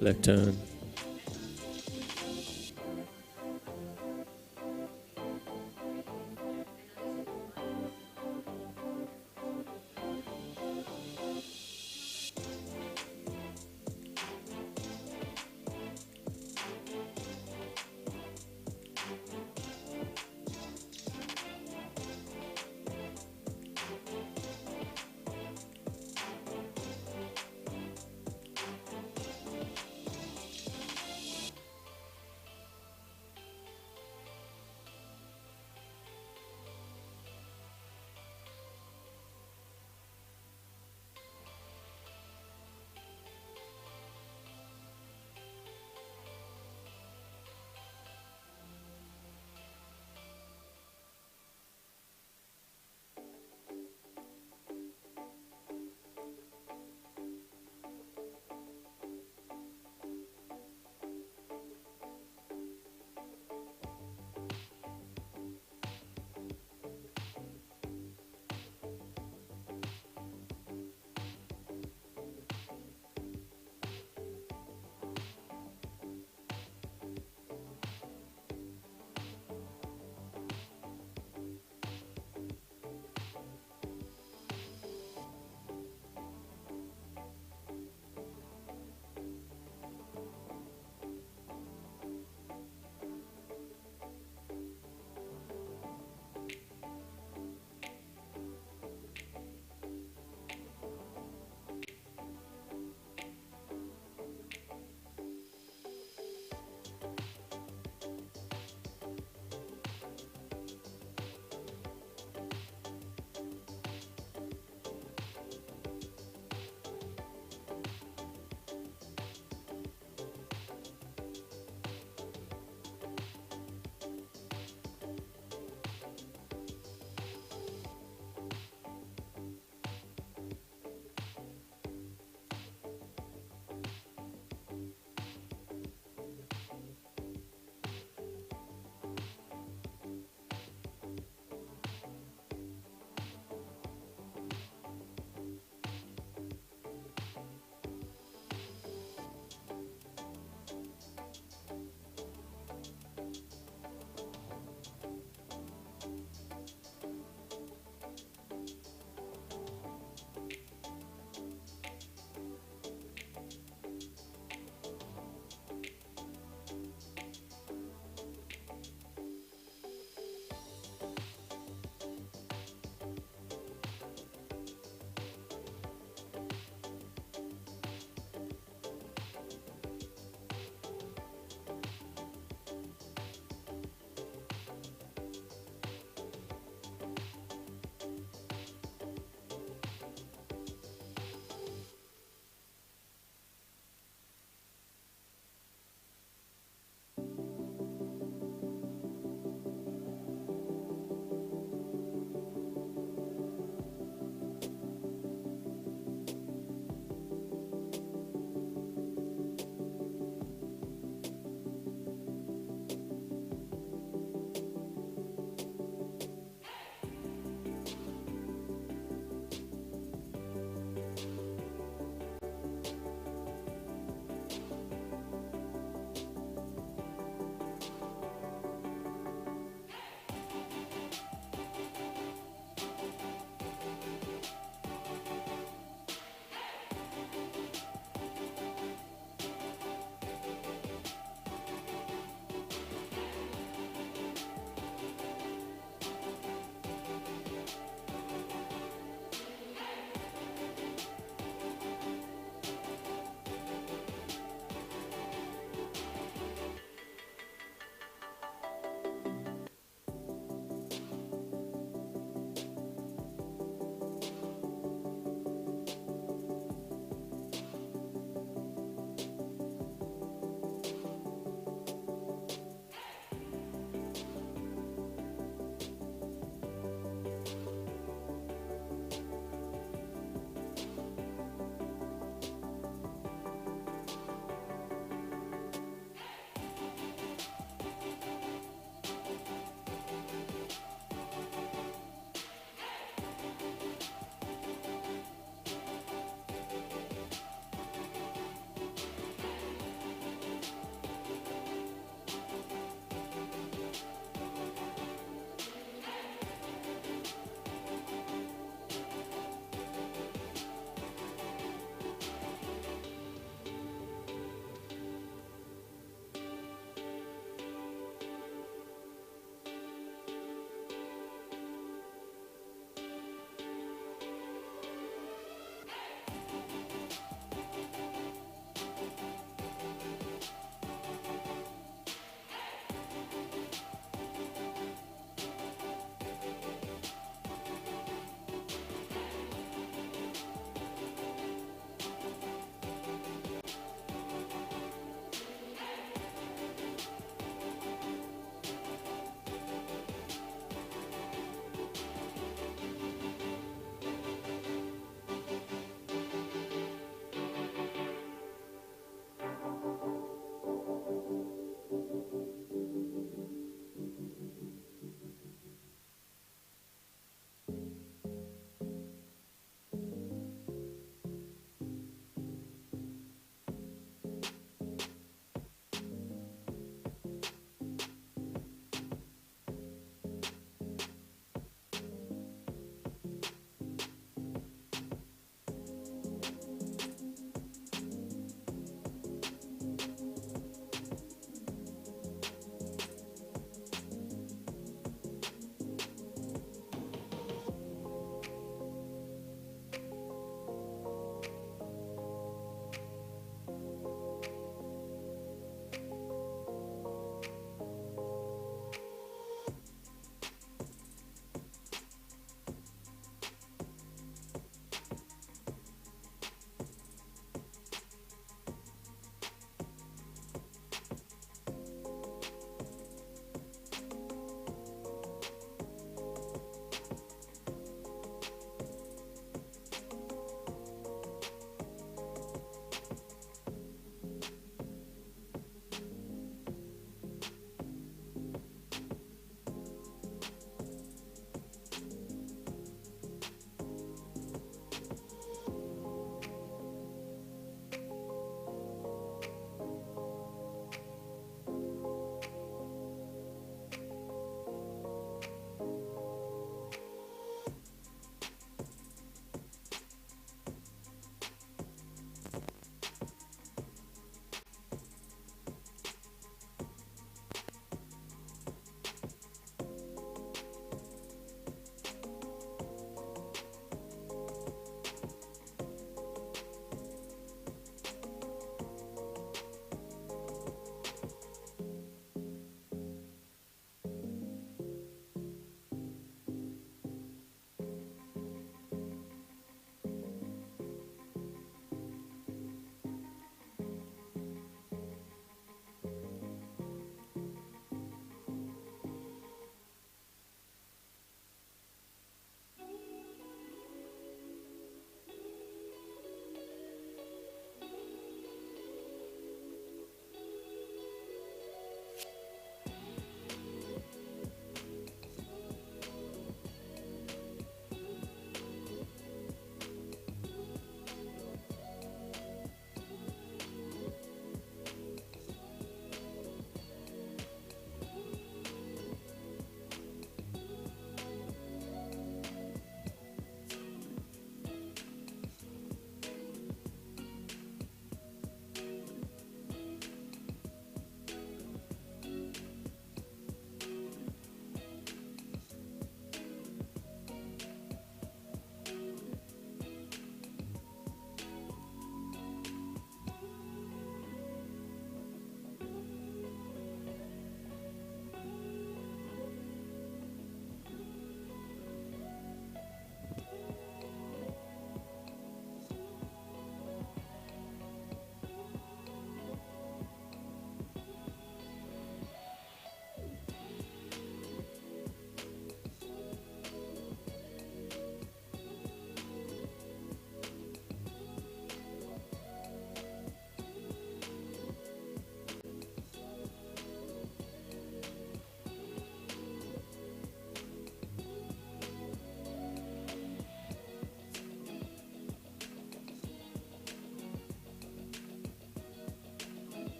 Left turn.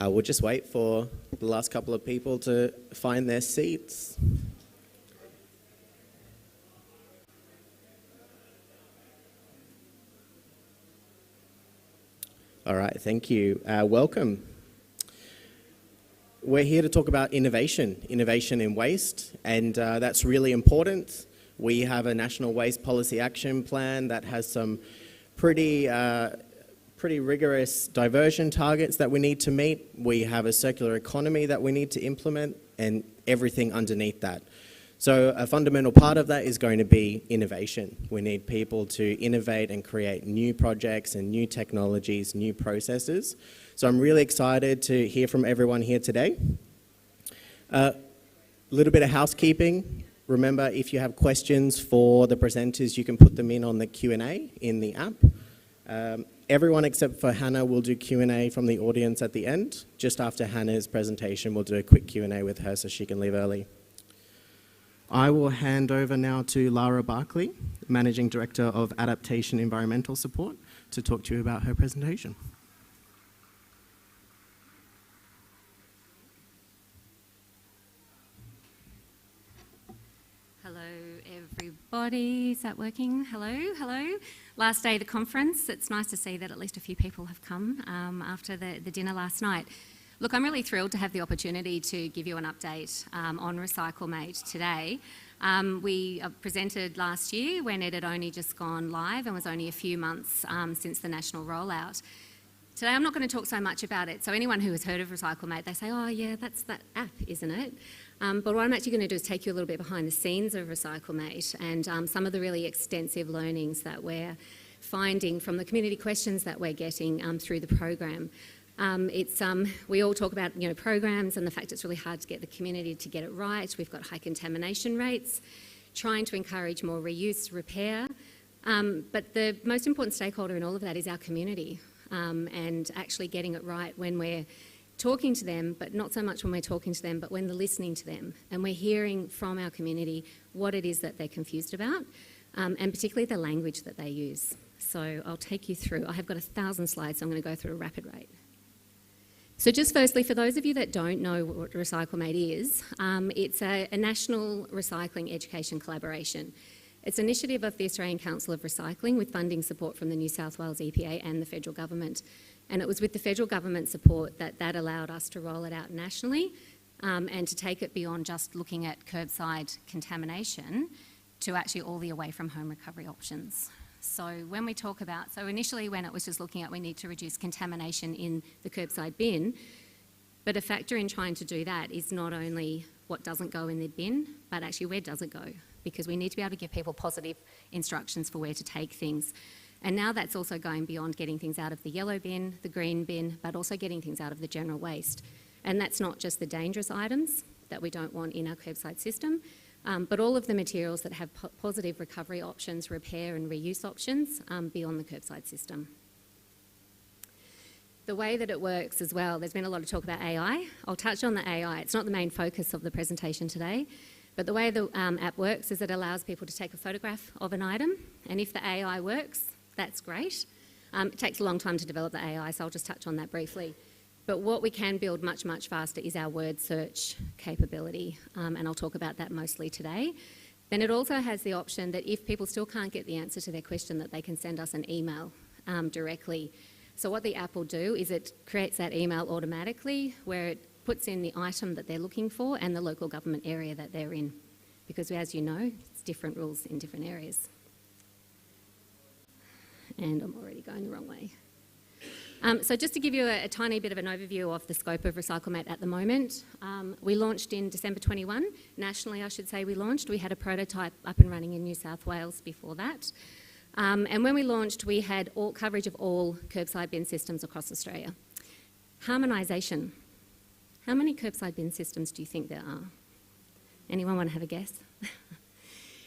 We'll just wait for the last couple of people to find their seats. All right, thank you. Welcome. We're here to talk about innovation in waste, and that's really important. We have a National Waste Policy Action Plan that has some pretty rigorous diversion targets that we need to meet. We have a circular economy that we need to implement, and everything underneath that. So a fundamental part of that is going to be innovation. We need people to innovate and create new projects and new technologies, new processes. So I'm really excited to hear from everyone here today. A little bit of housekeeping. Remember, if you have questions for the presenters, you can put them in on the Q&A in the app. Everyone except for Hannah will do Q&A from the audience at the end. Just after Hannah's presentation, we'll do a quick Q&A with her so she can leave early. I will hand over now to Lara Barkley, Managing Director of Adaptation Environmental Support, to talk to you about her presentation. Hello, everybody. Is that working? Hello. Last day of the conference. It's nice to see that at least a few people have come after the dinner last night. Look, I'm really thrilled to have the opportunity to give you an update on Recyclemate today. We presented last year when it had only just gone live and was only a few months since the national rollout. Today I'm not going to talk so much about it. So anyone who has heard of Recyclemate, they say, oh yeah, that's that app, isn't it? But what I'm actually going to do is take you a little bit behind the scenes of Recyclemate and some of the really extensive learnings that we're finding from the community questions that we're getting through the program. We all talk about programs and the fact it's really hard to get the community to get it right. We've got high contamination rates, trying to encourage more reuse, repair. But the most important stakeholder in all of that is our community and actually getting it right when we're talking to them, but not so much when we're talking to them, but when they're listening to them. And we're hearing from our community what it is that they're confused about and particularly the language that they use. So I'll take you through. I have got 1,000 slides, so I'm going to go through a rapid rate. So just firstly, for those of you that don't know what Recyclemate is, it's a national recycling education collaboration. It's an initiative of the Australian Council of Recycling with funding support from the New South Wales EPA and the federal government. And it was with the federal government support that allowed us to roll it out nationally and to take it beyond just looking at curbside contamination to actually all the away from home recovery options. So when we talk about, so initially when it was just looking at we need to reduce contamination in the curbside bin, but a factor in trying to do that is not only what doesn't go in the bin, but actually where does it go? Because we need to be able to give people positive instructions for where to take things. And now that's also going beyond getting things out of the yellow bin, the green bin, but also getting things out of the general waste. And that's not just the dangerous items that we don't want in our curbside system, but all of the materials that have positive recovery options, repair and reuse options beyond the curbside system. The way that it works as well, there's been a lot of talk about AI. I'll touch on the AI. It's not the main focus of the presentation today, but the way the app works is it allows people to take a photograph of an item, and if the AI works, that's great. It takes a long time to develop the AI, so I'll just touch on that briefly. But what we can build much, much faster is our word search capability, and I'll talk about that mostly today. Then it also has the option that if people still can't get the answer to their question, that they can send us an email directly. So what the app will do is it creates that email automatically where it puts in the item that they're looking for and the local government area that they're in. Because as you know, it's different rules in different areas. And I'm already going the wrong way. So just to give you a tiny bit of an overview of the scope of Recyclemate at the moment, we launched in December 21. Nationally, I should say we launched. We had a prototype up and running in New South Wales before that. And when we launched, we had all coverage of all curbside bin systems across Australia. Harmonisation. How many curbside bin systems do you think there are? Anyone want to have a guess?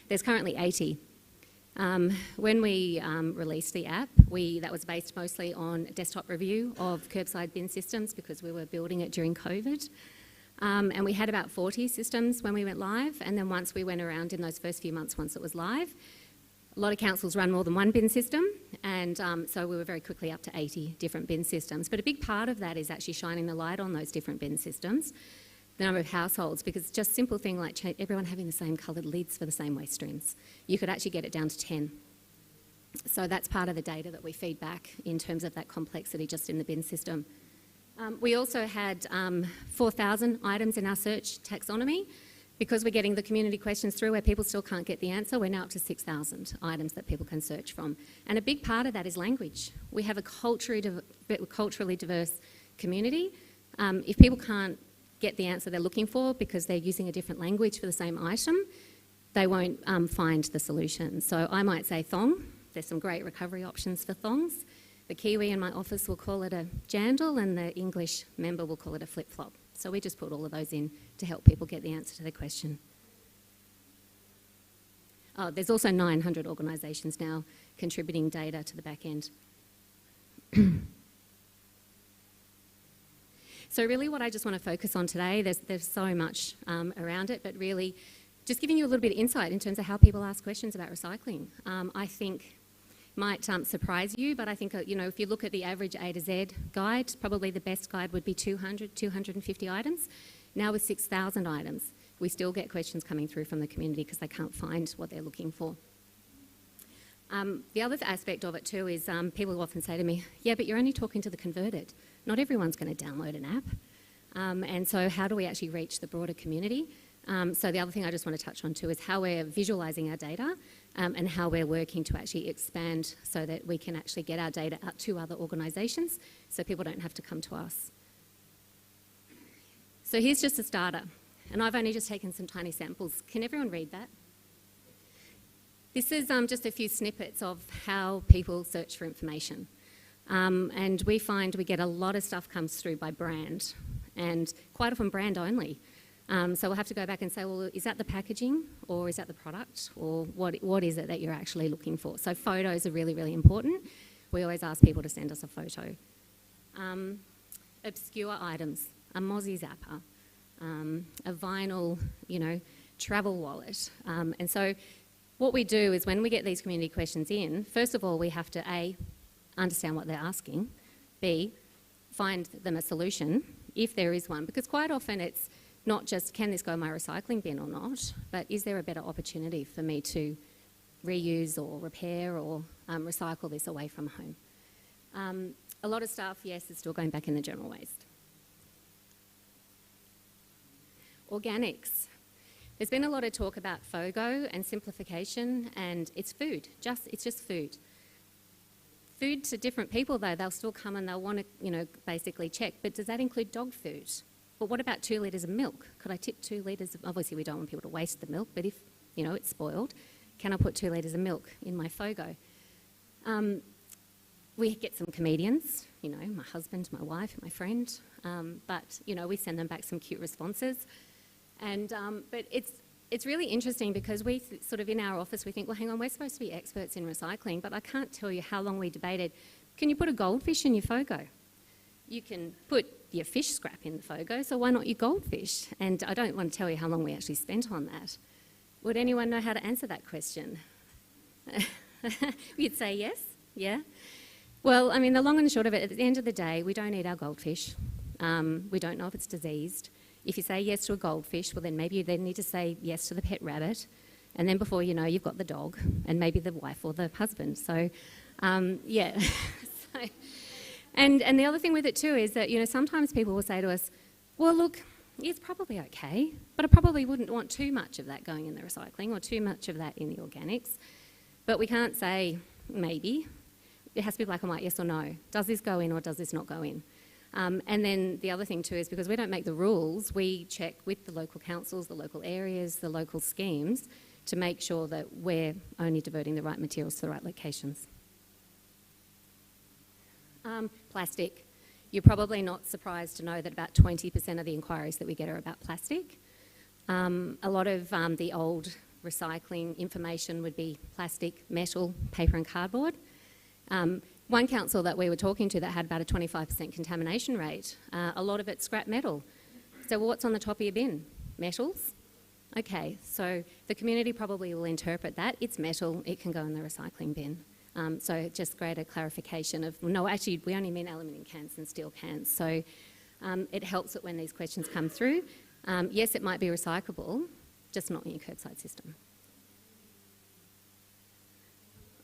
There's currently 80. When we released the app, that was based mostly on desktop review of curbside bin systems because we were building it during COVID. And we had about 40 systems when we went live, and then once we went around in those first few months once it was live, a lot of councils run more than one bin system, and so we were very quickly up to 80 different bin systems. But a big part of that is actually shining the light on those different bin systems, the number of households, because just simple thing like everyone having the same coloured lids for the same waste streams. You could actually get it down to 10. So that's part of the data that we feed back in terms of that complexity just in the bin system. We also had 4,000 items in our search taxonomy. Because we're getting the community questions through where people still can't get the answer, we're now up to 6,000 items that people can search from. And a big part of that is language. We have a culturally diverse community. If people can't get the answer they're looking for because they're using a different language for the same item, they won't find the solution. So I might say thong. There's some great recovery options for thongs. The Kiwi in my office will call it a jandal, and the English member will call it a flip-flop. So we just put all of those in to help people get the answer to their question. Oh, there's also 900 organisations now contributing data to the back end. So really what I just want to focus on today, there's so much around it, but really just giving you a little bit of insight in terms of how people ask questions about recycling. I think might surprise you, but I think, if you look at the average A to Z guide, probably the best guide would be 200, 250 items. Now with 6,000 items, we still get questions coming through from the community because they can't find what they're looking for. The other aspect of it too is people often say to me, yeah, but you're only talking to the converted. Not everyone's going to download an app. And so how do we actually reach the broader community? So the other thing I just want to touch on too is how we're visualising our data and how we're working to actually expand so that we can actually get our data out to other organisations so people don't have to come to us. So here's just a starter, and I've only just taken some tiny samples. Can everyone read that? This is just a few snippets of how people search for information. And we find we get a lot of stuff comes through by brand, and quite often brand only. So we'll have to go back and say, well, is that the packaging or is that the product, or what is it that you're actually looking for? So photos are really, really important. We always ask people to send us a photo. Obscure items, a Mozzie Zapper, a vinyl, travel wallet. And so what we do is when we get these community questions in, first of all, we have to A, understand what they're asking, B, find them a solution, if there is one, because quite often it's not just can this go in my recycling bin or not, but is there a better opportunity for me to reuse or repair or recycle this away from home. A lot of stuff, yes, is still going back in the general waste. Organics. There's been a lot of talk about FOGO and simplification, and it's food. It's just food. Food to different people, though, they'll still come and they'll want to, basically check. But does that include dog food? Well, what about 2 litres of milk? Could I tip 2 litres? Obviously, we don't want people to waste the milk, but if, it's spoiled, can I put 2 litres of milk in my FOGO? We get some comedians, my husband, my wife, my friend, but, we send them back some cute responses. And, but it's really interesting because we sort of in our office, we think, well, hang on, we're supposed to be experts in recycling, but I can't tell you how long we debated, can you put a goldfish in your FOGO? You can put your fish scrap in the FOGO, so why not your goldfish? And I don't want to tell you how long we actually spent on that. Would anyone know how to answer that question? You'd say yes? Yeah? Well, I mean, the long and the short of it, at the end of the day, we don't eat our goldfish. We don't know if it's diseased. If you say yes to a goldfish, well, then maybe you then need to say yes to the pet rabbit. And then before you know, you've got the dog and maybe the wife or the husband. So, yeah. And the other thing with it too is that, sometimes people will say to us, well, look, it's probably okay, but I probably wouldn't want too much of that going in the recycling or too much of that in the organics. But we can't say maybe. It has to be black and white, yes or no. Does this go in or does this not go in? And then the other thing too is because we don't make the rules, we check with the local councils, the local areas, the local schemes to make sure that we're only diverting the right materials to the right locations. Plastic. You're probably not surprised to know that about 20% of the inquiries that we get are about plastic. A lot of the old recycling information would be plastic, metal, paper and cardboard. One council that we were talking to that had about a 25% contamination rate, a lot of it's scrap metal. So what's on the top of your bin? Metals? Okay, so the community probably will interpret that. It's metal, it can go in the recycling bin. So just greater clarification of, no, actually we only mean aluminium cans and steel cans. So it helps that when these questions come through, yes, it might be recyclable, just not in your curbside system.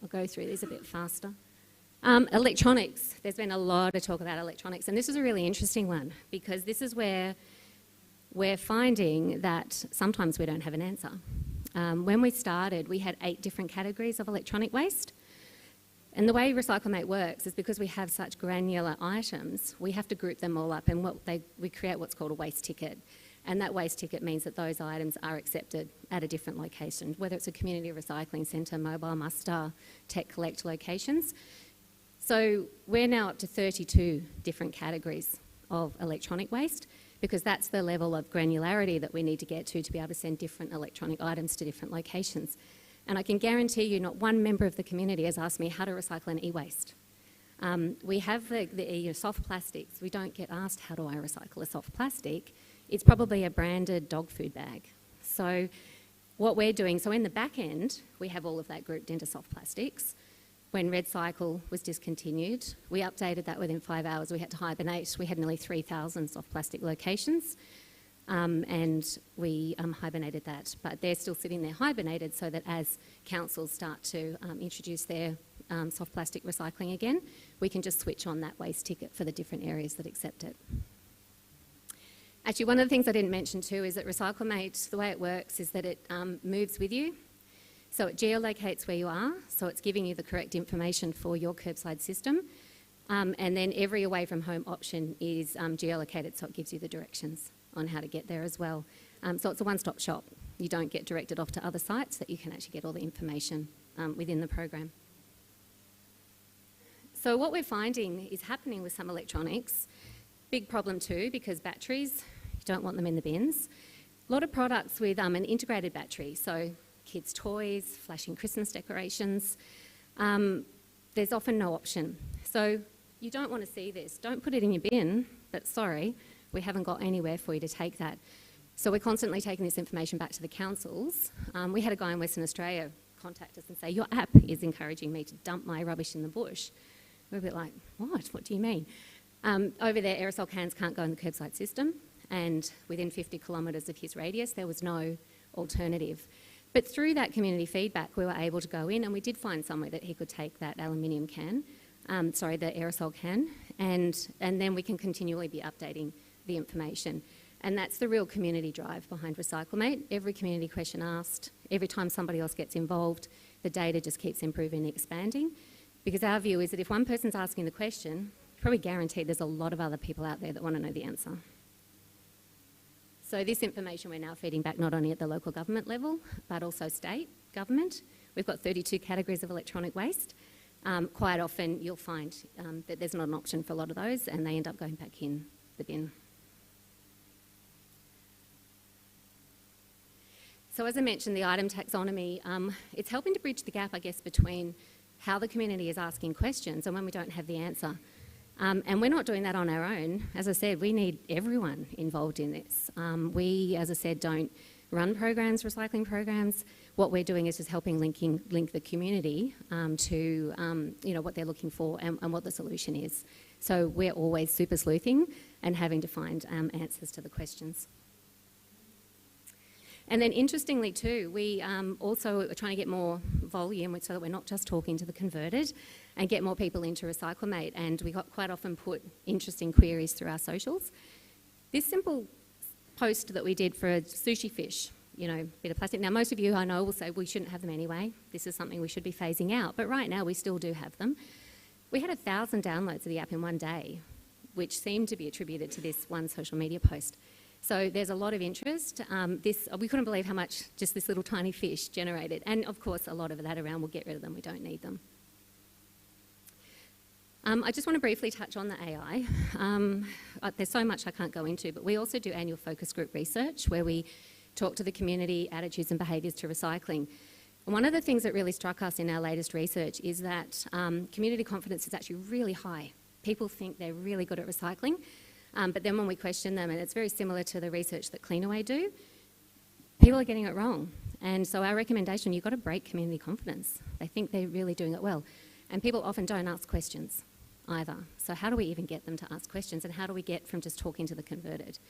I'll go through these a bit faster. Electronics. There's been a lot of talk about electronics, and this is a really interesting one because this is where we're finding that sometimes we don't have an answer. When we started, we had 8 different categories of electronic waste. And the way Recyclemate works is because we have such granular items, we have to group them all up and we create what's called a waste ticket. And that waste ticket means that those items are accepted at a different location, whether it's a community recycling centre, mobile muster, tech collect locations. So we're now up to 32 different categories of electronic waste because that's the level of granularity that we need to get to be able to send different electronic items to different locations. And I can guarantee you not one member of the community has asked me how to recycle an e-waste. We have the soft plastics. We don't get asked how do I recycle a soft plastic. It's probably a branded dog food bag. So what we're doing, so in the back end, we have all of that grouped into soft plastics. When RedCycle was discontinued, we updated that within 5 hours. We had to hibernate. We had nearly 3,000 soft plastic locations and we hibernated that. But they're still sitting there hibernated so that as councils start to introduce their soft plastic recycling again, we can just switch on that waste ticket for the different areas that accept it. Actually, one of the things I didn't mention too is that Recyclemate, the way it works is that it moves with you. So it geolocates where you are, so it's giving you the correct information for your curbside system. And then every away from home option is geolocated, so it gives you the directions on how to get there as well. So it's a one-stop shop. You don't get directed off to other sites, that you can actually get all the information within the program. So what we're finding is happening with some electronics, big problem too, because batteries, you don't want them in the bins. A lot of products with an integrated battery, so kids' toys, flashing Christmas decorations, there's often no option. So you don't want to see this. Don't put it in your bin, but sorry, we haven't got anywhere for you to take that. So we're constantly taking this information back to the councils. We had a guy in Western Australia contact us and say, your app is encouraging me to dump my rubbish in the bush. We're a bit like, what? What do you mean? Over there, aerosol cans can't go in the curbside system, and within 50 kilometres of his radius, there was no alternative. But through that community feedback, we were able to go in and we did find somewhere that he could take that aluminium can, the aerosol can, and then we can continually be updating the information. And that's the real community drive behind Recyclimate. Every community question asked, every time somebody else gets involved, the data just keeps improving and expanding. Because our view is that if one person's asking the question, probably guaranteed there's a lot of other people out there that want to know the answer. So this information we're now feeding back not only at the local government level, but also state government. We've got 32 categories of electronic waste. Quite often you'll find that there's not an option for a lot of those and they end up going back in the bin. So as I mentioned, the item taxonomy, it's helping to bridge the gap, I guess, between how the community is asking questions and when we don't have the answer. And we're not doing that on our own. As I said, we need everyone involved in this. We, as I said, don't run programs, recycling programs. What we're doing is just helping link the community to what they're looking for and what the solution is. So we're always super sleuthing and having to find answers to the questions. And then interestingly too, we also are trying to get more volume so that we're not just talking to the converted and get more people into Recyclimate. And we quite often put interesting queries through our socials. This simple post that we did for a sushi fish, bit of plastic. Now most of you I know will say we shouldn't have them anyway. This is something we should be phasing out. But right now we still do have them. We had 1,000 downloads of the app in one day, which seemed to be attributed to this one social media post. So there's a lot of interest. We couldn't believe how much just this little tiny fish generated. And of course, a lot of that around, we'll get rid of them, we don't need them. I just want to briefly touch on the AI. There's so much I can't go into, but we also do annual focus group research where we talk to the community, attitudes and behaviours to recycling. And one of the things that really struck us in our latest research is that community confidence is actually really high. People think they're really good at recycling. But then when we question them, and it's very similar to the research that Cleanaway do, people are getting it wrong. And so our recommendation, you've got to break community confidence. They think they're really doing it well. And people often don't ask questions either. So how do we even get them to ask questions? And how do we get from just talking to the converted?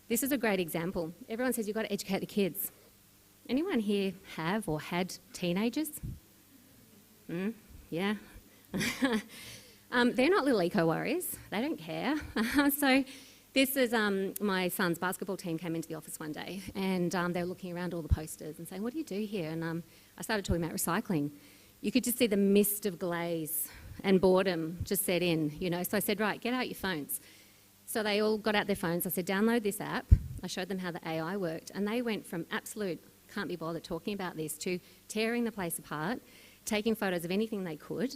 This is a great example. Everyone says you've got to educate the kids. Anyone here have or had teenagers? Yeah. They're not little eco-warriors. They don't care. So this is my son's basketball team came into the office one day and they were looking around all the posters and saying, what do you do here? And I started talking about recycling. You could just see the mist of glaze and boredom just set in, So I said, right, get out your phones. So they all got out their phones. I said, download this app. I showed them how the AI worked. And they went from absolute can't be bothered talking about this to tearing the place apart, taking photos of anything they could,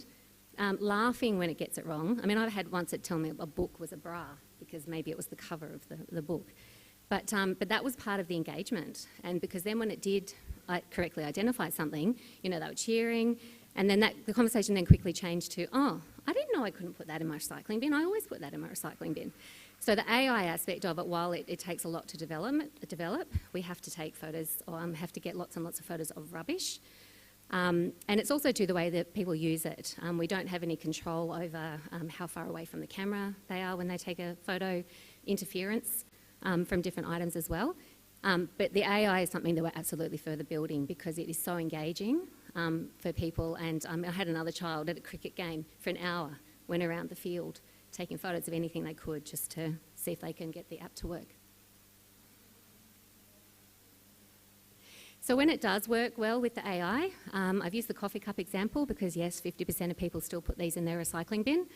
laughing when it gets it wrong. I mean, I've had once it tell me a book was a bra because maybe it was the cover of the book. But that was part of the engagement. And because then when it did correctly identify something, they were cheering. And then the conversation then quickly changed to, oh, I didn't know I couldn't put that in my recycling bin. I always put that in my recycling bin. So the AI aspect of it, while it takes a lot to develop, we have to take photos or have to get lots and lots of photos of rubbish. And it's also to the way that people use it. We don't have any control over how far away from the camera they are when they take a photo, interference from different items as well. But the AI is something that we're absolutely further building because it is so engaging for people. And I had another child at a cricket game for an hour, went around the field taking photos of anything they could just to see if they can get the app to work. So when it does work well with the AI, I've used the coffee cup example because yes, 50% of people still put these in their recycling bin.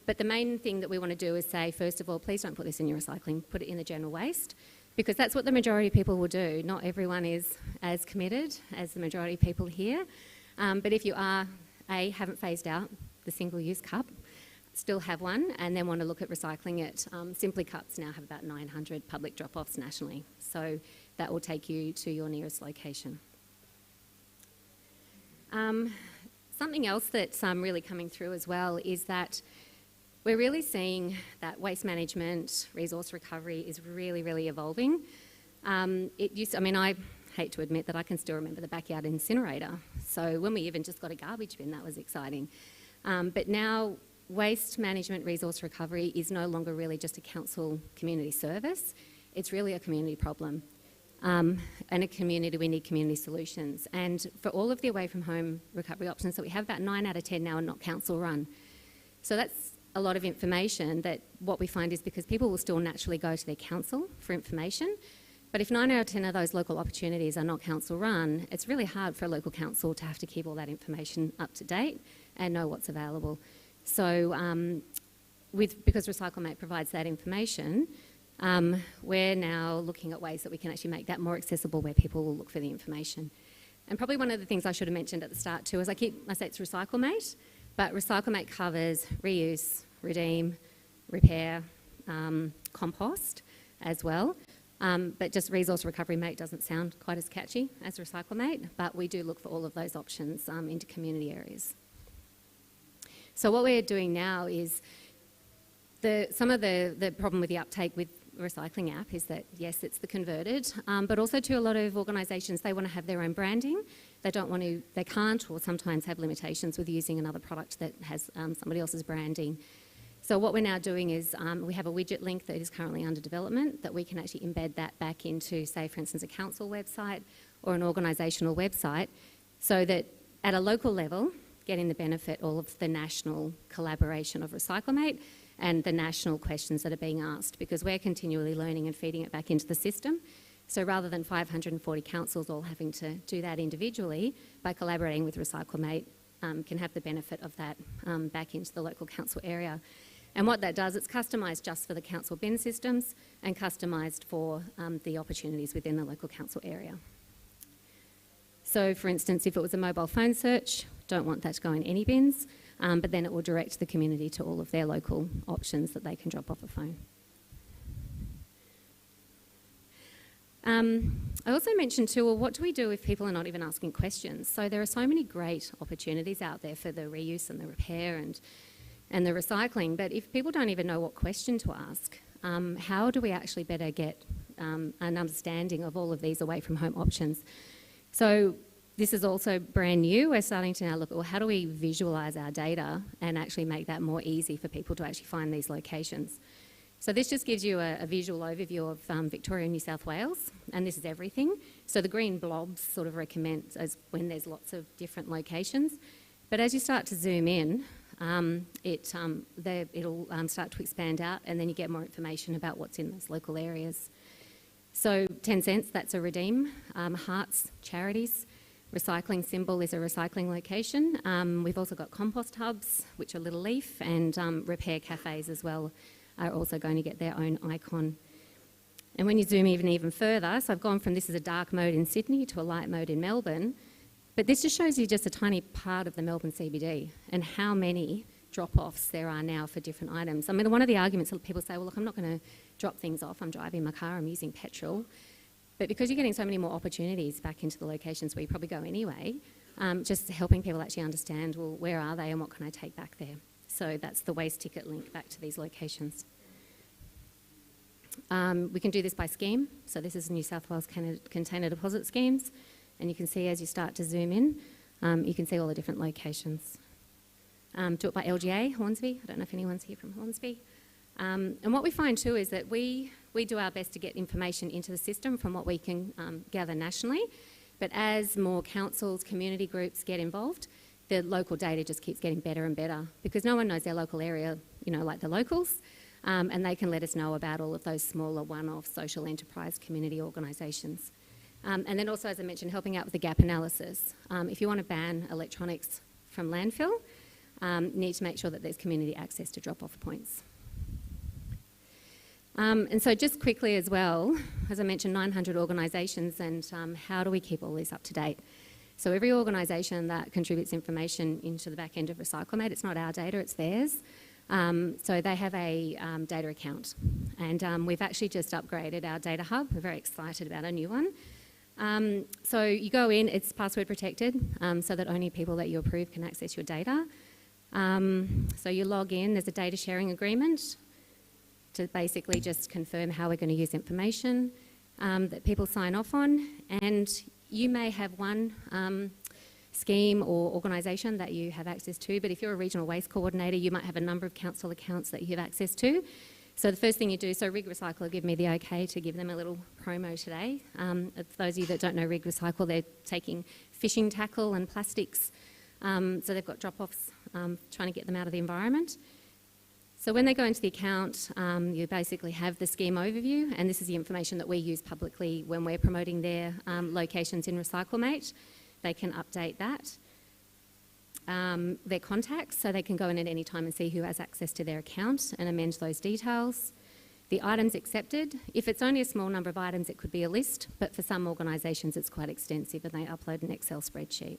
But the main thing that we want to do is say, first of all, please don't put this in your recycling, put it in the general waste, because that's what the majority of people will do. Not everyone is as committed as the majority of people here. But if you haven't phased out the single-use cup, still have one, and then want to look at recycling it, Simply Cups now have about 900 public drop-offs nationally. So that will take you to your nearest location. Something else that's really coming through as well is that we're really seeing that waste management, resource recovery is really, really evolving. I hate to admit that I can still remember the backyard incinerator. So when we even just got a garbage bin, that was exciting. But now waste management, resource recovery is no longer really just a council community service. It's really a community problem. And a community, we need community solutions. And for all of the away from home recovery options that we have, about 9 out of 10 now are not council run. So that's a lot of information that what we find is because people will still naturally go to their council for information. But if 9 out of 10 of those local opportunities are not council run, it's really hard for a local council to have to keep all that information up to date and know what's available. So because Recyclemate provides that information, we're now looking at ways that we can actually make that more accessible where people will look for the information. And probably one of the things I should have mentioned at the start too is I say it's Recyclemate, but Recyclemate covers reuse, redeem, repair, compost as well. But just Resource Recovery Mate doesn't sound quite as catchy as Recyclemate, but we do look for all of those options into community areas. So what we're doing now is some of the problem with the uptake with the recycling app is that, yes, it's the converted, but also to a lot of organisations, they want to have their own branding. They can't, or sometimes have limitations with using another product that has somebody else's branding. So what we're now doing is we have a widget link that is currently under development that we can actually embed that back into, say, for instance, a council website or an organisational website, so that at a local level, getting the benefit all of the national collaboration of Recyclemate and the national questions that are being asked, because we're continually learning and feeding it back into the system. So rather than 540 councils all having to do that individually, by collaborating with Recyclemate, can have the benefit of that back into the local council area. And what that does, it's customised just for the council bin systems and customised for the opportunities within the local council area. So for instance, if it was a mobile phone search, don't want that to go in any bins, but then it will direct the community to all of their local options that they can drop off a phone. I also mentioned too, well, what do we do if people are not even asking questions? So there are so many great opportunities out there for the reuse and the repair and the recycling, but if people don't even know what question to ask, how do we actually better get an understanding of all of these away from home options? So this is also brand new. We're starting to now look at, well, how do we visualise our data and actually make that more easy for people to actually find these locations? So this just gives you a visual overview of Victoria and New South Wales, and this is everything. So the green blobs sort of recommend as when there's lots of different locations. But as you start to zoom in, it'll start to expand out, and then you get more information about what's in those local areas. So 10 cents, that's a redeem. Hearts, charities. Recycling symbol is a recycling location. We've also got compost hubs, which are Little Leaf, and repair cafes as well are also going to get their own icon. And when you zoom even further, so I've gone from this is a dark mode in Sydney to a light mode in Melbourne, but this just shows you just a tiny part of the Melbourne CBD and how many drop-offs there are now for different items. I mean, one of the arguments that people say, well, look, I'm not going to drop things off, I'm driving my car, I'm using petrol. But because you're getting so many more opportunities back into the locations where you probably go anyway, just helping people actually understand, well, where are they and what can I take back there? So that's the waste ticket link back to these locations. We can do this by scheme. So this is New South Wales container deposit schemes. And you can see as you start to zoom in, you can see all the different locations. Do it by LGA, Hornsby. I don't know if anyone's here from Hornsby. And what we find too is that we do our best to get information into the system from what we can gather nationally. But as more councils, community groups get involved, the local data just keeps getting better and better because no one knows their local area, you know, like the locals, and they can let us know about all of those smaller one-off social enterprise community organisations. And then also, as I mentioned, helping out with the gap analysis. If you want to ban electronics from landfill, you need to make sure that there's community access to drop-off points. And so just quickly as well, as I mentioned, 900 organisations, and how do we keep all this up to date? So every organisation that contributes information into the back end of Recyclemate, it's not our data, it's theirs. So they have a data account, and we've actually just upgraded our data hub. We're very excited about a new one. So you go in, it's password protected, so that only people that you approve can access your data. So you log in, there's a data sharing agreement to basically just confirm how we're going to use information that people sign off on, and you may have one scheme or organisation that you have access to, but if you're a regional waste coordinator, you might have a number of council accounts that you have access to. So the first thing you do, so Rig Recycle give me the okay to give them a little promo today. For those of you that don't know Rig Recycle, they're taking fishing tackle and plastics. So they've got drop-offs, trying to get them out of the environment. So when they go into the account, you basically have the scheme overview, and this is the information that we use publicly when we're promoting their locations in Recyclemate. They can update that. Their contacts, so they can go in at any time and see who has access to their account and amend those details. The items accepted, if it's only a small number of items, it could be a list, but for some organisations it's quite extensive and they upload an Excel spreadsheet.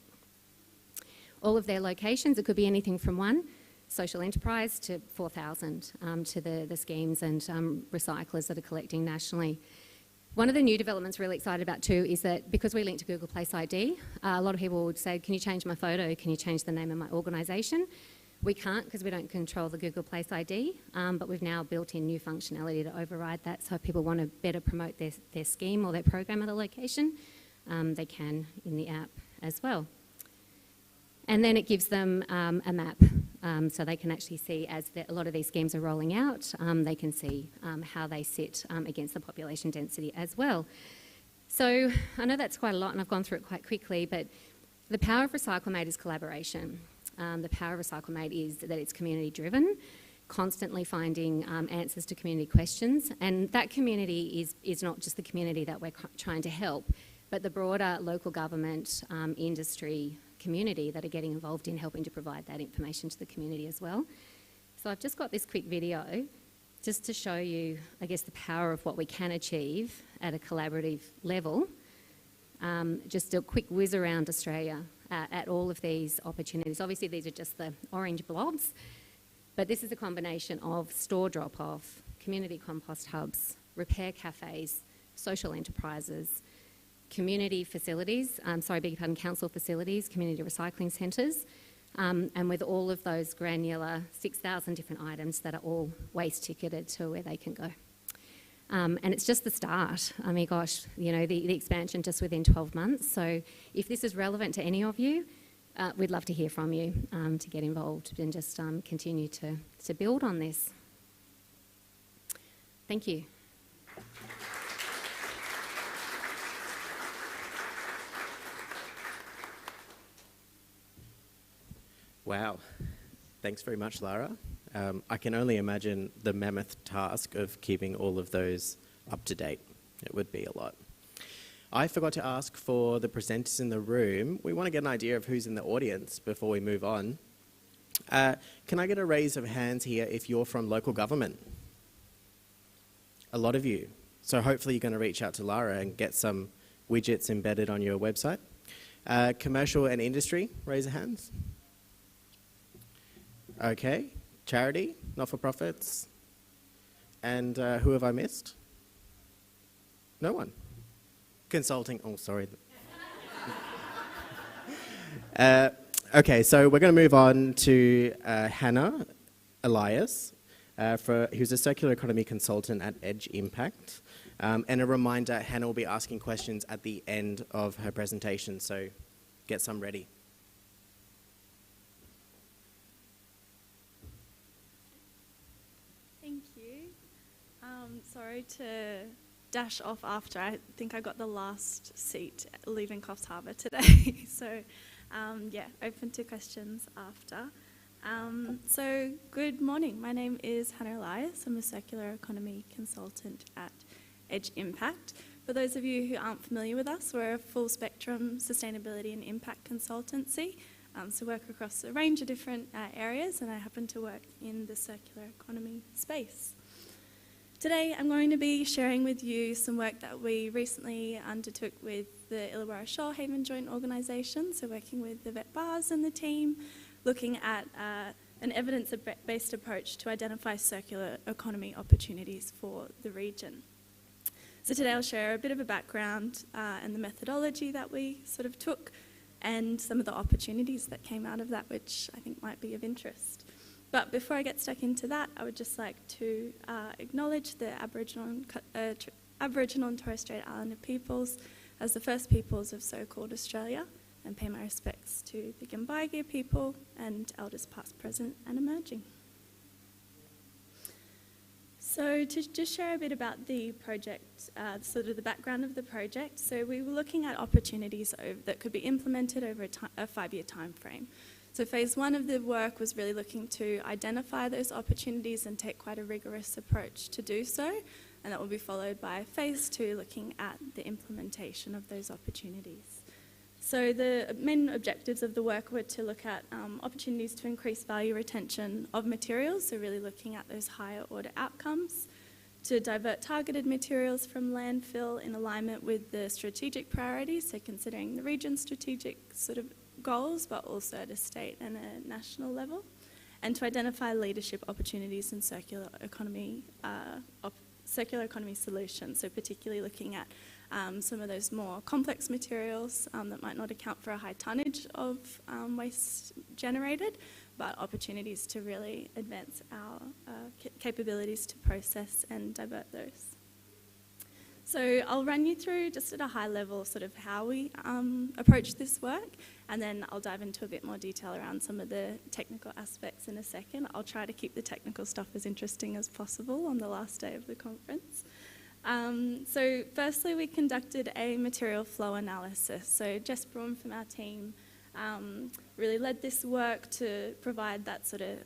All of their locations, it could be anything from one social enterprise to 4,000 to the schemes and recyclers that are collecting nationally. One of the new developments we're really excited about too is that because we link to Google Place ID, a lot of people would say, can you change my photo? Can you change the name of my organisation? We can't because we don't control the Google Place ID, but we've now built in new functionality to override that. So if people want to better promote their scheme or their program at a location, they can in the app as well. And then it gives them a map, so they can actually see as a lot of these schemes are rolling out, they can see how they sit against the population density as well. So I know that's quite a lot and I've gone through it quite quickly, but the power of Recyclemate is collaboration. The power of Recyclemate is that it's community driven, constantly finding answers to community questions, and that community is not just the community that we're trying to help, but the broader local government, industry, community that are getting involved in helping to provide that information to the community as well. So I've just got this quick video just to show you, I guess, the power of what we can achieve at a collaborative level. Just a quick whiz around Australia at all of these opportunities. Obviously these are just the orange blobs, but this is a combination of store drop-off, community compost hubs, repair cafes, social enterprises, community facilities, council facilities, community recycling centres, and with all of those granular 6,000 different items that are all waste ticketed to where they can go. And it's just the start. I mean, gosh, you know, the expansion just within 12 months. So if this is relevant to any of you, we'd love to hear from you to get involved and just continue to build on this. Thank you. Wow. Thanks very much, Lara. I can only imagine the mammoth task of keeping all of those up to date. It would be a lot. I forgot to ask for the presenters in the room. We want to get an idea of who's in the audience before we move on. Can I get a raise of hands here if you're from local government? A lot of you. So hopefully you're going to reach out to Lara and get some widgets embedded on your website. Commercial and industry, raise your hands. Okay, charity, not-for-profits, and who have I missed? No one. Consulting, oh sorry. Okay, so we're going to move on to Hannah Elias, who's a circular economy consultant at Edge Impact. And a reminder, Hannah will be asking questions at the end of her presentation, so get some ready. Sorry to dash off after. I think I got the last seat leaving Coffs Harbour today. So, yeah, open to questions after. So, good morning. My name is Hannah Elias. I'm a circular economy consultant at Edge Impact. For those of you who aren't familiar with us, we're a full spectrum sustainability and impact consultancy. So work across a range of different areas, and I happen to work in the circular economy space. Today I'm going to be sharing with you some work that we recently undertook with the Illawarra Shoalhaven Joint Organisation, so working with the Vet Bars and the team, looking at an evidence-based approach to identify circular economy opportunities for the region. So today I'll share a bit of a background and the methodology that we sort of took and some of the opportunities that came out of that, which I think might be of interest. But before I get stuck into that, I would just like to acknowledge the Aboriginal and Torres Strait Islander peoples as the first peoples of so-called Australia, and pay my respects to the Gimbaigi people and elders past, present and emerging. So to just share a bit about the project, sort of the background of the project. So we were looking at opportunities that could be implemented over a 5-year time frame. So phase 1 of the work was really looking to identify those opportunities and take quite a rigorous approach to do so. And that will be followed by phase 2, looking at the implementation of those opportunities. So the main objectives of the work were to look at opportunities to increase value retention of materials, so really looking at those higher order outcomes, to divert targeted materials from landfill in alignment with the strategic priorities, so considering the region's strategic sort of goals, but also at a state and a national level, and to identify leadership opportunities in circular economy solutions, so particularly looking at some of those more complex materials that might not account for a high tonnage of waste generated, but opportunities to really advance our capabilities to process and divert those. So I'll run you through just at a high level sort of how we approach this work, and then I'll dive into a bit more detail around some of the technical aspects in a second. I'll try to keep the technical stuff as interesting as possible on the last day of the conference. So firstly, we conducted a material flow analysis. So Jess Braun from our team really led this work to provide that sort of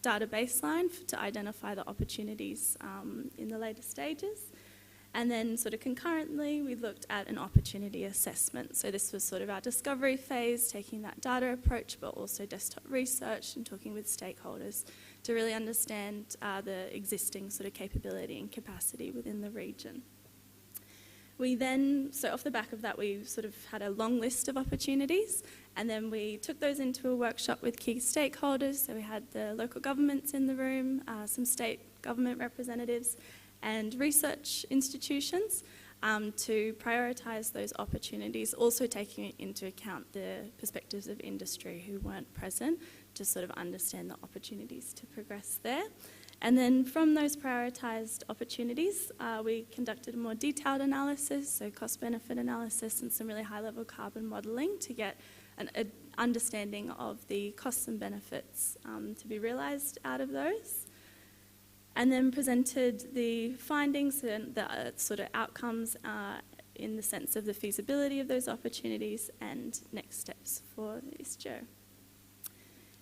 data baseline to identify the opportunities in the later stages. And then sort of concurrently, we looked at an opportunity assessment. So this was sort of our discovery phase, taking that data approach, but also desktop research and talking with stakeholders to really understand the existing sort of capability and capacity within the region. We then, so off the back of that, we sort of had a long list of opportunities, and then we took those into a workshop with key stakeholders. So we had the local governments in the room, some state government representatives, and research institutions to prioritise those opportunities, also taking into account the perspectives of industry who weren't present to sort of understand the opportunities to progress there. And then from those prioritised opportunities, we conducted a more detailed analysis, so cost-benefit analysis and some really high-level carbon modelling to get an understanding of the costs and benefits to be realised out of those. And then presented the findings and the sort of outcomes in the sense of the feasibility of those opportunities and next steps for ISJO.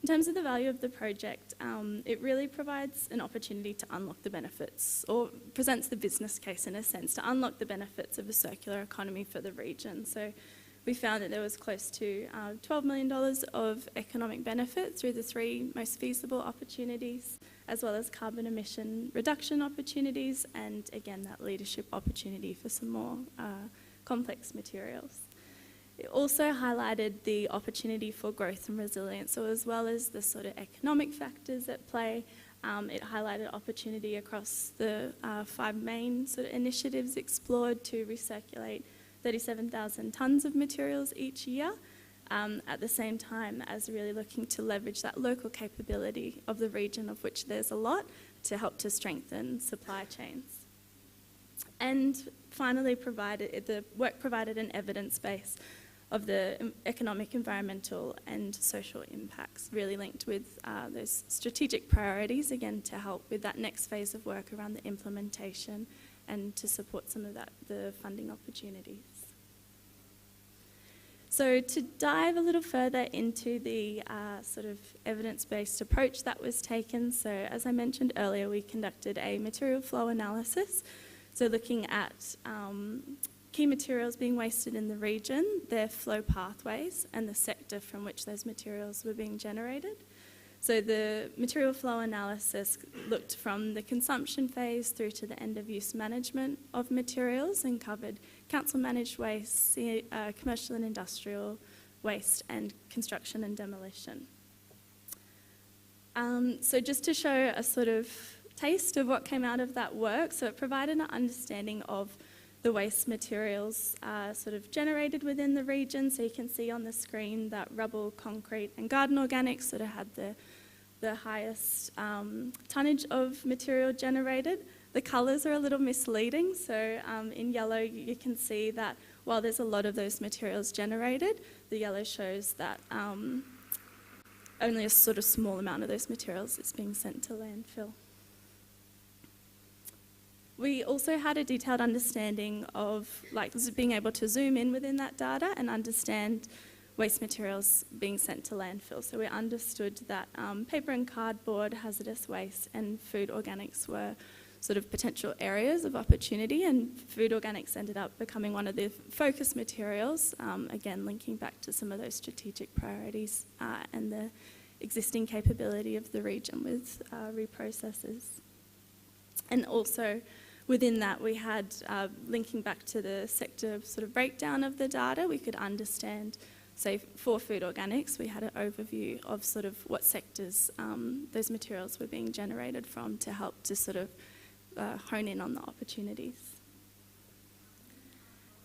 In terms of the value of the project, it really provides an opportunity to unlock the benefits, or presents the business case in a sense, to unlock the benefits of a circular economy for the region. So we found that there was close to $12 million of economic benefit through the 3 most feasible opportunities, as well as carbon emission reduction opportunities, and again, that leadership opportunity for some more complex materials. It also highlighted the opportunity for growth and resilience, so as well as the sort of economic factors at play, it highlighted opportunity across the 5 main sort of initiatives explored to recirculate 37,000 tonnes of materials each year, at the same time as really looking to leverage that local capability of the region, of which there's a lot, to help to strengthen supply chains. And finally, the work provided an evidence base of the economic, environmental and social impacts, really linked with those strategic priorities, again, to help with that next phase of work around the implementation and to support some of that, the funding opportunities. So to dive a little further into the sort of evidence-based approach that was taken, so as I mentioned earlier, we conducted a material flow analysis, so looking at key materials being wasted in the region, their flow pathways, and the sector from which those materials were being generated. So the material flow analysis looked from the consumption phase through to the end-of-use management of materials and covered council-managed waste, commercial and industrial waste, and construction and demolition. So just to show a sort of taste of what came out of that work, so it provided an understanding of the waste materials sort of generated within the region. So you can see on the screen that rubble, concrete and garden organics sort of had the highest tonnage of material generated. The colours are a little misleading. So in yellow you can see that while there's a lot of those materials generated, the yellow shows that only a sort of small amount of those materials is being sent to landfill. We also had a detailed understanding of being able to zoom in within that data and understand waste materials being sent to landfill. So we understood that paper and cardboard, hazardous waste and food organics were sort of potential areas of opportunity, and food organics ended up becoming one of the focus materials, again linking back to some of those strategic priorities and the existing capability of the region with reprocessors. And also within that we had, linking back to the sector sort of breakdown of the data, we could understand, say for food organics, we had an overview of sort of what sectors those materials were being generated from to help to sort of hone in on the opportunities.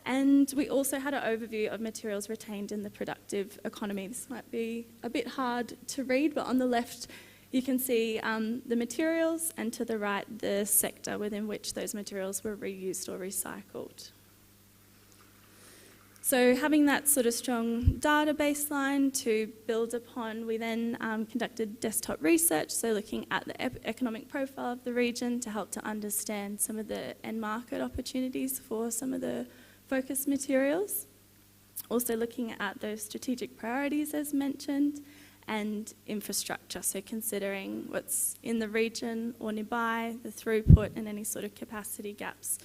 And we also had an overview of materials retained in the productive economy. This might be a bit hard to read, but on the left you can see the materials, and to the right the sector within which those materials were reused or recycled. So having that sort of strong data baseline to build upon, we then conducted desktop research, so looking at the economic profile of the region to help to understand some of the end market opportunities for some of the focus materials. Also looking at those strategic priorities as mentioned, and infrastructure, so considering what's in the region or nearby, the throughput and any sort of capacity gaps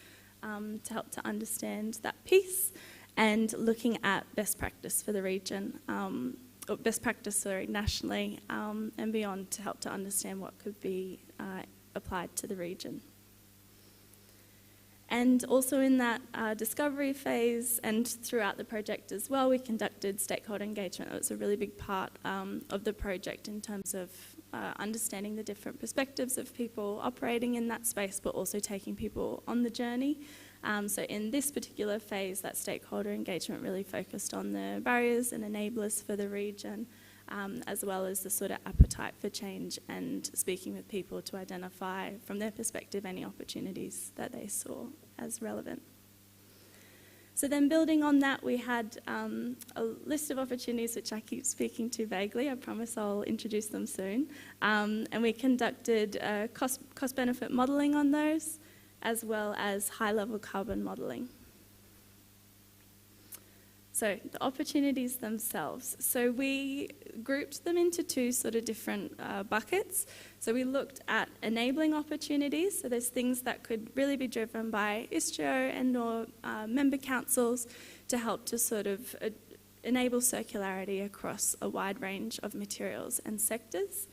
to help to understand that piece. And looking at best practice for the region, or best practice nationally and beyond, to help to understand what could be applied to the region. And also in that discovery phase and throughout the project as well, we conducted stakeholder engagement. That was a really big part of the project in terms of understanding the different perspectives of people operating in that space, but also taking people on the journey. So in this particular phase, that stakeholder engagement really focused on the barriers and enablers for the region, as well as the sort of appetite for change and speaking with people to identify from their perspective any opportunities that they saw as relevant. So then building on that, we had a list of opportunities which I keep speaking to vaguely. I promise I'll introduce them soon. And we conducted cost-benefit modelling on those, as well as high-level carbon modelling. So the opportunities themselves. So we grouped them into two sort of different buckets. So we looked at enabling opportunities. So there's things that could really be driven by ISTRO and or member councils to help to sort of enable circularity across a wide range of materials and sectors.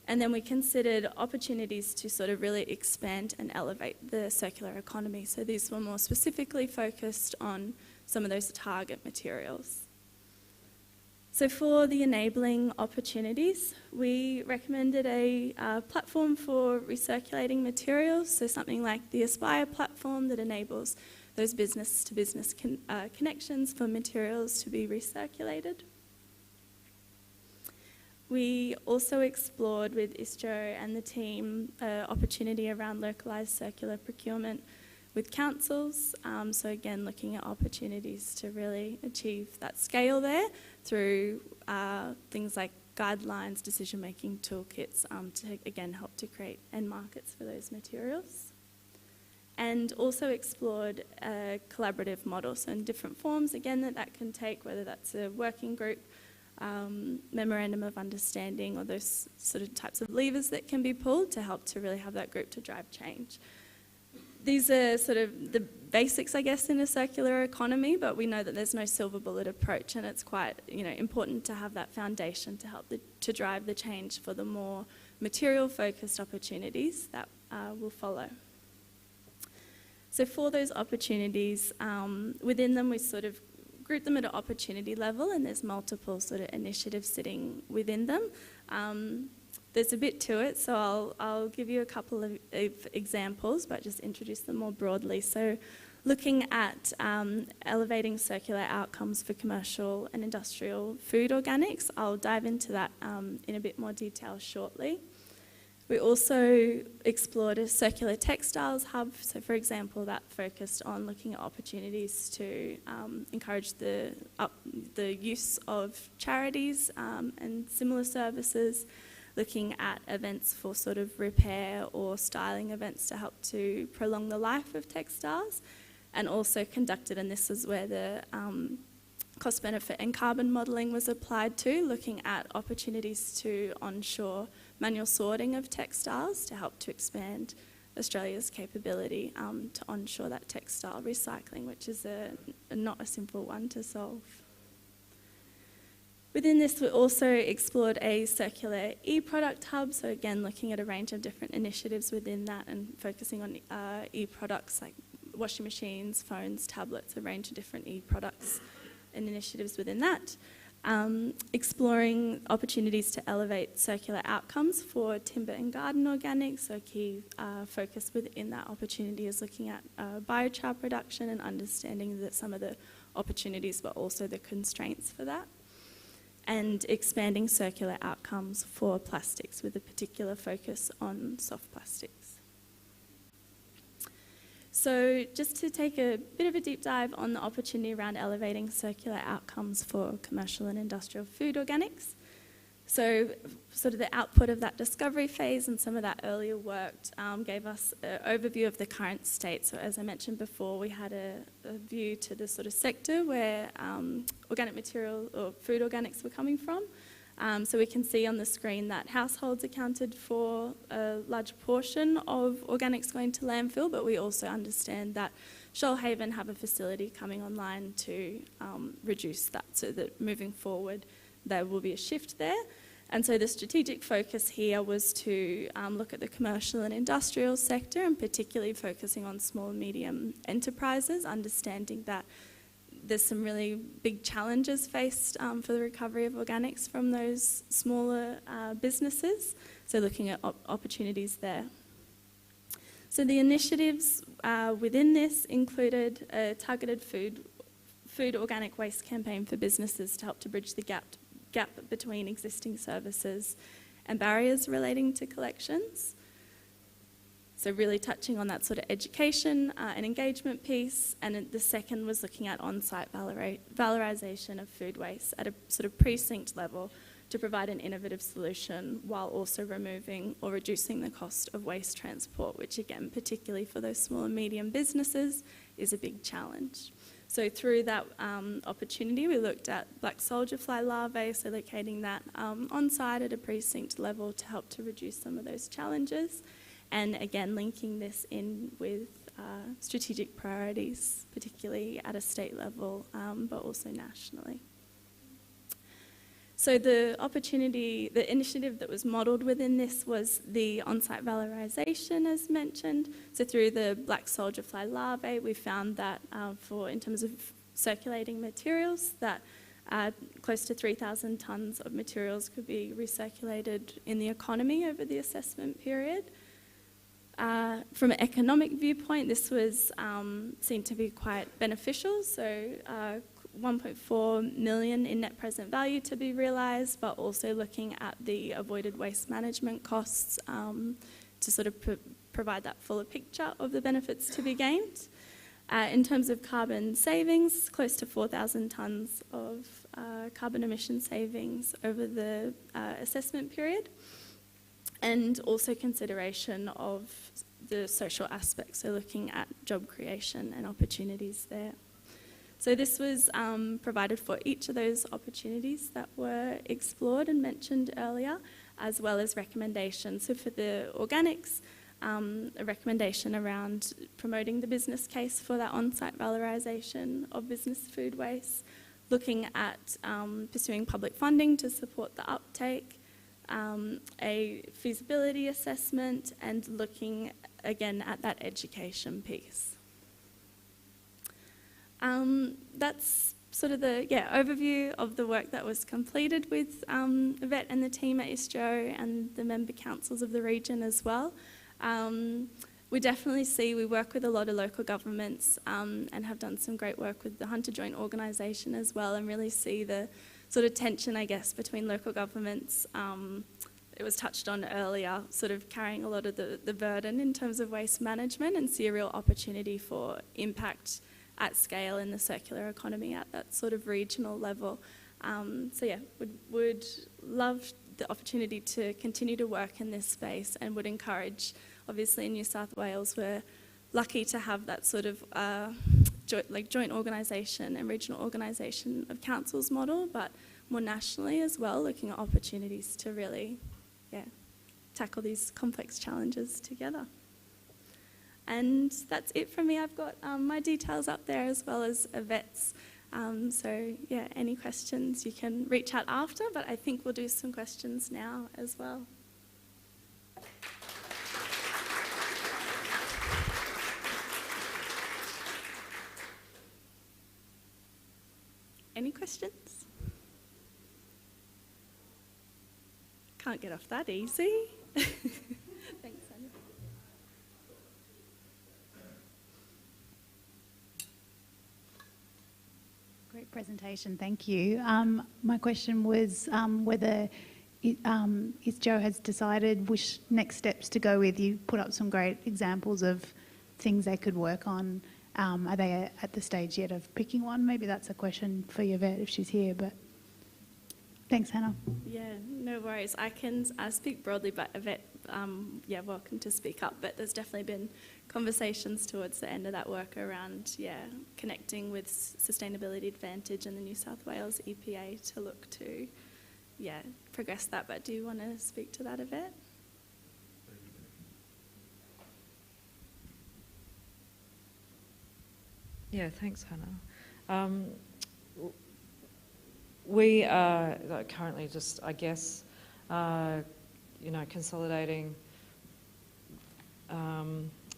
And then we considered opportunities to sort of really expand and elevate the circular economy. So these were more specifically focused on some of those target materials. So for the enabling opportunities, we recommended a platform for recirculating materials, so something like the Aspire platform that enables those business-to-business connections for materials to be recirculated. We also explored with ISTRO and the team opportunity around localised circular procurement with councils. So again, looking at opportunities to really achieve that scale there through things like guidelines, decision-making toolkits to again help to create end markets for those materials. And also explored a collaborative model, so in different forms again that can take, whether that's a working group, memorandum of understanding, or those sort of types of levers that can be pulled to help to really have that group to drive change. These are sort of the basics, I guess, in a circular economy, but we know that there's no silver bullet approach, and it's quite, important to have that foundation to help to drive the change for the more material-focused opportunities that will follow. So for those opportunities, within them we sort of group them at an opportunity level, and there's multiple sort of initiatives sitting within them. There's a bit to it, so I'll give you a couple of examples, but just introduce them more broadly. So looking at elevating circular outcomes for commercial and industrial food organics, I'll dive into that in a bit more detail shortly. We also explored a circular textiles hub, so for example that focused on looking at opportunities to encourage the use of charities and similar services, looking at events for sort of repair or styling events to help to prolong the life of textiles, and also conducted, and this is where the cost benefit and carbon modelling was applied to, looking at opportunities to onshore manual sorting of textiles to help to expand Australia's capability to onshore that textile recycling, which is not a simple one to solve. Within this, we also explored a circular e-product hub, so again looking at a range of different initiatives within that and focusing on e-products like washing machines, phones, tablets, a range of different e-products and initiatives within that. Exploring opportunities to elevate circular outcomes for timber and garden organics, so a key focus within that opportunity is looking at biochar production and understanding that some of the opportunities but also the constraints for that. And expanding circular outcomes for plastics with a particular focus on soft plastics. So just to take a bit of a deep dive on the opportunity around elevating circular outcomes for commercial and industrial food organics. So sort of the output of that discovery phase and some of that earlier work gave us an overview of the current state. So as I mentioned before, we had a view to the sort of sector where organic material or food organics were coming from. So we can see on the screen that households accounted for a large portion of organics going to landfill, but we also understand that Shoalhaven have a facility coming online to reduce that, so that moving forward there will be a shift there. And so the strategic focus here was to look at the commercial and industrial sector, and particularly focusing on small and medium enterprises, understanding that there's some really big challenges faced for the recovery of organics from those smaller businesses, so looking at opportunities there. So the initiatives within this included a targeted food organic waste campaign for businesses to help to bridge the gap between existing services and barriers relating to collections. So really touching on that sort of education and engagement piece. And the second was looking at on-site valorisation of food waste at a sort of precinct level to provide an innovative solution while also removing or reducing the cost of waste transport, which again, particularly for those small and medium businesses, is a big challenge. So through that opportunity, we looked at black soldier fly larvae, so locating that on-site at a precinct level to help to reduce some of those challenges. And again, linking this in with strategic priorities, particularly at a state level, but also nationally. So the initiative that was modelled within this was the on-site valorisation, as mentioned. So through the black soldier fly larvae, we found that in terms of circulating materials, that close to 3,000 tonnes of materials could be recirculated in the economy over the assessment period. From an economic viewpoint, this was seen to be quite beneficial, so 1.4 million in net present value to be realised, but also looking at the avoided waste management costs to sort of provide that fuller picture of the benefits to be gained. In terms of carbon savings, close to 4,000 tonnes of carbon emission savings over the assessment period. And also consideration of the social aspects, so looking at job creation and opportunities there. So this was provided for each of those opportunities that were explored and mentioned earlier, as well as recommendations. So for the organics, a recommendation around promoting the business case for that on-site valorisation of business food waste, looking at pursuing public funding to support the uptake, a feasibility assessment, and looking again at that education piece. That's sort of the overview of the work that was completed with Yvette and the team at ISTRO and the member councils of the region as well. We definitely see, we work with a lot of local governments and have done some great work with the Hunter Joint Organisation as well, and really see the sort of tension, I guess, between local governments. It was touched on earlier, sort of carrying a lot of the burden in terms of waste management, and see a real opportunity for impact at scale in the circular economy at that sort of regional level. So yeah, would love the opportunity to continue to work in this space, and would encourage, obviously in New South Wales, we're lucky to have that sort of joint organisation and regional organisation of councils model, but more nationally as well, looking at opportunities to really tackle these complex challenges together. And that's it from me. I've got my details up there as well as Yvette's. So yeah, any questions you can reach out after, but I think we'll do some questions now as well. Any questions? Can't get off that easy. Thanks, Anna. Great presentation, thank you. My question was whether if Joe has decided which next steps to go with. You put up some great examples of things they could work on. Are they at the stage yet of picking one? Maybe that's a question for Yvette if she's here, but thanks, Hannah. Yeah, no worries. I can speak broadly, but Yvette, welcome to speak up. But there's definitely been conversations towards the end of that work around, connecting with Sustainability Advantage and the New South Wales EPA to look to, progress that. But do you want to speak to that, Yvette? Yeah, thanks, Hannah. We are currently just, I guess, consolidating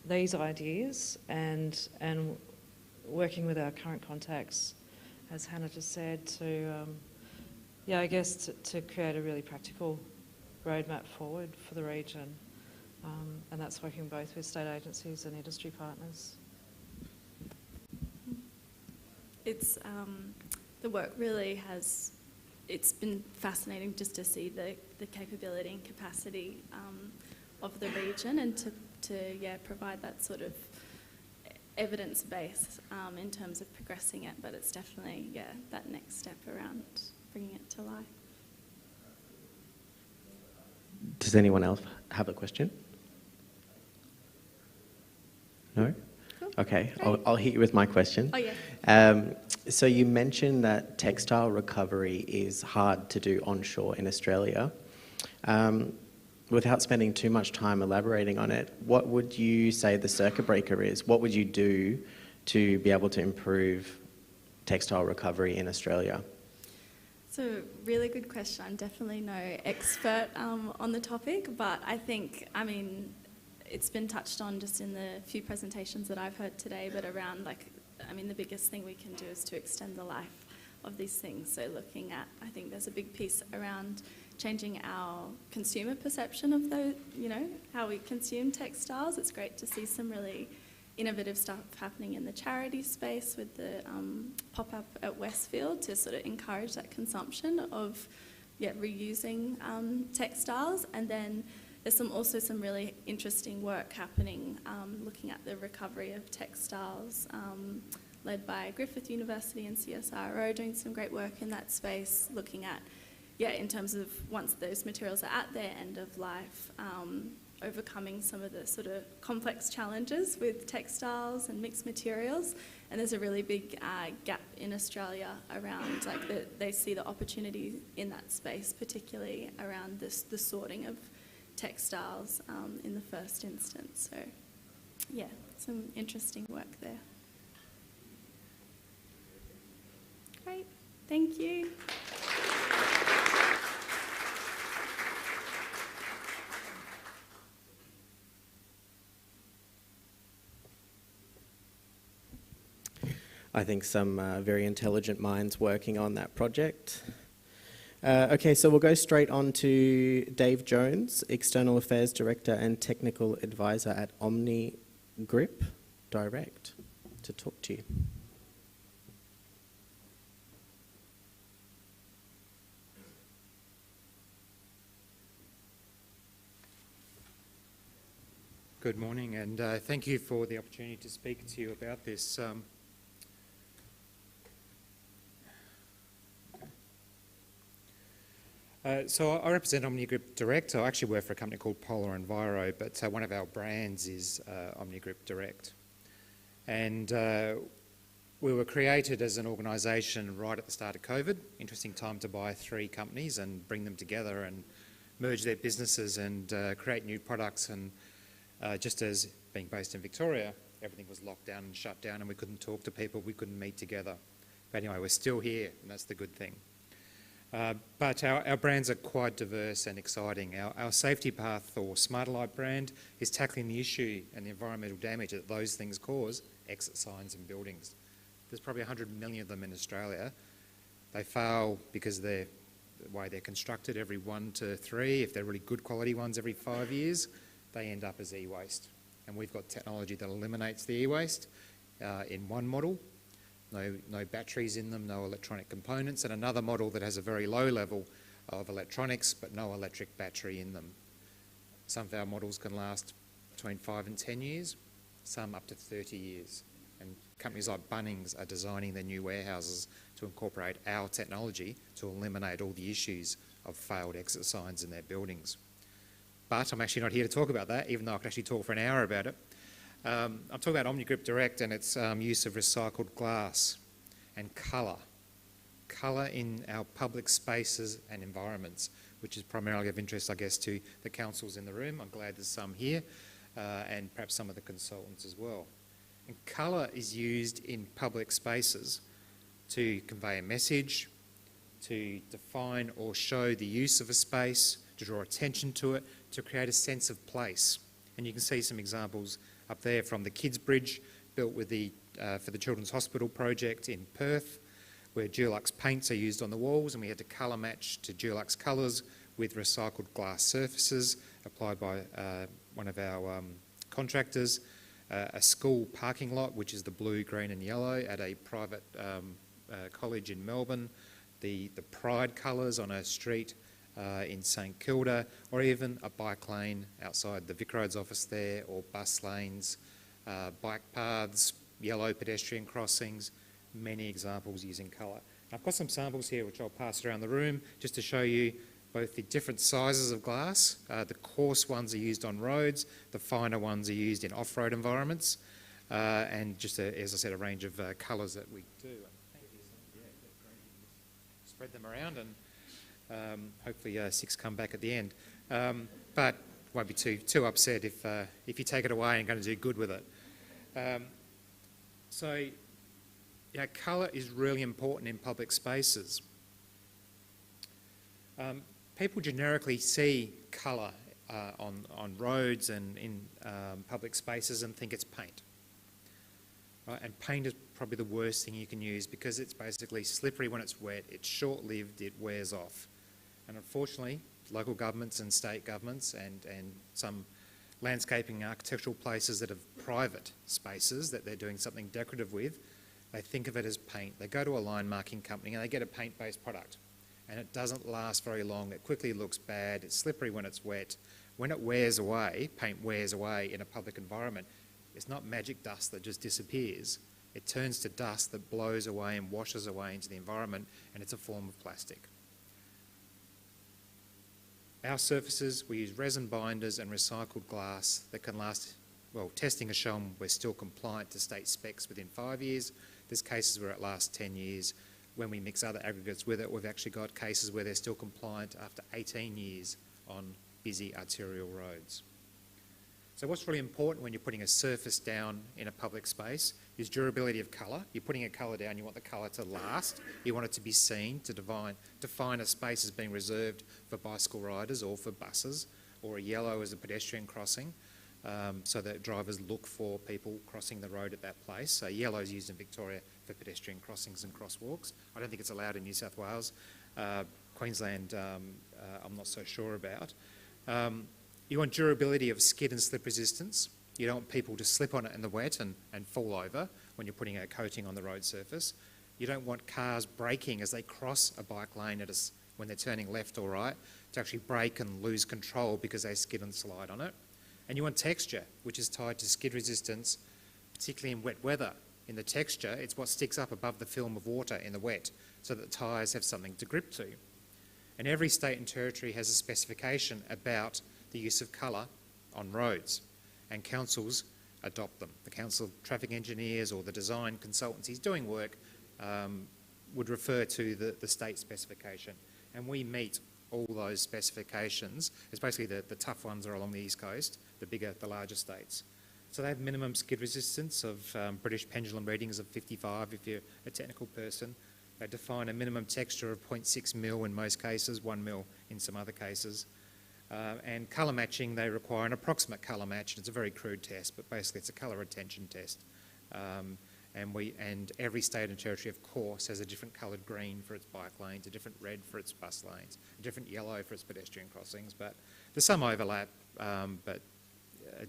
these ideas and working with our current contacts, as Hannah just said, to create a really practical roadmap forward for the region, and that's working both with state agencies and industry partners. It's the work really has. It's been fascinating just to see the capability and capacity of the region, and to provide that sort of evidence base in terms of progressing it. But it's definitely that next step around bringing it to life. Does anyone else have a question? No? Cool. Okay, I'll hit you with my question. Oh, yeah. So you mentioned that textile recovery is hard to do onshore in Australia. Without spending too much time elaborating on it, what would you say the circuit breaker is? What would you do to be able to improve textile recovery in Australia? So, really good question. I'm definitely no expert on the topic, but I think, it's been touched on just in the few presentations that I've heard today, but around the biggest thing we can do is to extend the life of these things. So looking at, I think there's a big piece around changing our consumer perception of those, how we consume textiles. It's great to see some really innovative stuff happening in the charity space with the pop-up at Westfield to sort of encourage that consumption of reusing textiles. And then there's also some really interesting work happening looking at the recovery of textiles, led by Griffith University and CSIRO, doing some great work in that space, looking at, in terms of once those materials are at their end of life, overcoming some of the sort of complex challenges with textiles and mixed materials. And there's a really big gap in Australia around, they see the opportunity in that space, particularly around the sorting of textiles in the first instance. So, some interesting work there. Great, thank you. I think some very intelligent minds working on that project. Okay, so we'll go straight on to Dave Jones, External Affairs Director and Technical Advisor at Omni Grip Direct, to talk to you. Good morning, and thank you for the opportunity to speak to you about this. So I represent Omnia Group Direct. I actually work for a company called Polar Enviro, but one of our brands is Omnia Group Direct. And we were created as an organisation right at the start of COVID. Interesting time to buy 3 companies and bring them together and merge their businesses and create new products. And just as being based in Victoria, everything was locked down and shut down and we couldn't talk to people, we couldn't meet together. But anyway, we're still here and that's the good thing. But our brands are quite diverse and exciting. Our Safety Path or Smarter Light brand is tackling the issue and the environmental damage that those things cause, exit signs in buildings. There's probably 100 million of them in Australia. They fail because the way they're constructed every 1 to 3, if they're really good quality ones every 5 years, they end up as e-waste. And we've got technology that eliminates the e-waste in one model. No batteries in them, no electronic components, and another model that has a very low level of electronics but no electric battery in them. Some of our models can last between 5 and 10 years, some up to 30 years. And companies like Bunnings are designing their new warehouses to incorporate our technology to eliminate all the issues of failed exit signs in their buildings. But I'm actually not here to talk about that, even though I could actually talk for an hour about it. I'm talking about Omnia Group Direct and its use of recycled glass and colour. Colour in our public spaces and environments, which is primarily of interest, I guess, to the councils in the room. I'm glad there's some here, and perhaps some of the consultants as well. And colour is used in public spaces to convey a message, to define or show the use of a space, to draw attention to it, to create a sense of place. And you can see some examples up there from the Kids Bridge, built with for the Children's Hospital project in Perth, where Dulux paints are used on the walls, and we had to colour match to Dulux colours with recycled glass surfaces applied by one of our contractors. A school parking lot, which is the blue, green and yellow at a private college in Melbourne. The Pride colours on a street in St Kilda, or even a bike lane outside the VicRoads office there, or bus lanes, bike paths, yellow pedestrian crossings, many examples using colour. I've got some samples here which I'll pass around the room just to show you both the different sizes of glass. The coarse ones are used on roads, the finer ones are used in off-road environments, and just, as I said, a range of colours that we do. Spread them around and hopefully 6 come back at the end. But won't be too upset if you take it away and going to do good with it. So, colour is really important in public spaces. People generically see colour on roads and in public spaces and think it's paint. Right? And paint is probably the worst thing you can use because it's basically slippery when it's wet, it's short-lived, it wears off. And unfortunately, local governments and state governments and some landscaping architectural places that have private spaces that they're doing something decorative with, they think of it as paint. They go to a line marking company and they get a paint-based product. And it doesn't last very long. It quickly looks bad. It's slippery when it's wet. When it wears away, paint wears away in a public environment, it's not magic dust that just disappears. It turns to dust that blows away and washes away into the environment, and it's a form of plastic. Our surfaces, we use resin binders and recycled glass that can last, well, testing has shown we're still compliant to state specs within 5 years. There's cases where it lasts 10 years. When we mix other aggregates with it, we've actually got cases where they're still compliant after 18 years on busy arterial roads. So what's really important when you're putting a surface down in a public space is durability of colour. You're putting a colour down, you want the colour to last, you want it to be seen, to define a space as being reserved for bicycle riders or for buses, or a yellow as a pedestrian crossing, so that drivers look for people crossing the road at that place. So yellow is used in Victoria for pedestrian crossings and crosswalks. I don't think it's allowed in New South Wales. Queensland, I'm not so sure about. You want durability of skid and slip resistance. You don't want people to slip on it in the wet and fall over when you're putting a coating on the road surface. You don't want cars braking as they cross a bike lane when they're turning left or right to actually brake and lose control because they skid and slide on it. And you want texture, which is tied to skid resistance, particularly in wet weather. In the texture, it's what sticks up above the film of water in the wet so that the tyres have something to grip to. And every state and territory has a specification about the use of colour on roads, and councils adopt them. The Council of Traffic Engineers or the design consultancies doing work would refer to the state specification, and we meet all those specifications. It's basically the tough ones are along the east coast, the larger states. So they have minimum skid resistance of British pendulum readings of 55 if you're a technical person. They define a minimum texture of 0.6 mil in most cases, 1 mil in some other cases. And colour matching, they require an approximate colour match. It's a very crude test, but basically it's a colour retention test. And every state and territory, of course, has a different coloured green for its bike lanes, a different red for its bus lanes, a different yellow for its pedestrian crossings. But there's some overlap, but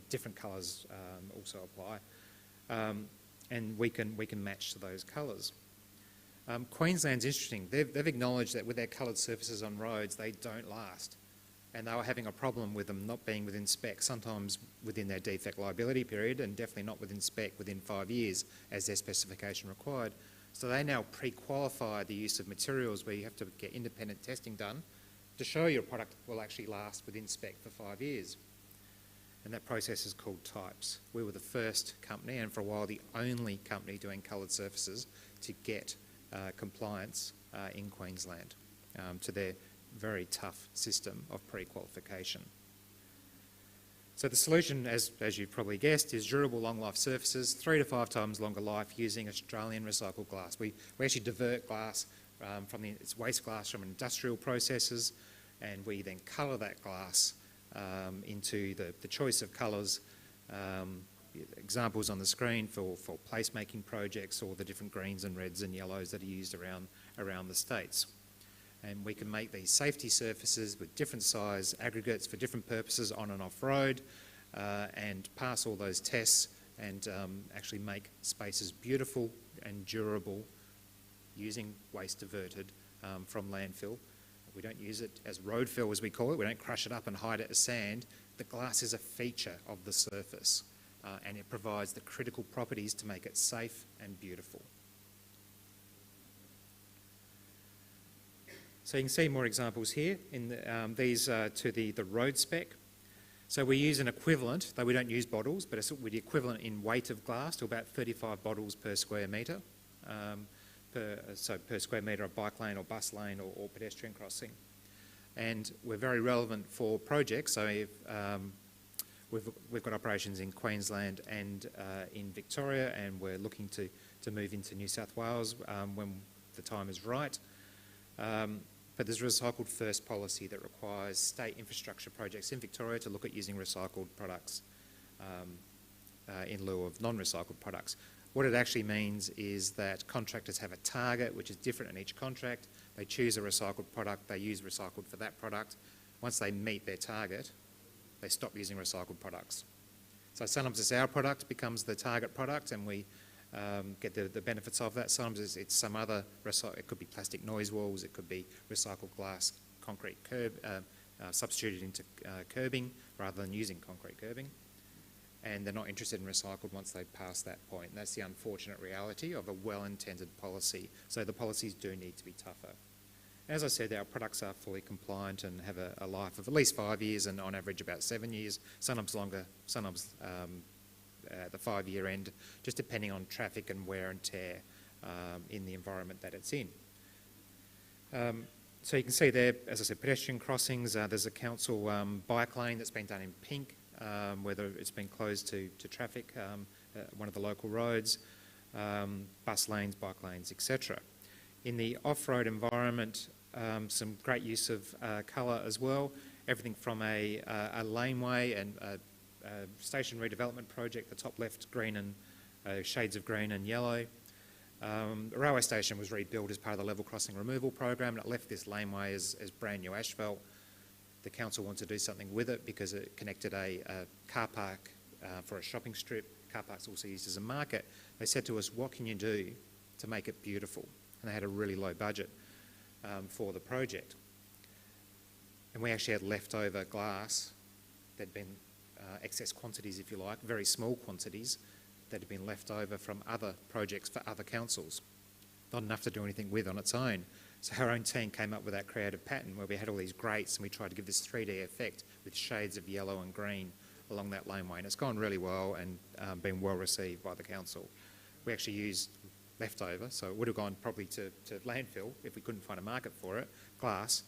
different colours also apply. And we can match to those colours. Queensland's interesting. They've acknowledged that with their coloured surfaces on roads, they don't last. And they were having a problem with them not being within spec, sometimes within their defect liability period, and definitely not within spec within 5 years as their specification required. So they now pre-qualify the use of materials where you have to get independent testing done to show your product will actually last within spec for 5 years. And that process is called types. We were the first company, and for a while the only company doing coloured surfaces to get compliance in Queensland to their very tough system of pre-qualification. So the solution, as you've probably guessed, is durable long life surfaces, 3 to 5 times longer life using Australian recycled glass. We actually divert glass it's waste glass from industrial processes, and we then colour that glass into the choice of colours. Examples on the screen for placemaking projects, or the different greens and reds and yellows that are used around the states. And we can make these safety surfaces with different size aggregates for different purposes on and off road, and pass all those tests and actually make spaces beautiful and durable using waste diverted from landfill. We don't use it as road fill, as we call it. We don't crush it up and hide it as sand. The glass is a feature of the surface, and it provides the critical properties to make it safe and beautiful. So you can see more examples here. These are to the road spec. So we use an equivalent, though we don't use bottles, but it's the equivalent in weight of glass to about 35 bottles per square metre. Per square metre of bike lane or bus lane or pedestrian crossing. And we're very relevant for projects. So we've got operations in Queensland and in Victoria, and we're looking to move into New South Wales when the time is right. But there's a recycled first policy that requires state infrastructure projects in Victoria to look at using recycled products in lieu of non-recycled products. What it actually means is that contractors have a target which is different in each contract. They choose a recycled product, they use recycled for that product. Once they meet their target, they stop using recycled products. So sometimes it's our product becomes the target product, and we get the benefits of that. Sometimes it's some other it could be plastic noise walls, it could be recycled glass, concrete curb, substituted into curbing rather than using concrete curbing. And they're not interested in recycled once they pass that point. And that's the unfortunate reality of a well-intended policy. So the policies do need to be tougher. As I said, our products are fully compliant and have a life of at least 5 years, and on average about 7 years, sometimes longer, sometimes at the 5-year end, just depending on traffic and wear and tear in the environment that it's in. So you can see there, as I said, pedestrian crossings. There's a council bike lane that's been done in pink, whether it's been closed to traffic, one of the local roads, bus lanes, bike lanes, etc. In the off-road environment, some great use of colour as well. Everything from a laneway and a station redevelopment project, the top left green and shades of green and yellow. The railway station was rebuilt as part of the level crossing removal program, and it left this laneway as brand new asphalt. The council wanted to do something with it because it connected a car park for a shopping strip. Car park's also used as a market. They said to us, what can you do to make it beautiful? And they had a really low budget for the project. And we actually had leftover glass that had been excess quantities, if you like, very small quantities that had been left over from other projects for other councils. Not enough to do anything with on its own. So our own team came up with that creative pattern where we had all these grates and we tried to give this 3D effect with shades of yellow and green along that laneway, and it's gone really well and been well received by the council. We actually used leftover, so it would have gone probably to landfill if we couldn't find a market for it, glass,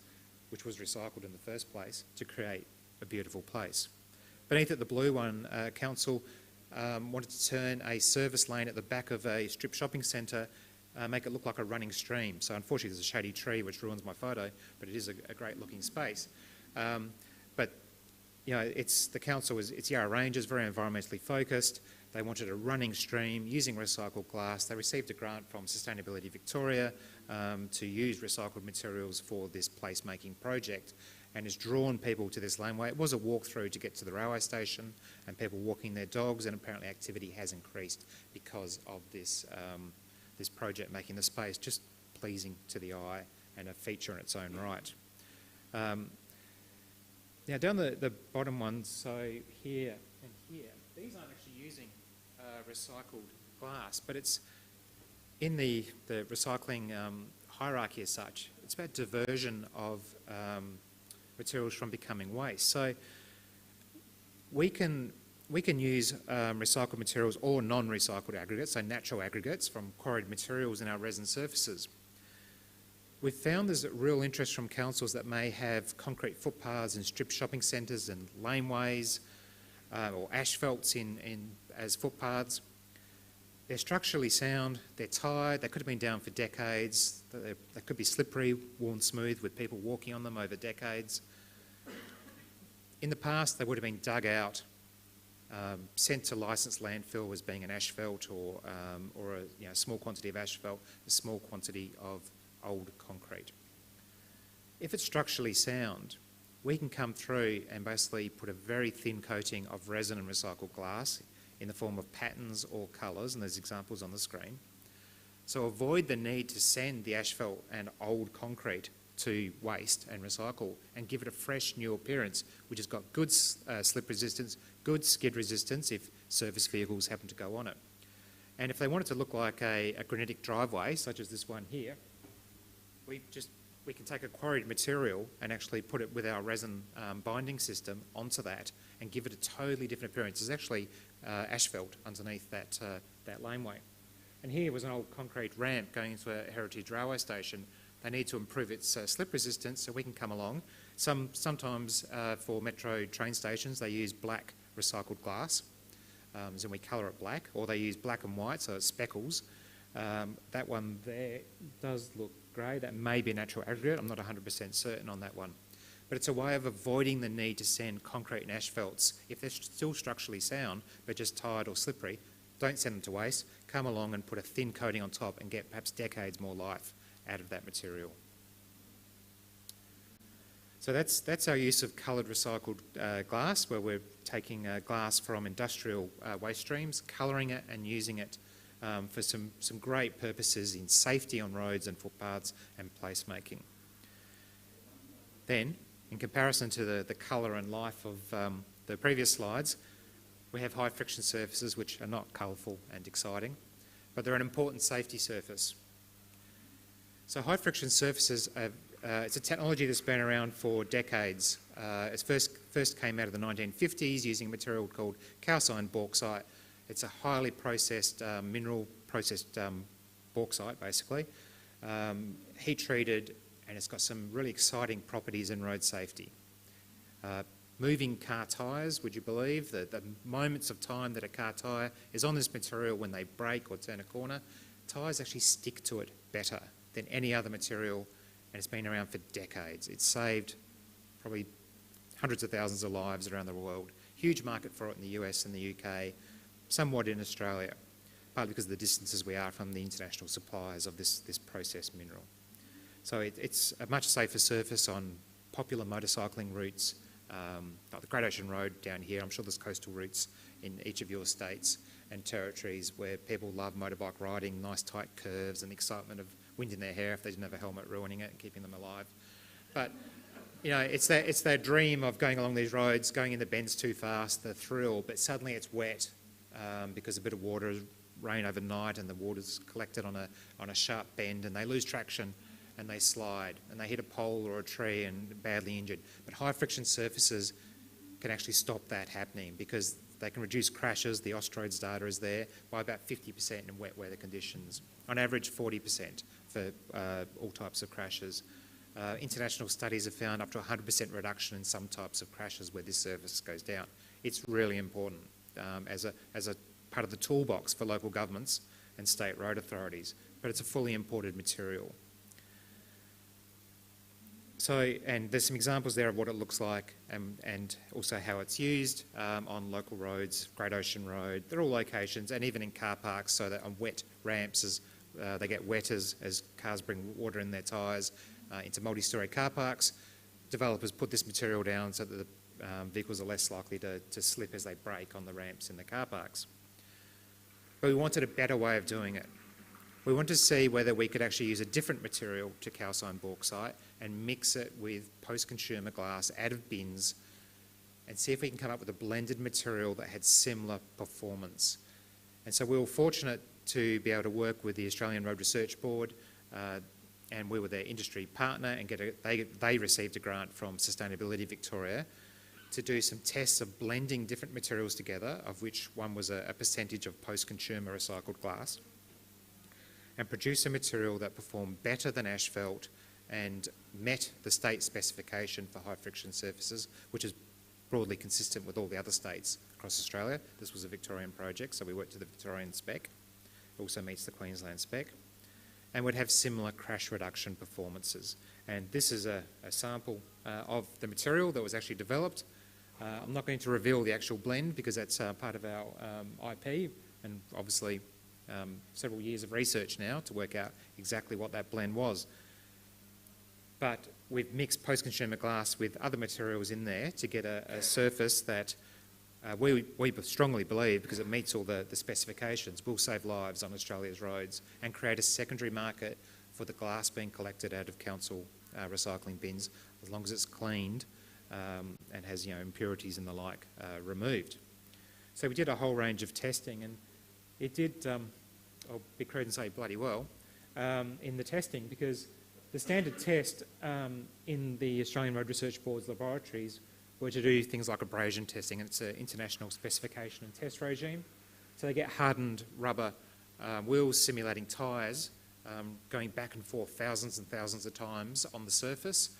which was recycled in the first place, to create a beautiful place. Beneath it, the blue one, council wanted to turn a service lane at the back of a strip shopping centre, make it look like a running stream. So unfortunately there's a shady tree which ruins my photo, but it is a great looking space. But you know, it's Yarra Rangers, very environmentally focused. They wanted a running stream using recycled glass. They received a grant from Sustainability Victoria to use recycled materials for this placemaking project, and has drawn people to this laneway. It was a walkthrough to get to the railway station and people walking their dogs, and apparently activity has increased because of this, this project making the space just pleasing to the eye and a feature in its own right. Now down the bottom ones, so here and here, these aren't actually using recycled glass, but it's in the recycling hierarchy as such. It's about diversion of materials from becoming waste. So we can use recycled materials or non-recycled aggregates, so natural aggregates from quarried materials in our resin surfaces. We've found there's a real interest from councils that may have concrete footpaths in strip shopping centres and laneways, or asphalts as footpaths. They're structurally sound, they're tired, they could have been down for decades, they could be slippery, worn smooth with people walking on them over decades. In the past, they would have been dug out, sent to licensed landfill as being an asphalt or a small quantity of asphalt, a small quantity of old concrete. If it's structurally sound, we can come through and basically put a very thin coating of resin and recycled glass in the form of patterns or colours, and there's examples on the screen. So avoid the need to send the asphalt and old concrete to waste and recycle, and give it a fresh new appearance which has got good slip resistance, good skid resistance if service vehicles happen to go on it. And if they want it to look like a granitic driveway, such as this one here, we can take a quarried material and actually put it with our resin binding system onto that and give it a totally different appearance. There's actually asphalt underneath that laneway. And here was an old concrete ramp going into a heritage railway station. They need to improve its slip resistance, so we can come along. Sometimes for metro train stations they use black recycled glass, so we colour it black, or they use black and white, so it's speckles. That one there does look grey. That may be a natural aggregate. I'm not 100% certain on that one. But it's a way of avoiding the need to send concrete and asphalts. If they're still structurally sound, but just tired or slippery, don't send them to waste. Come along and put a thin coating on top and get perhaps decades more life out of that material. So that's our use of coloured recycled glass, where we're taking glass from industrial waste streams, colouring it and using it for some great purposes in safety on roads and footpaths and placemaking. Then, in comparison to the colour and life of the previous slides, we have high friction surfaces which are not colourful and exciting, but they're an important safety surface. So high friction surfaces, it's a technology that's been around for decades. It first came out of the 1950s using a material called calcined bauxite. It's a highly processed processed bauxite basically, heat treated, and it's got some really exciting properties in road safety. Moving car tyres, would you believe that the moments of time that a car tyre is on this material when they brake or turn a corner, tyres actually stick to it better than any other material, and it's been around for decades. It's saved probably hundreds of thousands of lives around the world. Huge market for it in the US and the UK, somewhat in Australia, partly because of the distances we are from the international suppliers of this processed mineral. So it's a much safer surface on popular motorcycling routes, like the Great Ocean Road down here. I'm sure there's coastal routes in each of your states and territories where people love motorbike riding, nice tight curves and the excitement of wind in their hair if they didn't have a helmet, ruining it and keeping them alive. But you know, it's their dream of going along these roads, going in the bends too fast, the thrill, but suddenly it's wet because a bit of water, rain overnight, and the water's collected on a sharp bend, and they lose traction and they slide and they hit a pole or a tree and are badly injured. But high friction surfaces can actually stop that happening because they can reduce crashes. The Austroads data is there by about 50% in wet weather conditions. On average, 40% for all types of crashes. International studies have found up to 100% reduction in some types of crashes where this surface goes down. It's really important as a part of the toolbox for local governments and state road authorities, but it's a fully imported material. So, and there's some examples there of what it looks like and also how it's used on local roads, Great Ocean Road. They're all locations, and even in car parks, so that on wet ramps as they get wet as cars bring water in their tyres into multi-storey car parks. Developers put this material down so that the vehicles are less likely to slip as they brake on the ramps in the car parks. But we wanted a better way of doing it. We wanted to see whether we could actually use a different material to calcined bauxite and mix it with post-consumer glass out of bins and see if we can come up with a blended material that had similar performance. And so we were fortunate to be able to work with the Australian Road Research Board and we were their industry partner and they received a grant from Sustainability Victoria to do some tests of blending different materials together, of which one was a percentage of post-consumer recycled glass, and produce a material that performed better than asphalt and met the state specification for high friction surfaces, which is broadly consistent with all the other states across Australia. This was a Victorian project, so we worked to the Victorian spec. It also meets the Queensland spec. And would have similar crash reduction performances. And this is a sample of the material that was actually developed. I'm not going to reveal the actual blend because that's part of our IP and obviously several years of research now to work out exactly what that blend was. But we've mixed post-consumer glass with other materials in there to get a surface that we strongly believe, because it meets all the specifications, will save lives on Australia's roads and create a secondary market for the glass being collected out of council recycling bins, as long as it's cleaned and has impurities and the like removed. So we did a whole range of testing, and it did, I'll be crude and say bloody well, in the testing, because the standard test in the Australian Road Research Board's laboratories were to do things like abrasion testing, and it's an international specification and test regime. So they get hardened rubber wheels simulating tyres going back and forth thousands and thousands of times on the surface.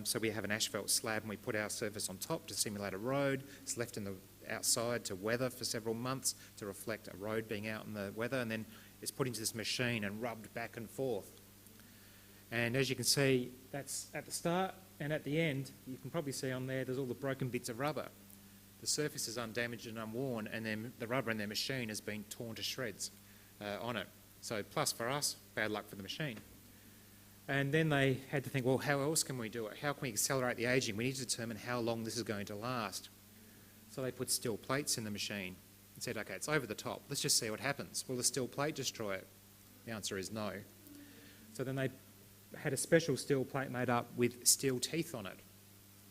So we have an asphalt slab and we put our surface on top to simulate a road. It's left in the outside to weather for several months to reflect a road being out in the weather, and then it's put into this machine and rubbed back and forth. And as you can see, that's at the start and at the end. You can probably see on there's all the broken bits of rubber. The surface is undamaged and unworn, and then the rubber in their machine has been torn to shreds on it. So plus for us, bad luck for the machine. And then they had to think, well, how else can we do it? How can we accelerate the ageing? We need to determine how long this is going to last. So they put steel plates in the machine and said, okay, it's over the top. Let's just see what happens. Will the steel plate destroy it? The answer is no. So then they had a special steel plate made up with steel teeth on it.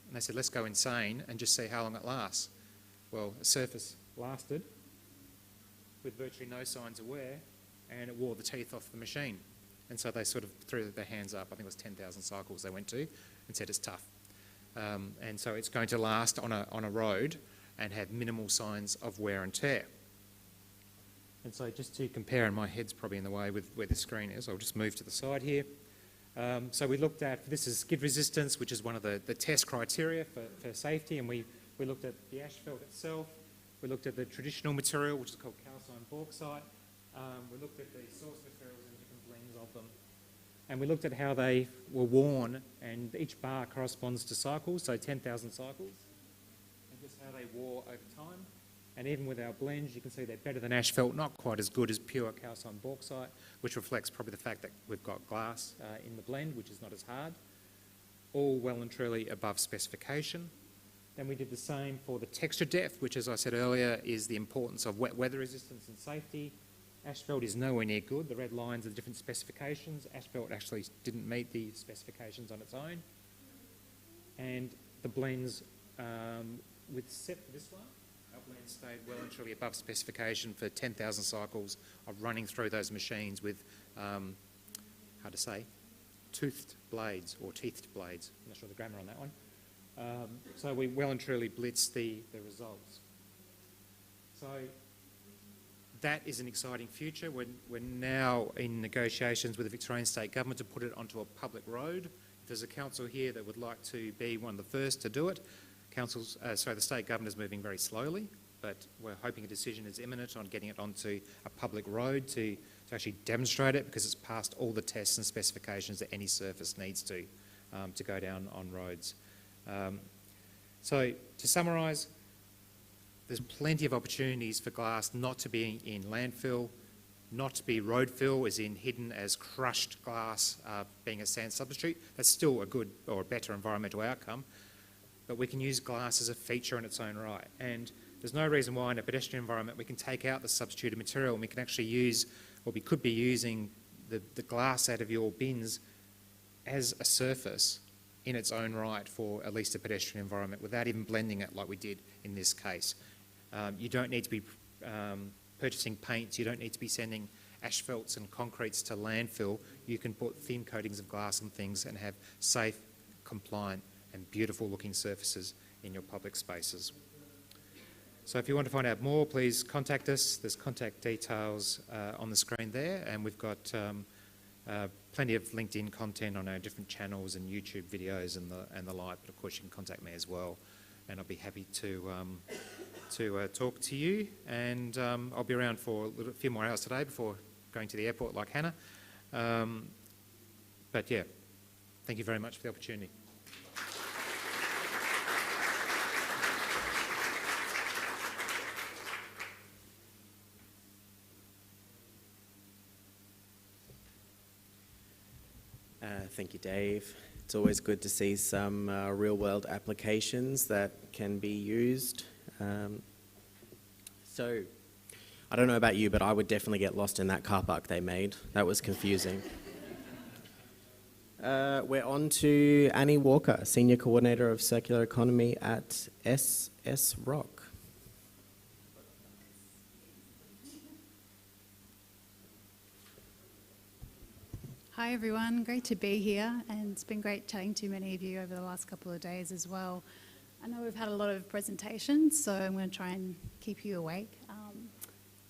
And they said, let's go insane and just see how long it lasts. Well, a surface lasted with virtually no signs of wear, and it wore the teeth off the machine. And so they sort of threw their hands up. I think it was 10,000 cycles they went to and said it's tough. And so it's going to last on a road and have minimal signs of wear and tear. And so just to compare, and my head's probably in the way with where the screen is, I'll just move to the side here. So we looked at, this is skid resistance, which is one of the test criteria for safety, and we looked at the asphalt itself, we looked at the traditional material, which is called calcined bauxite, we looked at the source materials and different blends of them, and we looked at how they were worn, and each bar corresponds to cycles, so 10,000 cycles, and just how they wore over time. And even with our blends, you can see they're better than asphalt, not quite as good as pure calcined bauxite, which reflects probably the fact that we've got glass in the blend, which is not as hard. All well and truly above specification. Then we did the same for the texture depth, which, as I said earlier, is the importance of wet weather resistance and safety. Asphalt is nowhere near good. The red lines are different specifications. Asphalt actually didn't meet the specifications on its own. And the blends, except for this one, our blend stayed well and truly above specification for 10,000 cycles of running through those machines with, toothed blades or teethed blades. I'm not sure the grammar on that one. So we well and truly blitzed the results. So that is an exciting future. We're now in negotiations with the Victorian State Government to put it onto a public road. If there's a council here that would like to be one of the first to do it, the State Government is moving very slowly, but we're hoping a decision is imminent on getting it onto a public road to actually demonstrate it, because it's passed all the tests and specifications that any surface needs to go down on roads. So to summarise, there's plenty of opportunities for glass not to be in landfill, not to be road fill, as in hidden as crushed glass being a sand substitute. That's still a good or a better environmental outcome, but we can use glass as a feature in its own right. And there's no reason why in a pedestrian environment we can take out the substituted material and we can actually use, or we could be using the glass out of your bins as a surface in its own right for at least a pedestrian environment without even blending it like we did in this case. You don't need to be purchasing paints, you don't need to be sending asphalts and concretes to landfill. You can put thin coatings of glass on things and have safe, compliant and beautiful looking surfaces in your public spaces. So if you want to find out more, please contact us. There's contact details on the screen there, and we've got plenty of LinkedIn content on our different channels and YouTube videos and the like. But of course, you can contact me as well, and I'll be happy to talk to you. And I'll be around for a few more hours today before going to the airport, like Hannah. But yeah, thank you very much for the opportunity. Thank you, Dave. It's always good to see some real-world applications that can be used. So, I don't know about you, but I would definitely get lost in that car park they made. That was confusing. We're on to Annie Walker, Senior Coordinator of Circular Economy at SS Rock. Hi everyone, great to be here, and it's been great chatting to many of you over the last couple of days as well. I know we've had a lot of presentations, so I'm going to try and keep you awake.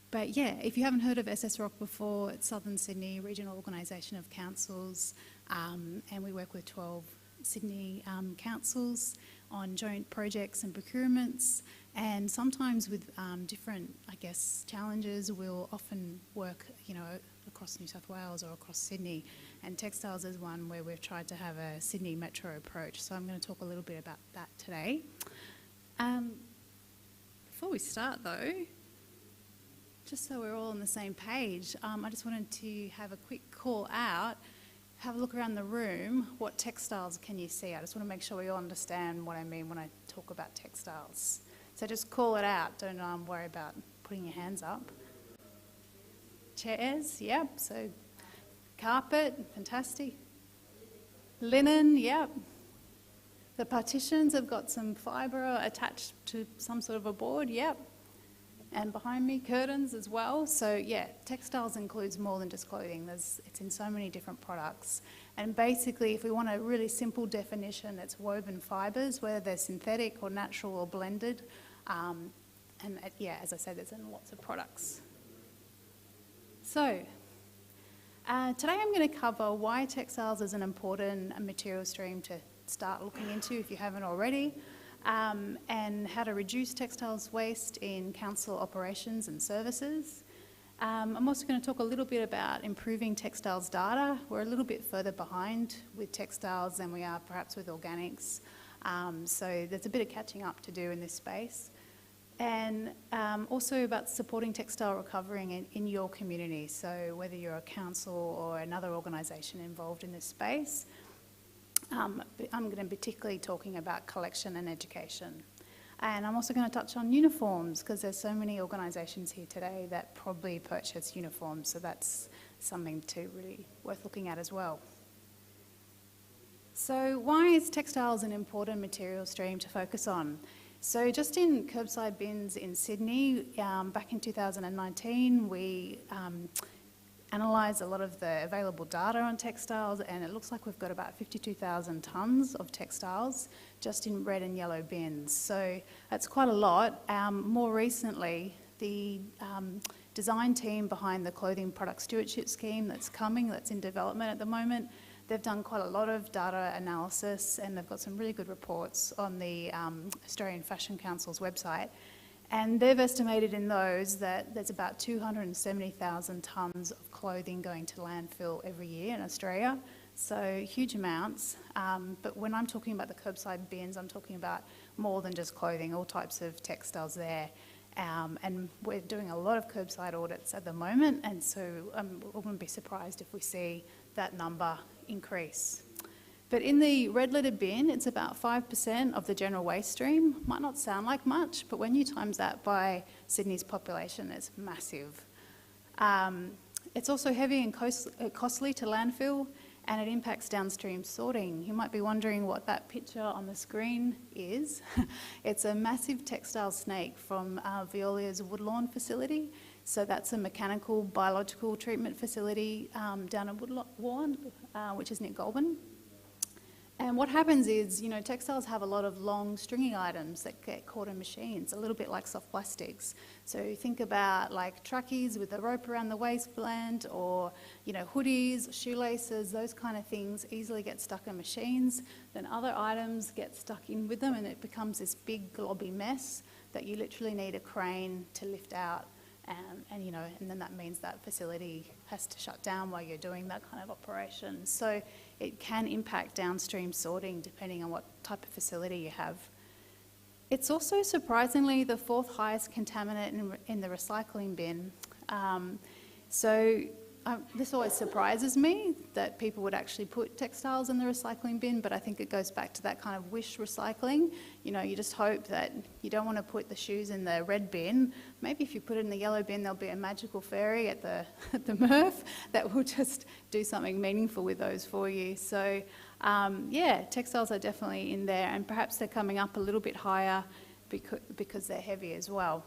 But yeah, if you haven't heard of SS Rock before, it's Southern Sydney Regional Organisation of Councils, and we work with 12 Sydney councils on joint projects and procurements, and sometimes with different, challenges. We'll often work, across New South Wales or across Sydney, and textiles is one where we've tried to have a Sydney metro approach. So I'm going to talk a little bit about that today. Before we start though, just so we're all on the same page, I just wanted to have a quick call out. Have a look around the room. What textiles can you see? I just want to make sure we all understand what I mean when I talk about textiles. So just call it out. Don't worry about putting your hands up. Chairs, yep. So carpet, fantastic. Linen, yep. The partitions have got some fibre attached to some sort of a board, yep. And behind me, curtains as well. So yeah, textiles includes more than just clothing. It's in so many different products. And basically, if we want a really simple definition, it's woven fibres, whether they're synthetic or natural or blended. As I said, there's in lots of products. So today I'm going to cover why textiles is an important material stream to start looking into if you haven't already. And how to reduce textiles waste in council operations and services. I'm also going to talk a little bit about improving textiles data. We're a little bit further behind with textiles than we are perhaps with organics. So there's a bit of catching up to do in this space. And also about supporting textile recovery in your community. So whether you're a council or another organisation involved in this space. I'm going to be particularly talking about collection and education. And I'm also going to touch on uniforms, because there's so many organisations here today that probably purchase uniforms, so that's something to really worth looking at as well. So why is textiles an important material stream to focus on? So just in curbside bins in Sydney, back in 2019, we analysed a lot of the available data on textiles, and it looks like we've got about 52,000 tonnes of textiles just in red and yellow bins. So that's quite a lot. More recently, the design team behind the Clothing Product Stewardship Scheme that's in development at the moment, they've done quite a lot of data analysis, and they've got some really good reports on the Australian Fashion Council's website. And they've estimated in those that there's about 270,000 tonnes of clothing going to landfill every year in Australia. So huge amounts. But when I'm talking about the curbside bins, I'm talking about more than just clothing, all types of textiles there. And we're doing a lot of curbside audits at the moment, and so I wouldn't be surprised if we see that number increase. But in the red litter bin, it's about 5% of the general waste stream. Might not sound like much, but when you times that by Sydney's population, it's massive. It's also heavy and costly to landfill, and it impacts downstream sorting. You might be wondering what that picture on the screen is. It's a massive textile snake from Veolia's Woodlawn facility. So that's a mechanical biological treatment facility down in Woodlawn, which is near Goulburn. And what happens is, you know, textiles have a lot of long stringy items that get caught in machines, a little bit like soft plastics. So think about like trackies with a rope around the waistband, or, you know, hoodies, shoelaces, those kind of things easily get stuck in machines. Then other items get stuck in with them, and it becomes this big globby mess that you literally need a crane to lift out. And you know, and then that means that facility has to shut down while you're doing that kind of operation. So it can impact downstream sorting depending on what type of facility you have. It's also surprisingly the fourth highest contaminant in the recycling bin. This always surprises me that people would actually put textiles in the recycling bin, but I think it goes back to that kind of wish recycling. You know, you just hope that you don't want to put the shoes in the red bin. Maybe if you put it in the yellow bin, there'll be a magical fairy at the MRF that will just do something meaningful with those for you. So, yeah, textiles are definitely in there, and perhaps they're coming up a little bit higher because they're heavy as well.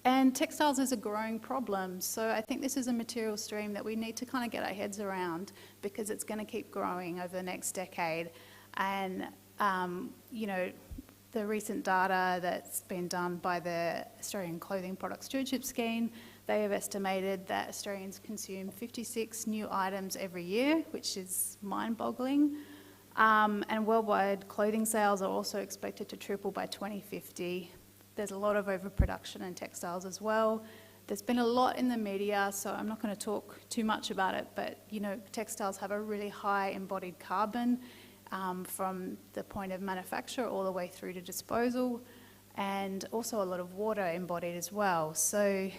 And textiles is a growing problem, so I think this is a material stream that we need to kind of get our heads around, because it's going to keep growing over the next decade. And, you know, the recent data that's been done by the Australian Clothing Product Stewardship Scheme, they have estimated that Australians consume 56 new items every year, which is mind-boggling. And worldwide clothing sales are also expected to triple by 2050. There's a lot of overproduction in textiles as well. There's been a lot in the media, so I'm not going to talk too much about it, but you know, textiles have a really high embodied carbon from the point of manufacture all the way through to disposal, and also a lot of water embodied as well. So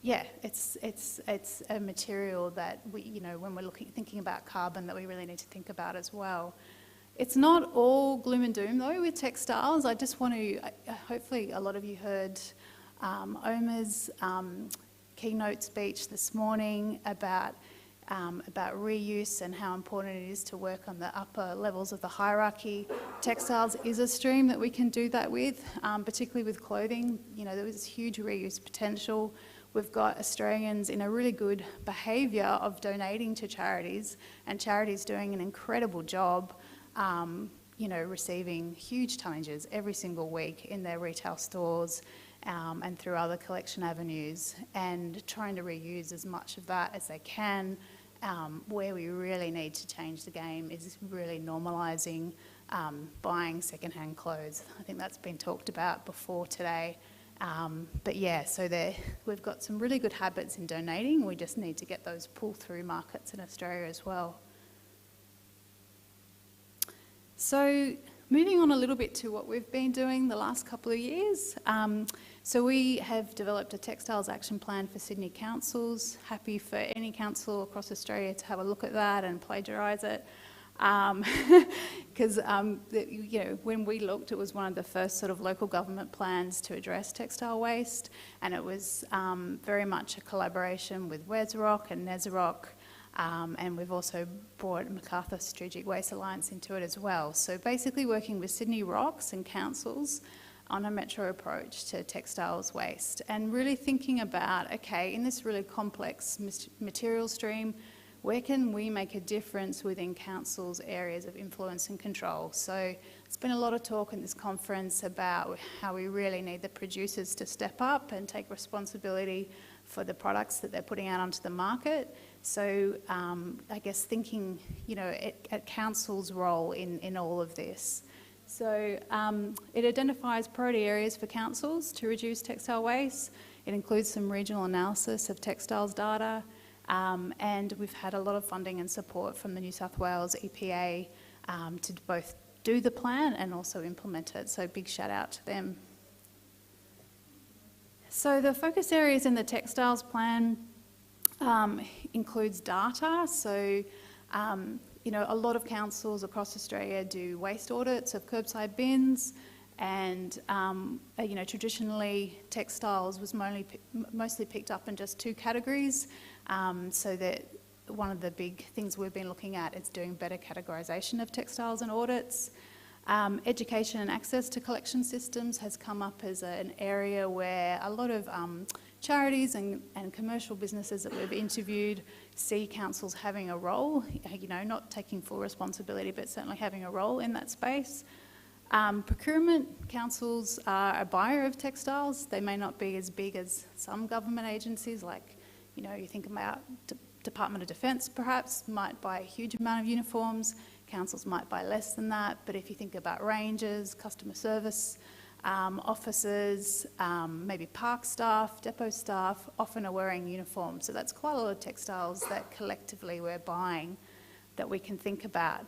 yeah, it's a material that we, you know, when we're thinking about carbon, that we really need to think about as well. It's not all gloom and doom though with textiles. I just want to, hopefully a lot of you heard Omar's keynote speech this morning about reuse and how important it is to work on the upper levels of the hierarchy. Textiles is a stream that we can do that with, particularly with clothing. You know, there was huge reuse potential. We've got Australians in a really good behaviour of donating to charities, and charities doing an incredible job. You know, receiving huge tonnages every single week in their retail stores and through other collection avenues, and trying to reuse as much of that as they can. Where we really need to change the game is really normalising buying secondhand clothes. I think that's been talked about before today. But yeah, so we've got some really good habits in donating. We just need to get those pull-through markets in Australia as well. So moving on a little bit to what we've been doing the last couple of years. So we have developed a textiles action plan for Sydney councils. Happy for any council across Australia to have a look at that and plagiarise it. Because you know, when we looked, it was one of the first sort of local government plans to address textile waste, and it was very much a collaboration with WesRock and NESRock. And we've also brought MacArthur Strategic Waste Alliance into it as well. So basically working with Sydney Rocks and councils on a metro approach to textiles waste, and really thinking about, okay, in this really complex material stream, where can we make a difference within council's areas of influence and control? So there's been a lot of talk in this conference about how we really need the producers to step up and take responsibility for the products that they're putting out onto the market. So I guess thinking, at council's role in all of this. So it identifies priority areas for councils to reduce textile waste. It includes some regional analysis of textiles data, and we've had a lot of funding and support from the New South Wales EPA to both do the plan and also implement it. So big shout out to them. So the focus areas in the textiles plan includes data. So a lot of councils across Australia do waste audits of curbside bins, and traditionally textiles was mostly picked up in just two categories, so that one of the big things we've been looking at is doing better categorisation of textiles and audits. Education and access to collection systems has come up as an area where a lot of charities and commercial businesses that we've interviewed see councils having a role, not taking full responsibility, but certainly having a role in that space. Procurement, councils are a buyer of textiles. They may not be as big as some government agencies, like, you think about Department of Defence perhaps, might buy a huge amount of uniforms. Councils might buy less than that, but if you think about rangers, customer service, officers, maybe park staff, depot staff, often are wearing uniforms. So that's quite a lot of textiles that collectively we're buying that we can think about.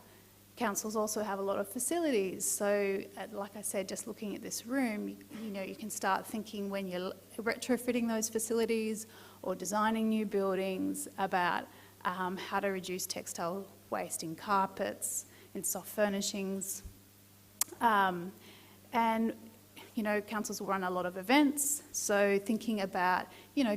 Councils also have a lot of facilities. So like I said, just looking at this room, you can start thinking when you're retrofitting those facilities or designing new buildings about how to reduce textile waste in carpets, in soft furnishings. Councils will run a lot of events, so thinking about,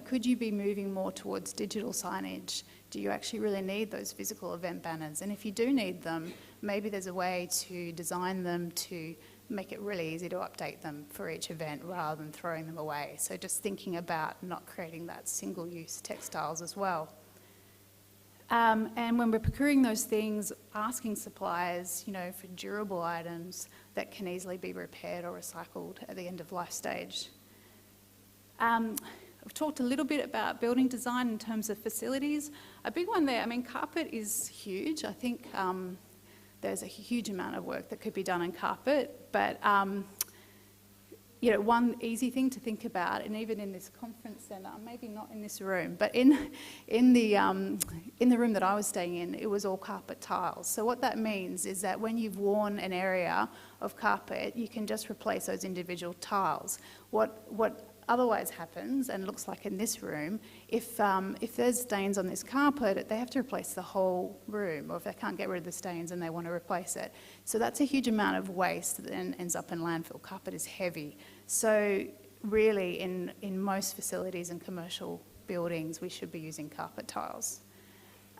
could you be moving more towards digital signage? Do you actually really need those physical event banners? And if you do need them, maybe there's a way to design them to make it really easy to update them for each event rather than throwing them away. So just thinking about not creating that single-use textiles as well. And when we're procuring those things, asking suppliers, for durable items that can easily be repaired or recycled at the end of life stage. I've talked a little bit about building design in terms of facilities. A big one there, carpet is huge. I think there's a huge amount of work that could be done on carpet, but one easy thing to think about, and even in this conference centre, maybe not in this room, but in the room that I was staying in, it was all carpet tiles. So what that means is that when you've worn an area of carpet, you can just replace those individual tiles. What otherwise happens, and looks like in this room, if there's stains on this carpet, they have to replace the whole room, or if they can't get rid of the stains and they want to replace it. So that's a huge amount of waste that then ends up in landfill. Carpet is heavy. So really, in most facilities and commercial buildings, we should be using carpet tiles.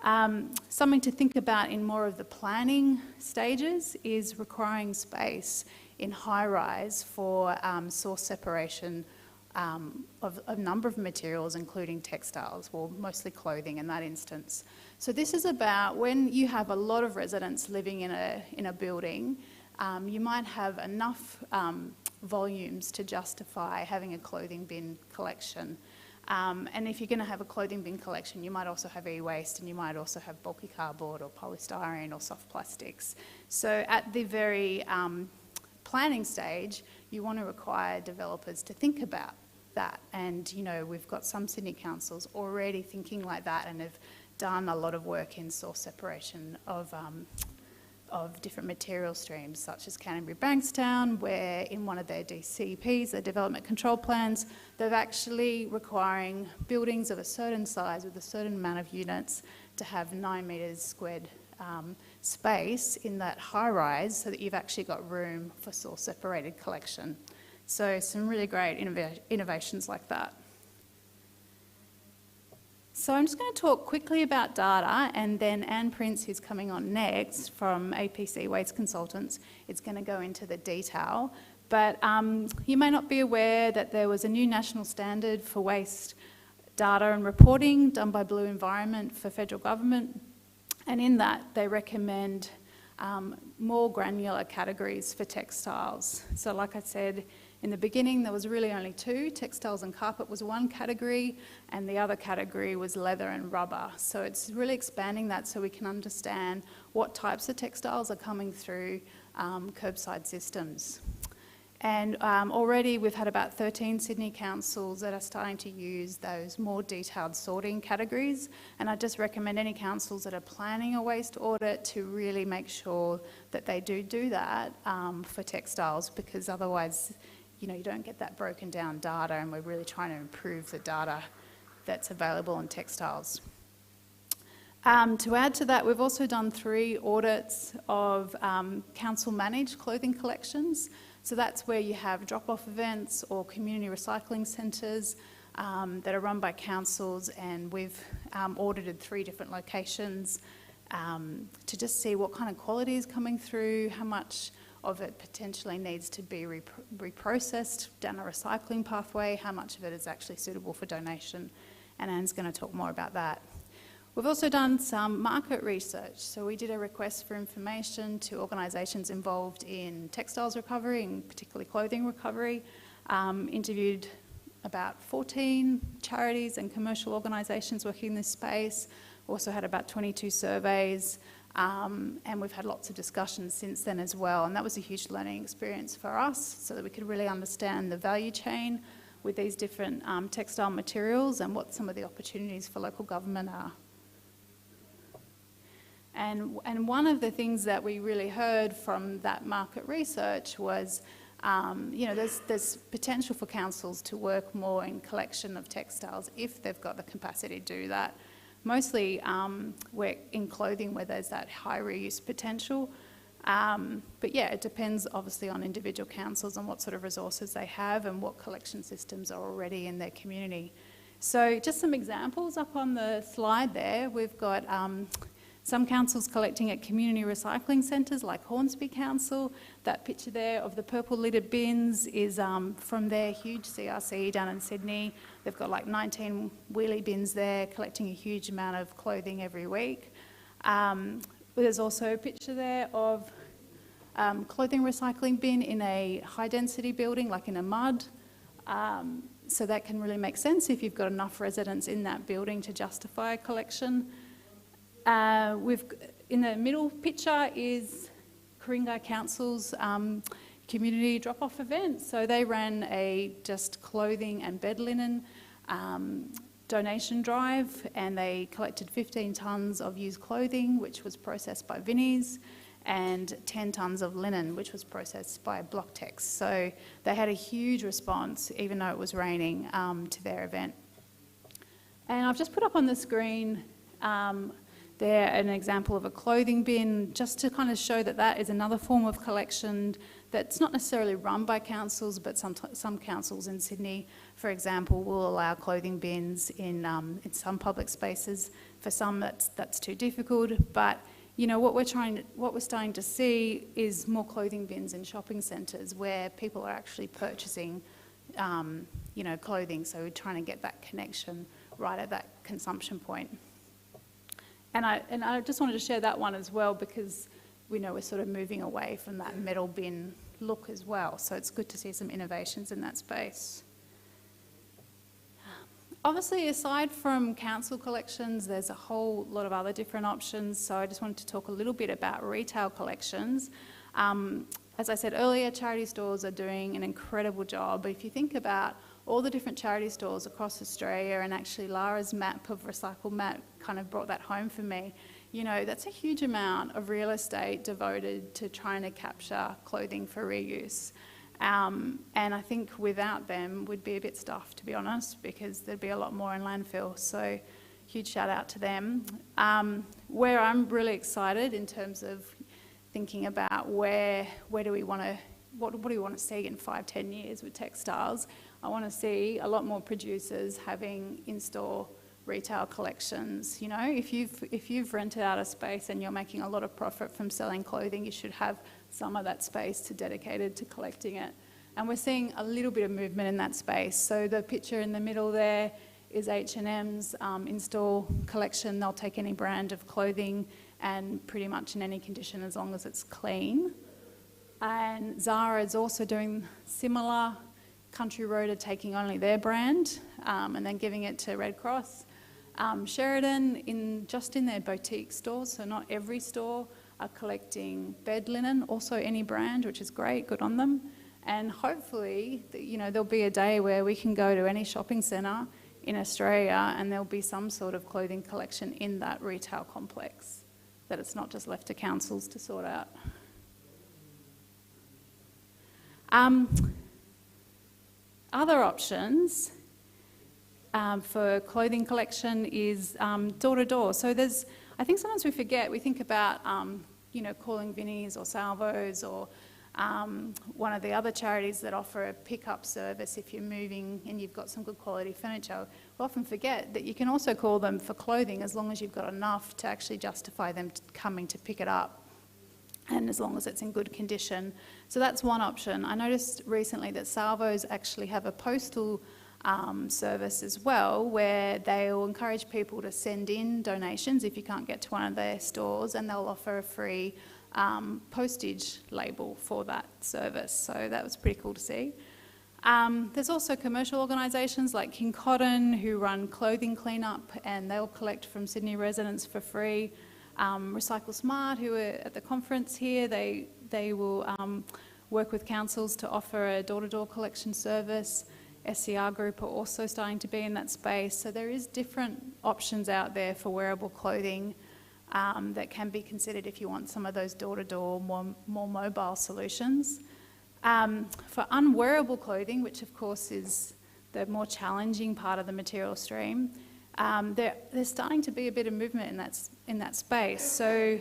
Something to think about in more of the planning stages is requiring space in high-rise for source separation of a number of materials, including textiles, well, mostly clothing in that instance. So this is about when you have a lot of residents living in a building, you might have enough volumes to justify having a clothing bin collection. And if you're going to have a clothing bin collection, you might also have e-waste, and you might also have bulky cardboard or polystyrene or soft plastics. So at the very planning stage, you want to require developers to think about that. And, we've got some Sydney councils already thinking like that and have done a lot of work in source separation of different material streams, such as Canterbury Bankstown, where in one of their DCPs, their development control plans, they're actually requiring buildings of a certain size with a certain amount of units to have 9 metres squared space in that high rise, so that you've actually got room for source separated collection. So some really great innovations like that. So I'm just going to talk quickly about data, and then Anne Prince, who's coming on next from APC Waste Consultants, is going to go into the detail. But you may not be aware that there was a new national standard for waste data and reporting done by Blue Environment for federal government. And in that, they recommend more granular categories for textiles. So like I said, in the beginning, there was really only two. Textiles and carpet was one category, and the other category was leather and rubber. So it's really expanding that so we can understand what types of textiles are coming through curbside systems. And already we've had about 13 Sydney councils that are starting to use those more detailed sorting categories. And I just recommend any councils that are planning a waste audit to really make sure that they do that for textiles, because otherwise, you know, you don't get that broken down data, and we're really trying to improve the data that's available in textiles. To add to that, we've also done 3 audits of council managed clothing collections. So that's where you have drop-off events or community recycling centres that are run by councils, and we've audited 3 different locations to just see what kind of quality is coming through, how much of it potentially needs to be reprocessed down a recycling pathway, how much of it is actually suitable for donation, and Anne's going to talk more about that. We've also done some market research. So we did a request for information to organisations involved in textiles recovery, and particularly clothing recovery, interviewed about 14 charities and commercial organisations working in this space, also had about 22 surveys, and we've had lots of discussions since then as well. And that was a huge learning experience for us, so that we could really understand the value chain with these different textile materials and what some of the opportunities for local government are. And one of the things that we really heard from that market research was, you know, there's potential for councils to work more in collection of textiles if they've got the capacity to do that. Mostly we're in clothing where there's that high reuse potential. But yeah, it depends obviously on individual councils and what sort of resources they have and what collection systems are already in their community. So just some examples up on the slide there. We've got some councils collecting at community recycling centres like Hornsby Council. That picture there of the purple lidded bins is from their huge CRC down in Sydney. They've got like 19 wheelie bins there collecting a huge amount of clothing every week. There's also a picture there of clothing recycling bin in a high density building, like in a mud. So that can really make sense if you've got enough residents in that building to justify a collection. In the middle picture is Ku-ring-gai Council's community drop-off event. So they ran a just clothing and bed linen donation drive, and they collected 15 tonnes of used clothing, which was processed by Vinnie's, and 10 tonnes of linen, which was processed by Blocktex. So they had a huge response, even though it was raining, to their event. And I've just put up on the screen there an example of a clothing bin, just to kind of show that that is another form of collection that's not necessarily run by councils, but some councils in Sydney, for example, will allow clothing bins in some public spaces. For some, that's too difficult. But you know what we're starting to see is more clothing bins in shopping centres where people are actually purchasing, you know, clothing. So we're trying to get that connection right at that consumption point. And I just wanted to share that one as well, because we know we're sort of moving away from that metal bin look as well. So it's good to see some innovations in that space. Obviously, aside from council collections, there's a whole lot of other different options. So I just wanted to talk a little bit about retail collections. As I said earlier, charity stores are doing an incredible job. But if you think about all the different charity stores across Australia, and actually Lara's map of Recycle Map kind of brought that home for me, you know, that's a huge amount of real estate devoted to trying to capture clothing for reuse. And I think without them, we'd be a bit stuffed, to be honest, because there'd be a lot more in landfill. So huge shout out to them. Where I'm really excited in terms of thinking about where do we want to, what do we want to see in 5-10 years with textiles? I want to see a lot more producers having in-store retail collections. You know, if you've rented out a space and you're making a lot of profit from selling clothing, you should have some of that space dedicated to collecting it. And we're seeing a little bit of movement in that space. So the picture in the middle there is H&M's in-store collection. They'll take any brand of clothing and pretty much in any condition as long as it's clean. And Zara is also doing similar. Country Road are taking only their brand and then giving it to Red Cross. Sheridan, just in their boutique stores, so not every store, are collecting bed linen, also any brand, which is great, good on them. And hopefully, there'll be a day where we can go to any shopping centre in Australia and there'll be some sort of clothing collection in that retail complex, that it's not just left to councils to sort out. Other options for clothing collection is door to door. So I think sometimes we forget, we think about, calling Vinnie's or Salvos or one of the other charities that offer a pick-up service if you're moving and you've got some good quality furniture. We often forget that you can also call them for clothing as long as you've got enough to actually justify them coming to pick it up, and as long as it's in good condition. So that's one option. I noticed recently that Salvos actually have a postal service as well, where they'll encourage people to send in donations if you can't get to one of their stores, and they'll offer a free postage label for that service. So that was pretty cool to see. There's also commercial organisations like King Cotton who run clothing cleanup, and they'll collect from Sydney residents for free. Recycle Smart, who are at the conference here, they will work with councils to offer a door-to-door collection service. SCR Group are also starting to be in that space. So there is different options out there for wearable clothing that can be considered if you want some of those door-to-door, more mobile solutions. For unwearable clothing, which of course is the more challenging part of the material stream, there's starting to be a bit of movement in that space. So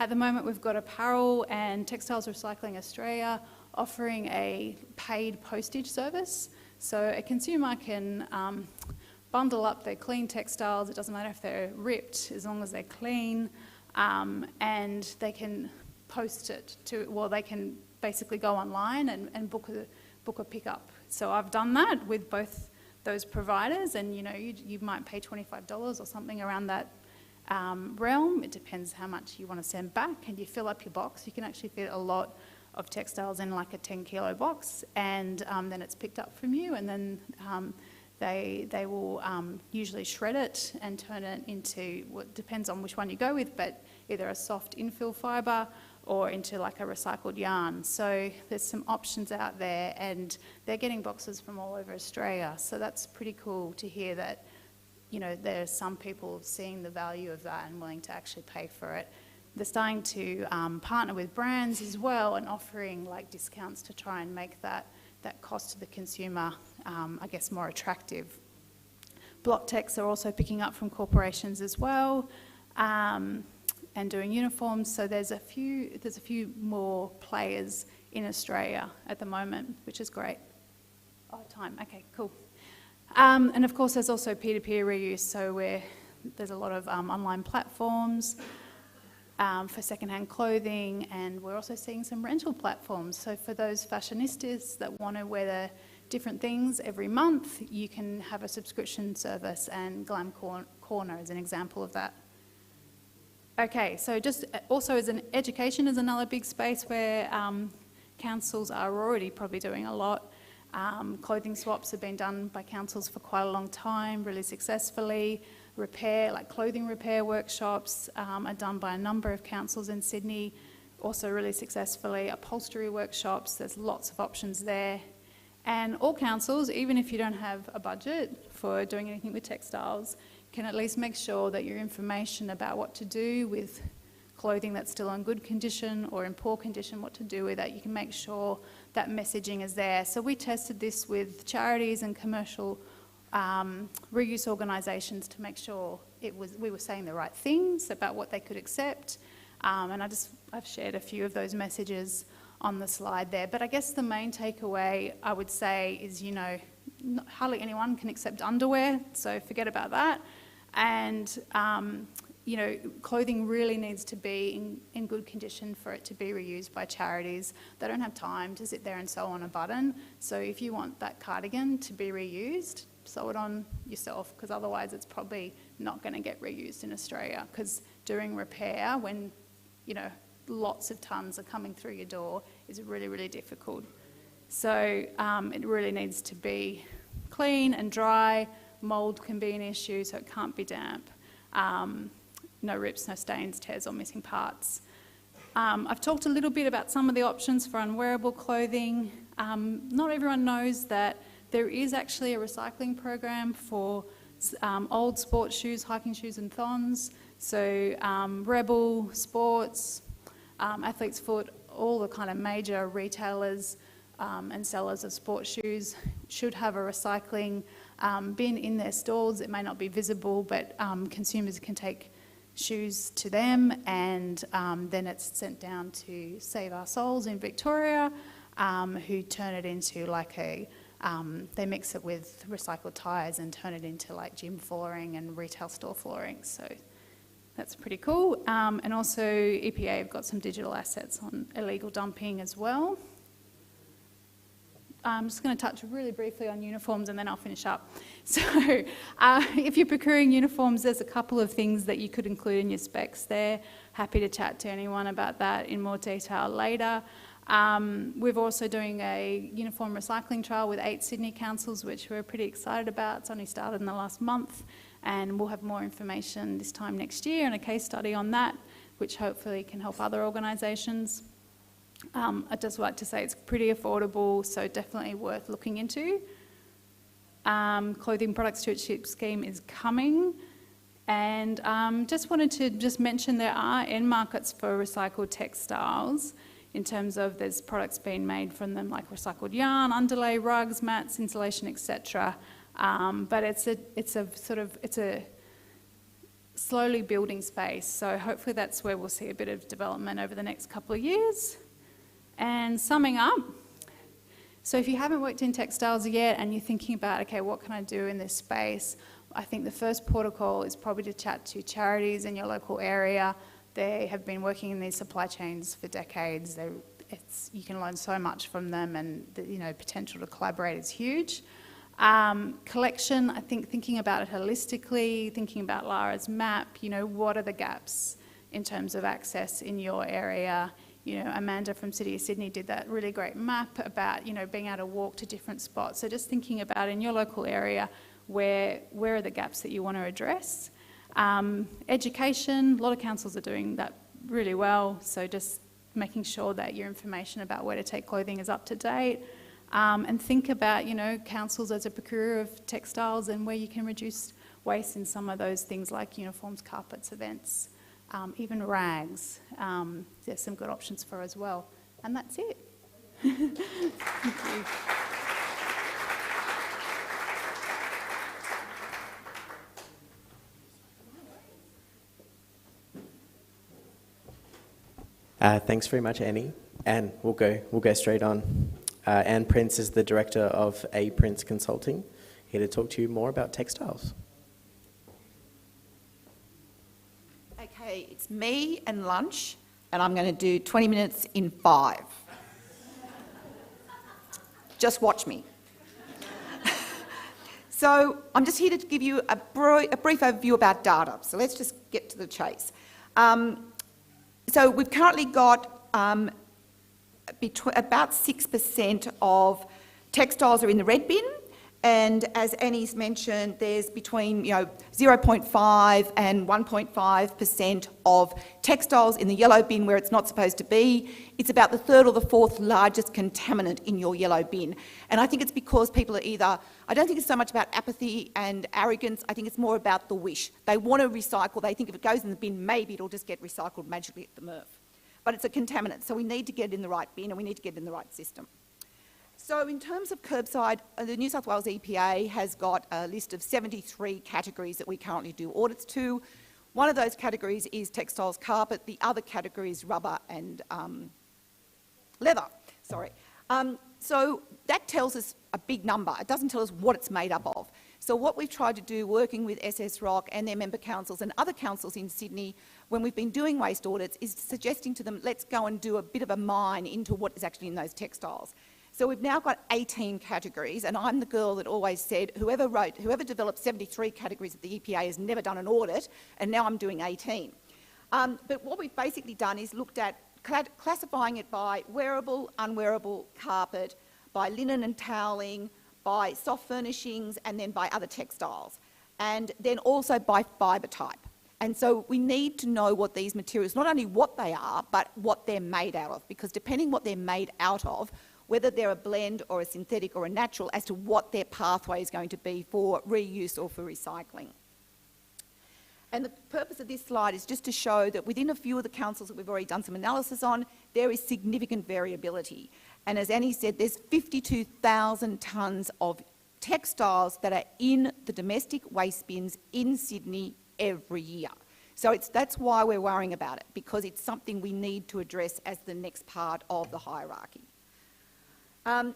at the moment we've got Apparel and Textiles Recycling Australia offering a paid postage service. So a consumer can bundle up their clean textiles, it doesn't matter if they're ripped, as long as they're clean, and they can post it they can basically go online and book a pickup. So I've done that with both those providers, and you might pay $25 or something around that realm. It depends how much you want to send back, and you fill up your box. You can actually fit a lot of textiles in like a 10-kilo box, and then it's picked up from you, and then they will usually shred it and turn it into, what depends on which one you go with, but either a soft infill fibre or into like a recycled yarn. So there's some options out there, and they're getting boxes from all over Australia. So that's pretty cool to hear that, there are some people seeing the value of that and willing to actually pay for it. They're starting to partner with brands as well and offering like discounts to try and make that cost to the consumer, more attractive. Blocktex are also picking up from corporations as well, and doing uniforms. So there's a few more players in Australia at the moment, which is great. Oh, time. Okay, cool. And of course, there's also peer-to-peer reuse. So there's a lot of online platforms for secondhand clothing, and we're also seeing some rental platforms. So for those fashionistas that want to wear the different things every month, you can have a subscription service, and Glam Corner is an example of that. Okay, so just also education is another big space where councils are already probably doing a lot. Clothing swaps have been done by councils for quite a long time, really successfully. Clothing repair workshops are done by a number of councils in Sydney, also really successfully. Upholstery workshops, there's lots of options there. And all councils, even if you don't have a budget for doing anything with textiles, can at least make sure that your information about what to do with clothing that's still in good condition or in poor condition, what to do with it, you can make sure that messaging is there. So we tested this with charities and commercial reuse organisations to make sure we were saying the right things about what they could accept. And I've shared a few of those messages on the slide there. But I guess the main takeaway I would say is, hardly anyone can accept underwear, so forget about that. And you know, clothing really needs to be in good condition for it to be reused by charities. They don't have time to sit there and sew on a button. So if you want that cardigan to be reused, sew it on yourself, because otherwise it's probably not going to get reused in Australia, because doing repair when, you know, lots of tons are coming through your door is really, really difficult. So it really needs to be clean and dry. Mould can be an issue, so it can't be damp. No rips, no stains, tears or missing parts. I've talked a little bit about some of the options for unwearable clothing. Not everyone knows that there is actually a recycling program for old sports shoes, hiking shoes and thons. So Rebel, Sports, Athlete's Foot, all the kind of major retailers and sellers of sports shoes should have a recycling bin in their stalls. It may not be visible, but consumers can take shoes to them, and then it's sent down to Save Our Souls in Victoria, who turn it into like a, they mix it with recycled tyres and turn it into like gym flooring and retail store flooring. So that's pretty cool. And also EPA have got some digital assets on illegal dumping as well. I'm just going to touch really briefly on uniforms and then I'll finish up. So if you're procuring uniforms, there's a couple of things that you could include in your specs there. Happy to chat to anyone about that in more detail later. We're also doing a uniform recycling trial with 8 Sydney councils, which we're pretty excited about. It's only started in the last month, and we'll have more information this time next year and a case study on that, which hopefully can help other organisations. I'd just like to say it's pretty affordable, so definitely worth looking into. Clothing Product Stewardship Scheme is coming, and just wanted to mention there are end markets for recycled textiles in terms of there's products being made from them like recycled yarn, underlay, rugs, mats, insulation, etc. But it's a slowly building space, so hopefully that's where we'll see a bit of development over the next couple of years. And summing up, so if you haven't worked in textiles yet and you're thinking about, okay, what can I do in this space? I think the first protocol is probably to chat to charities in your local area. They have been working in these supply chains for decades. You can learn so much from them, and the potential to collaborate is huge. Collection, I think thinking about it holistically, thinking about Lara's map, what are the gaps in terms of access in your area? Amanda from City of Sydney did that really great map about, being able to walk to different spots. So just thinking about in your local area, where are the gaps that you want to address? Education, a lot of councils are doing that really well. So just making sure that your information about where to take clothing is up to date. And think about, councils as a procurer of textiles and where you can reduce waste in some of those things like uniforms, carpets, events. Even rags, there's some good options for as well. And that's it. Thank you. Thanks very much, Annie. And we'll go straight on. Anne Prince is the director of A Prince Consulting, here to talk to you more about textiles. Okay, it's me and lunch, and I'm going to do 20 minutes in 5. Just watch me. So I'm just here to give you a brief overview about data. So let's just get to the chase. So we've currently got about 6% of textiles are in the red bin. And as Annie's mentioned, there's between 0.5 and 1.5% of textiles in the yellow bin where it's not supposed to be. It's about the 3rd or the 4th largest contaminant in your yellow bin. And I think it's because people are I don't think it's so much about apathy and arrogance, I think it's more about the wish. They want to recycle, they think if it goes in the bin, maybe it'll just get recycled magically at the MRF. But it's a contaminant, so we need to get it in the right bin and we need to get it in the right system. So in terms of curbside, the New South Wales EPA has got a list of 73 categories that we currently do audits to. One of those categories is textiles, carpet. The other category is rubber and leather. So that tells us a big number. It doesn't tell us what it's made up of. So what we've tried to do, working with SS Rock and their member councils and other councils in Sydney, when we've been doing waste audits, is suggesting to them, let's go and do a bit of a mine into what is actually in those textiles. So we've now got 18 categories, and I'm the girl that always said, whoever developed 73 categories at the EPA has never done an audit, and now I'm doing 18. But what we've basically done is looked at classifying it by wearable, unwearable, carpet, by linen and toweling, by soft furnishings, and then by other textiles, and then also by fibre type. And so we need to know what these materials, not only what they are, but what they're made out of, because depending what they're made out of, whether they're a blend or a synthetic or a natural, as to what their pathway is going to be for reuse or for recycling. And the purpose of this slide is just to show that within a few of the councils that we've already done some analysis on, there is significant variability. And as Annie said, there's 52,000 tonnes of textiles that are in the domestic waste bins in Sydney every year. So that's why we're worrying about it, because it's something we need to address as the next part of the hierarchy.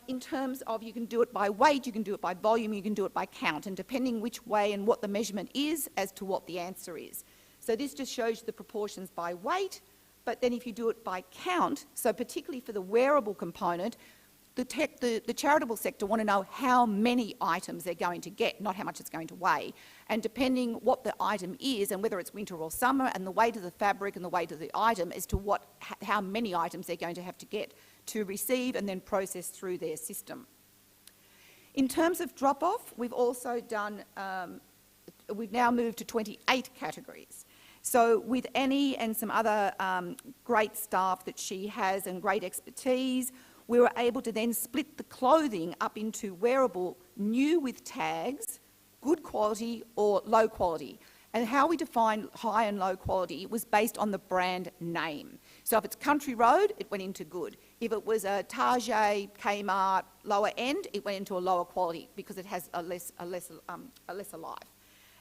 In terms of, you can do it by weight, you can do it by volume, you can do it by count, and depending which way and what the measurement is as to what the answer is. So this just shows you the proportions by weight, but then if you do it by count, so particularly for the wearable component, the charitable sector want to know how many items they're going to get, not how much it's going to weigh. And depending what the item is and whether it's winter or summer, and the weight of the fabric and the weight of the item as to how many items they're going to have to get to receive and then process through their system. In terms of drop-off, we've also done, we've now moved to 28 categories. So with Annie and some other great staff that she has and great expertise, we were able to then split the clothing up into wearable, new with tags, good quality or low quality. And how we defined high and low quality was based on the brand name. So if it's Country Road, it went into good. If it was a Target, Kmart, lower end, it went into a lower quality because it has a lesser life.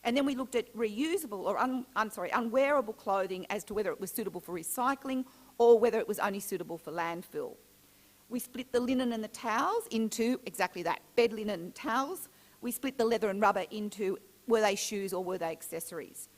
And then we looked at reusable or unwearable clothing as to whether it was suitable for recycling or whether it was only suitable for landfill. We split the linen and the towels into exactly that, bed linen and towels. We split the leather and rubber into were they shoes or were they accessories.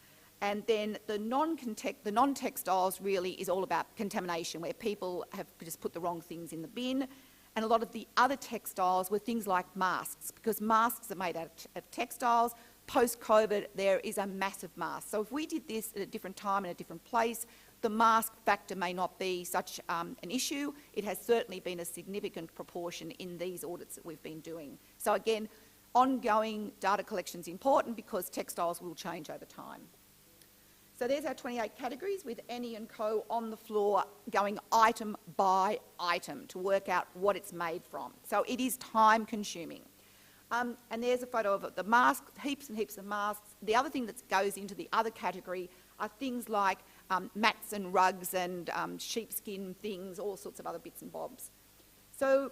And then the non-textiles really is all about contamination, where people have just put the wrong things in the bin. And a lot of the other textiles were things like masks, because masks are made out of textiles. Post-COVID, there is a massive mask. So if we did this at a different time in a different place, the mask factor may not be such an issue. It has certainly been a significant proportion in these audits that we've been doing. So again, ongoing data collection is important because textiles will change over time. So there's our 28 categories with Annie and co on the floor going item by item to work out what it's made from. So it is time consuming. And there's a photo of the masks, heaps and heaps of masks. The other thing that goes into the other category are things like mats and rugs and sheepskin things, all sorts of other bits and bobs. So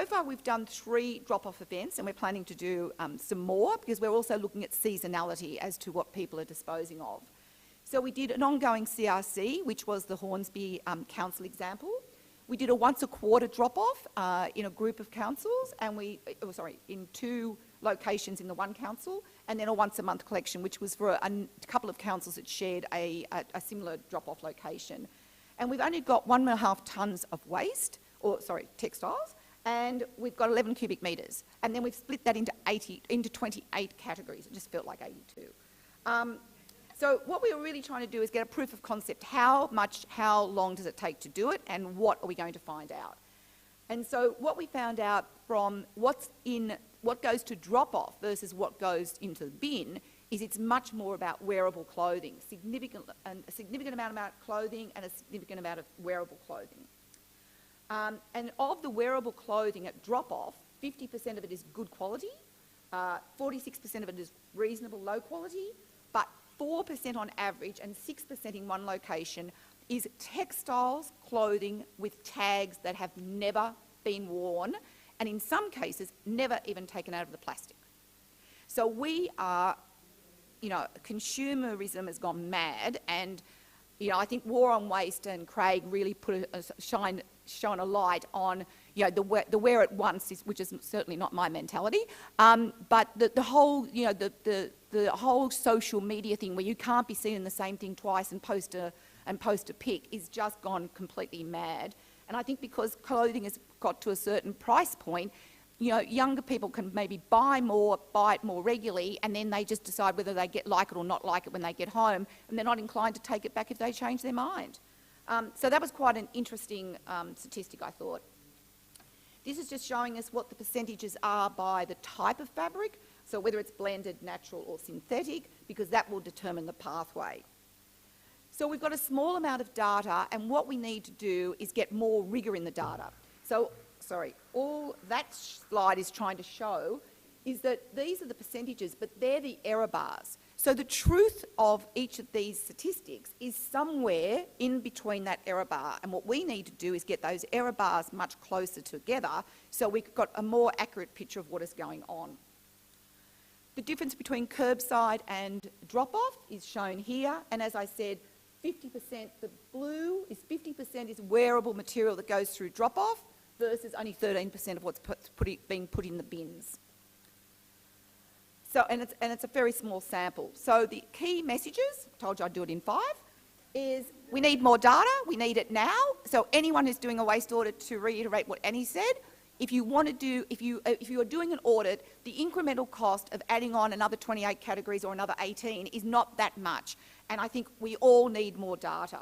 far we've done 3 drop-off events, and we're planning to do some more because we're also looking at seasonality as to what people are disposing of. So we did an ongoing CRC, which was the Hornsby Council example. We did a once a quarter drop-off in a group of councils, and in 2 locations in the one council, and then a once a month collection, which was for a couple of councils that shared a similar drop-off location. And we've only got 1.5 tonnes of waste, textiles, and we've got 11 cubic metres. And then we've split that into 28 categories. It just felt like 82. So what we were really trying to do is get a proof of concept. How long does it take to do it, and what are we going to find out? And so what we found out from what goes to drop off versus what goes into the bin is it's much more about wearable clothing, a significant amount of clothing and a significant amount of wearable clothing. And of the wearable clothing at drop off, 50% of it is good quality, 46% of it is reasonable low quality, but 4% on average and 6% in one location is textiles clothing with tags that have never been worn, and in some cases never even taken out of the plastic. So we are, consumerism has gone mad, and I think War on Waste and Craig really shone a light on, you know, the wear it once, which is certainly not my mentality, but the whole, you know, the whole social media thing where you can't be seen in the same thing twice and post a pic is just gone completely mad. And I think because clothing has got to a certain price point, you know, younger people can maybe buy it more regularly, and then they just decide whether they like it or not like it when they get home, and they're not inclined to take it back if they change their mind. So that was quite an interesting statistic, I thought. This is just showing us what the percentages are by the type of fabric, so whether it's blended, natural or synthetic, because that will determine the pathway. So we've got a small amount of data, and what we need to do is get more rigour in the data. So, sorry, all that slide is trying to show is that these are the percentages, but they're the error bars. So the truth of each of these statistics is somewhere in between that error bar, and what we need to do is get those error bars much closer together so we've got a more accurate picture of what is going on. The difference between curbside and drop-off is shown here, and as I said, 50%, the blue is 50% is wearable material that goes through drop-off versus only 13% of what's being put in the bins. So, and it's a very small sample. So the key messages, I told you I'd do it in 5, is we need more data, we need it now. So anyone who's doing a waste audit, to reiterate what Annie said, if you are doing an audit, the incremental cost of adding on another 28 categories or another 18 is not that much. And I think we all need more data.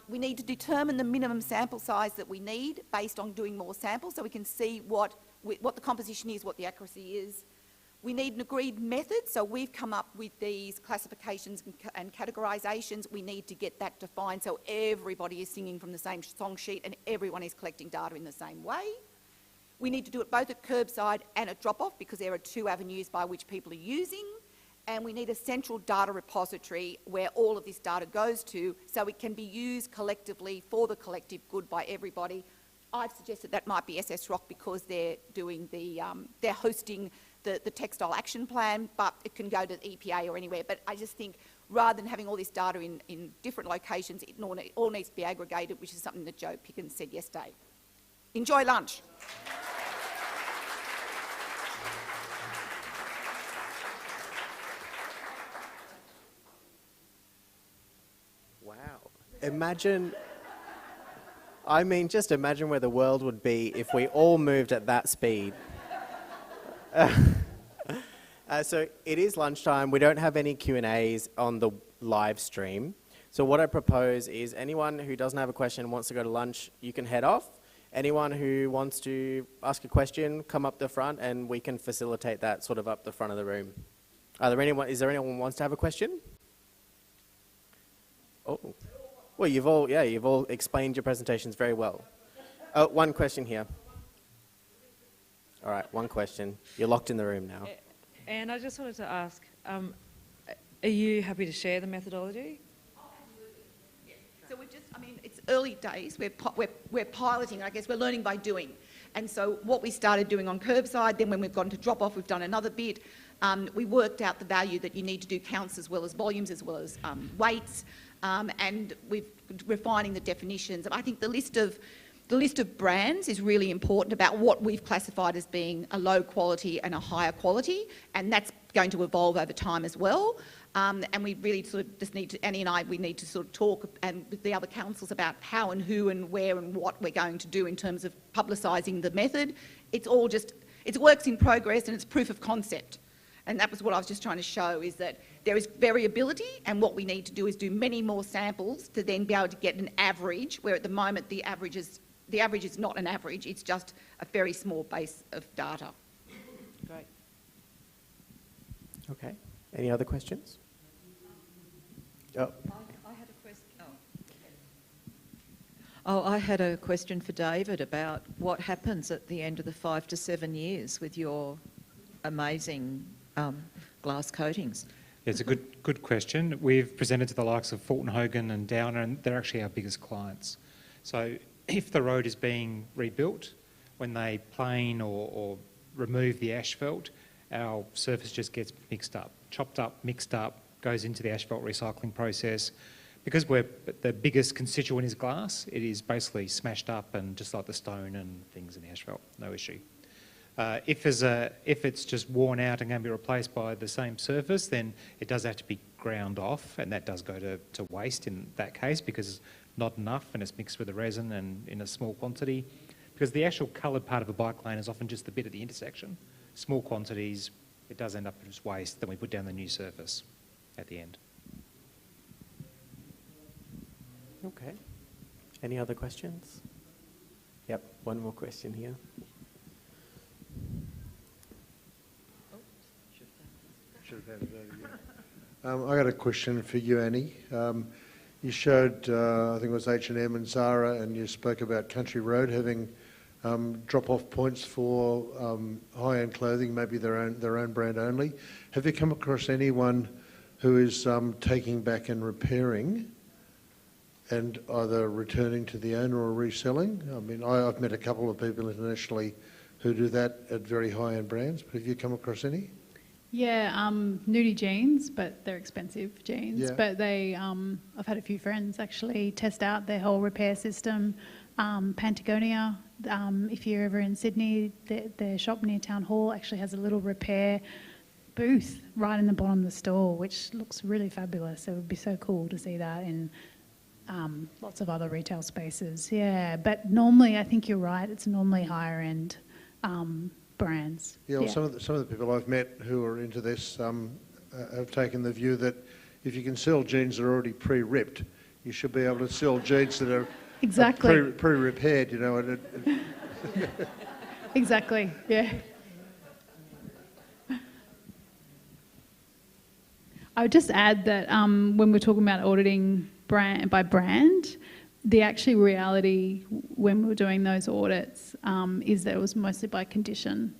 We need to determine the minimum sample size that we need based on doing more samples so we can see what the composition is, what the accuracy is. We need an agreed method, so we've come up with these classifications and categorisations. We need to get that defined so everybody is singing from the same song sheet and everyone is collecting data in the same way. We need to do it both at curbside and at drop-off because there are 2 avenues by which people are using. And we need a central data repository where all of this data goes to so it can be used collectively for the collective good by everybody. I've suggested that might be SS Rock because they're doing they're hosting the textile action plan, but it can go to the EPA or anywhere. But I just think rather than having all this data in different locations, it all needs to be aggregated, which is something that Joe Pickens said yesterday. Enjoy lunch. Wow. Just imagine where the world would be if we all moved at that speed. So it is lunchtime. We don't have any Q&As on the live stream. So what I propose is anyone who doesn't have a question and wants to go to lunch, you can head off. Anyone who wants to ask a question, come up the front and we can facilitate that sort of up the front of the room. Is there anyone who wants to have a question? Oh, well, you've all explained your presentations very well. One question here. All right, one question. You're locked in the room now. And I just wanted to ask, are you happy to share the methodology? So it's early days. We're piloting. I guess we're learning by doing. And so what we started doing on curbside, then when we've gone to drop off, we've done another bit. We worked out the value that you need to do counts as well as volumes, as well as weights, and we're refining the definitions. I think the list of brands is really important about what we've classified as being a low quality and a higher quality, and that's going to evolve over time as well. And we really sort of just need to, Annie and I, we need to sort of talk and with the other councils about how and who and where and what we're going to do in terms of publicising the method. It's works in progress and it's proof of concept. And that was what I was just trying to show, is that there is variability, and what we need to do is do many more samples to then be able to get an average, where at the moment the average is not an average, it's just a very small base of data. Great. Okay. Any other questions? Oh. I had a question. I had a question for David about what happens at the end of the 5 to 7 years with your amazing glass coatings. It's a good question. We've presented to the likes of Fulton Hogan and Downer, and they're actually our biggest clients. So if the road is being rebuilt, when they plane or remove the asphalt, our surface just gets mixed up, chopped up, mixed up, goes into the asphalt recycling process, Because the biggest constituent is glass, it is basically smashed up and just like the stone and things in the asphalt, no issue. If it's just worn out and can be replaced by the same surface, then it does have to be ground off, and that does go to waste in that case because it's not enough and it's mixed with the resin and in a small quantity. Because the actual coloured part of a bike lane is often just the bit at the intersection. Small quantities, it does end up as waste, then we put down the new surface at the end. Okay. Any other questions? Yep, one more question here. I got a question for you, Annie. You showed, I think it was H&M and Zara, and you spoke about Country Road having drop-off points for high-end clothing, maybe their own brand only. Have you come across anyone who is taking back and repairing and either returning to the owner or reselling? I mean, I've met a couple of people internationally who do that at very high-end brands, but have you come across any? Yeah, nudie jeans, but they're expensive jeans. Yeah. But they, I've had a few friends actually test out their whole repair system. Patagonia, if you're ever in Sydney, their shop near Town Hall actually has a little repair booth right in the bottom of the store, which looks really fabulous. It would be so cool to see that in lots of other retail spaces. Yeah, but normally, I think you're right, it's normally higher end brands. Yeah, well, some of the people I've met who are into this have taken the view that if you can sell jeans that are already pre-ripped, you should be able to sell jeans that are Exactly. pre-repaired, you know. Exactly, yeah. I would just add that when we're talking about auditing brand by brand, the actual reality when we were doing those audits is that it was mostly by condition.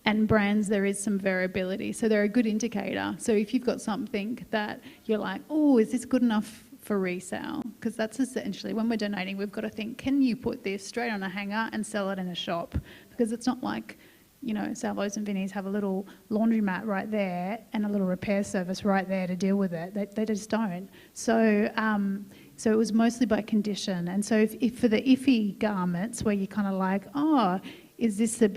And brands, there is some variability. So they're a good indicator. So if you've got something that you're like, oh, is this good enough for resale? Because that's essentially, when we're donating, we've got to think, can you put this straight on a hanger and sell it in a shop? Because it's not like, you know, Salvos and Vinnies have a little laundromat right there and a little repair service right there to deal with it. They just don't. So it was mostly by condition. And so if for the iffy garments where you're kind of like, oh, is this a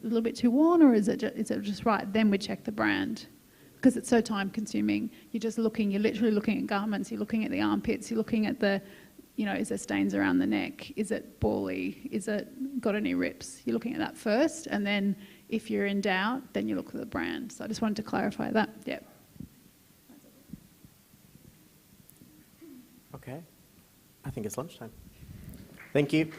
little bit too worn, or is it just right? Then we check the brand, because it's so time consuming. You're literally looking at garments, you're looking at the armpits, you're looking at the, you know, is there stains around the neck? Is it bally? Is it got any rips? You're looking at that first, and then if you're in doubt, then you look at the brand. So I just wanted to clarify that. Yeah. Okay. I think it's lunchtime. Thank you.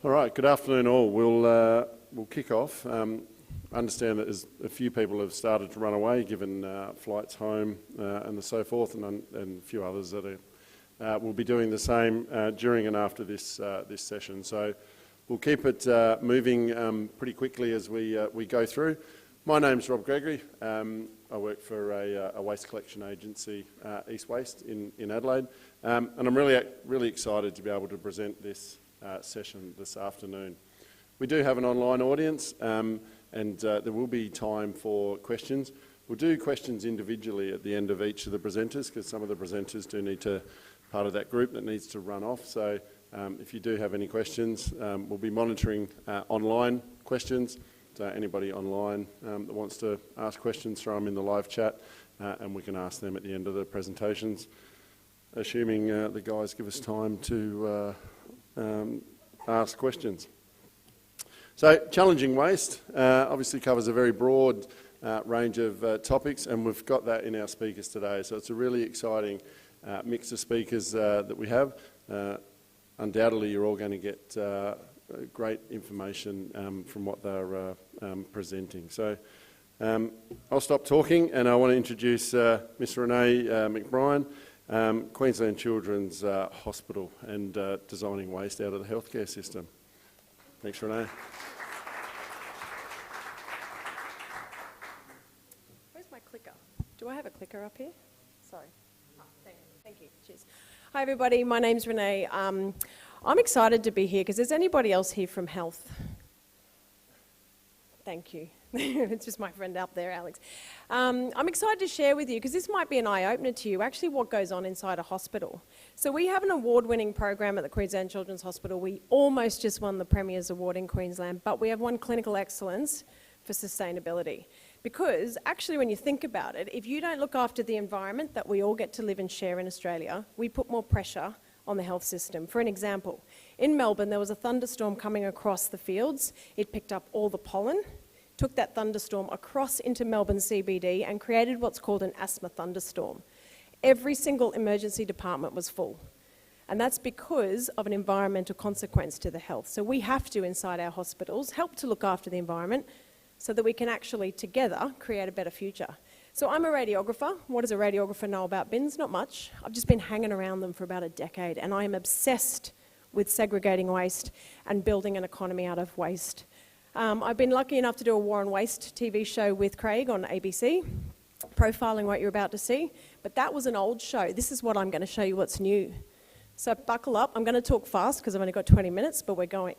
All right, good afternoon all. We'll kick off. I understand that there's a few people have started to run away given flights home and so forth, and a few others that will be doing the same during and after this session. So we'll keep it moving pretty quickly as we go through. My name's Rob Gregory. I work for a waste collection agency, East Waste in Adelaide, and I'm really excited to be able to present this session this afternoon. We do have an online audience, and there will be time for questions. We'll do questions individually at the end of each of the presenters, because some of the presenters do need to part of that group that needs to run off. So if you do have any questions, we'll be monitoring online questions. So anybody online that wants to ask questions, throw them in the live chat, and we can ask them at the end of the presentations, assuming the guys give us time to ask questions. So challenging waste obviously covers a very broad range of topics, and we've got that in our speakers today. So it's a really exciting mix of speakers that we have. Undoubtedly, you're all going to get great information from what they're presenting. So I'll stop talking, and I want to introduce Miss Renee McBrien, Queensland Children's Hospital, and designing waste out of the healthcare system. Thanks, Renee. Where's my clicker? Do I have a clicker up here? Sorry. Oh, thank you. Cheers. Hi, everybody. My name's Renee. I'm excited to be here because is anybody else here from health? Thank you. It's just my friend up there, Alex. I'm excited to share with you because this might be an eye-opener to you, actually what goes on inside a hospital. So we have an award-winning program at the Queensland Children's Hospital. We almost just won the Premier's Award in Queensland, but we have won Clinical Excellence for Sustainability. Because actually when you think about it, if you don't look after the environment that we all get to live and share in Australia, we put more pressure on the health system. For an example, in Melbourne there was a thunderstorm coming across the fields. It picked up all the pollen, took that thunderstorm across into Melbourne CBD and created what's called an asthma thunderstorm. Every single emergency department was full. And that's because of an environmental consequence to the health. So we have to, inside our hospitals, help to look after the environment so that we can actually together create a better future. So I'm a radiographer. What does a radiographer know about bins? Not much. I've just been hanging around them for about a decade, and I am obsessed with segregating waste and building an economy out of waste. I've been lucky enough to do a War on Waste TV show with Craig on ABC, profiling what you're about to see, but that was an old show. This is what I'm going to show you what's new. So buckle up. I'm going to talk fast because I've only got 20 minutes, but we're going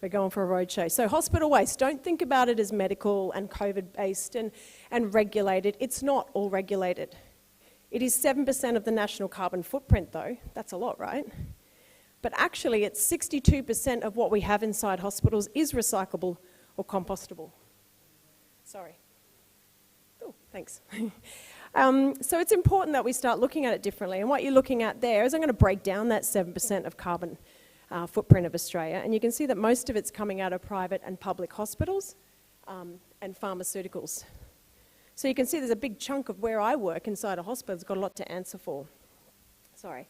for a roadshow. So hospital waste, don't think about it as medical and COVID-based and regulated. It's not all regulated. It is 7% of the national carbon footprint though. That's a lot, right? But actually it's 62% of what we have inside hospitals is recyclable or compostable. Sorry. Oh, thanks. So it's important that we start looking at it differently. And what you're looking at there is I'm going to break down that 7% of carbon footprint of Australia. And you can see that most of it's coming out of private and public hospitals and pharmaceuticals. So you can see there's a big chunk of where I work inside a hospital has got a lot to answer for. Sorry.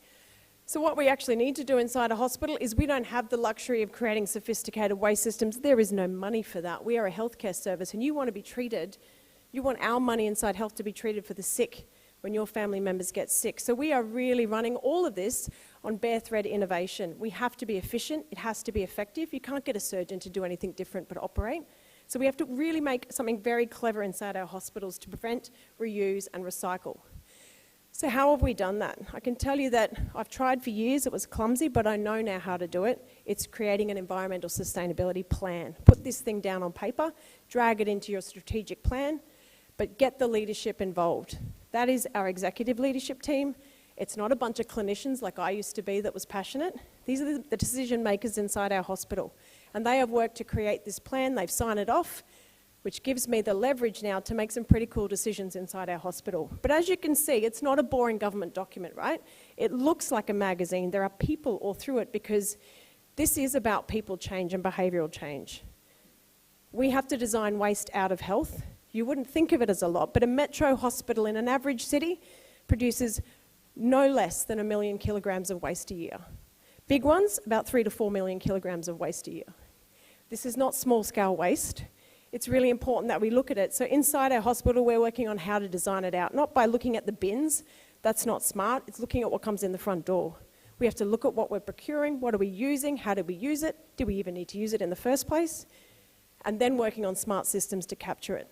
So what we actually need to do inside a hospital is we don't have the luxury of creating sophisticated waste systems. There is no money for that. We are a healthcare service and you want to be treated, you want our money inside health to be treated for the sick when your family members get sick. So we are really running all of this on bare thread innovation. We have to be efficient, it has to be effective. You can't get a surgeon to do anything different but operate. So we have to really make something very clever inside our hospitals to prevent, reuse and recycle. So how have we done that? I can tell you that I've tried for years, it was clumsy, but I know now how to do it. It's creating an environmental sustainability plan. Put this thing down on paper, drag it into your strategic plan, but get the leadership involved. That is our executive leadership team. It's not a bunch of clinicians like I used to be that was passionate. These are the decision makers inside our hospital. And they have worked to create this plan, they've signed it off, which gives me the leverage now to make some pretty cool decisions inside our hospital. But as you can see, it's not a boring government document, right? It looks like a magazine. There are people all through it because this is about people change and behavioural change. We have to design waste out of health. You wouldn't think of it as a lot, but a metro hospital in an average city produces no less than 1 million kilograms of waste a year. Big ones, about 3 to 4 million kilograms of waste a year. This is not small-scale waste. It's really important that we look at it. So inside our hospital, we're working on how to design it out, not by looking at the bins. That's not smart. It's looking at what comes in the front door. We have to look at what we're procuring, what are we using, how do we use it, do we even need to use it in the first place, and then working on smart systems to capture it.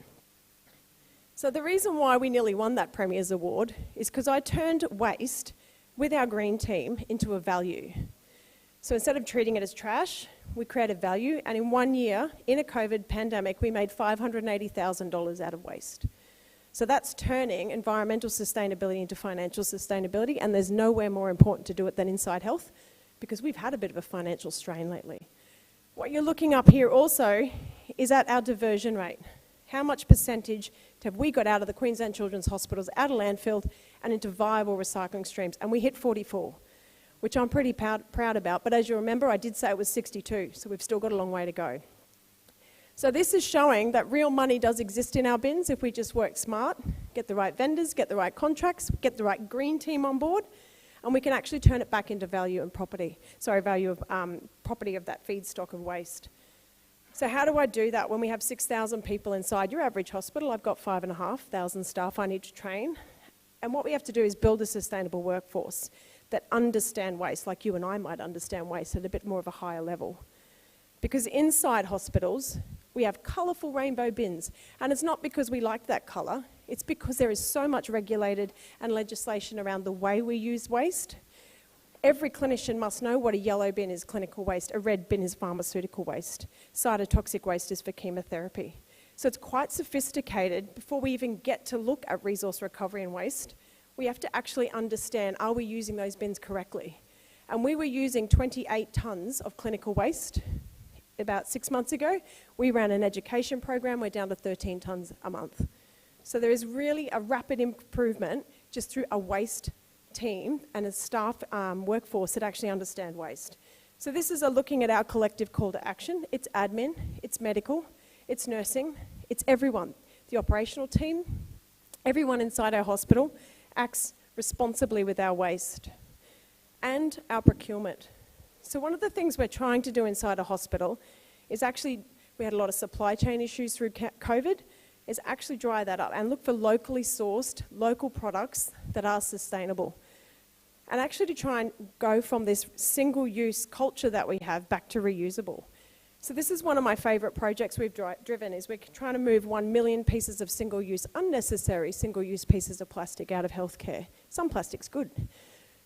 So the reason why we nearly won that Premier's Award is because I turned waste with our green team into a value. So instead of treating it as trash, we created value, and in 1 year, in a COVID pandemic, we made $580,000 out of waste. So that's turning environmental sustainability into financial sustainability, and there's nowhere more important to do it than inside health, because we've had a bit of a financial strain lately. What you're looking up here also is at our diversion rate. How much percentage have we got out of the Queensland Children's Hospitals, out of landfill, and into viable recycling streams? And we hit 44, which I'm pretty proud about. But as you remember, I did say it was 62, so we've still got a long way to go. So this is showing that real money does exist in our bins if we just work smart, get the right vendors, get the right contracts, get the right green team on board, and we can actually turn it back into value of property of that feedstock of waste. So how do I do that when we have 6,000 people inside your average hospital? I've got 5,500 staff I need to train. And what we have to do is build a sustainable workforce that understand waste, like you and I might understand waste at a bit more of a higher level. Because inside hospitals, we have colourful rainbow bins. And it's not because we like that colour, it's because there is so much regulated and legislation around the way we use waste. Every clinician must know what a yellow bin is clinical waste, a red bin is pharmaceutical waste, cytotoxic waste is for chemotherapy. So it's quite sophisticated. Before we even get to look at resource recovery and waste, we have to actually understand, are we using those bins correctly? And we were using 28 tonnes of clinical waste about 6 months ago. We ran an education program, we're down to 13 tonnes a month. So there is really a rapid improvement just through a waste team and a staff workforce that actually understand waste. So this is a looking at our collective call to action. It's admin, it's medical, it's nursing, it's everyone. The operational team, everyone inside our hospital acts responsibly with our waste and our procurement. So one of the things we're trying to do inside a hospital is actually, we had a lot of supply chain issues through COVID, is actually dry that up and look for locally sourced, local products that are sustainable. And actually to try and go from this single-use culture that we have back to reusable. So this is one of my favourite projects we've driven, is we're trying to move 1 million pieces of single-use, unnecessary single-use pieces of plastic out of healthcare. Some plastic's good.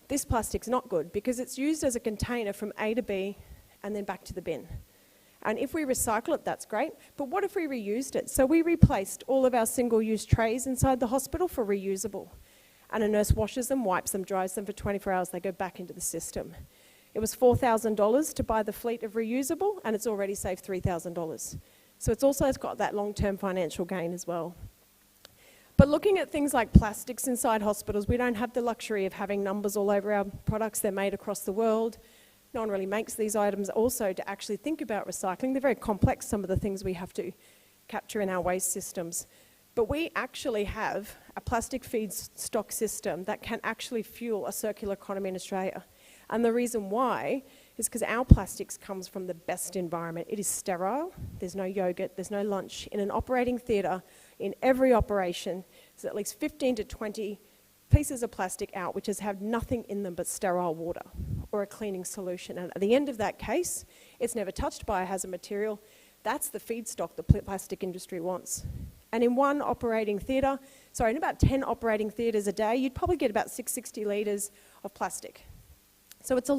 This plastic's not good because it's used as a container from A to B and then back to the bin. And if we recycle it, that's great, but what if we reused it? So we replaced all of our single-use trays inside the hospital for reusable. And a nurse washes them, wipes them, dries them for 24 hours, they go back into the system. It was $4,000 to buy the fleet of reusable, and it's already saved $3,000. So it's also got that long-term financial gain as well. But looking at things like plastics inside hospitals, we don't have the luxury of having numbers all over our products. They're made across the world. No one really makes these items also to actually think about recycling. They're very complex, some of the things we have to capture in our waste systems. But we actually have a plastic feedstock system that can actually fuel a circular economy in Australia. And the reason why is because our plastics comes from the best environment. It is sterile, there's no yogurt, there's no lunch. In an operating theatre, in every operation, there's at least 15 to 20 pieces of plastic out which has had nothing in them but sterile water or a cleaning solution. And at the end of that case, it's never touched by a hazard material. That's the feedstock the plastic industry wants. And in one operating theatre, in about 10 operating theatres a day, you'd probably get about 660 litres of plastic. So it's a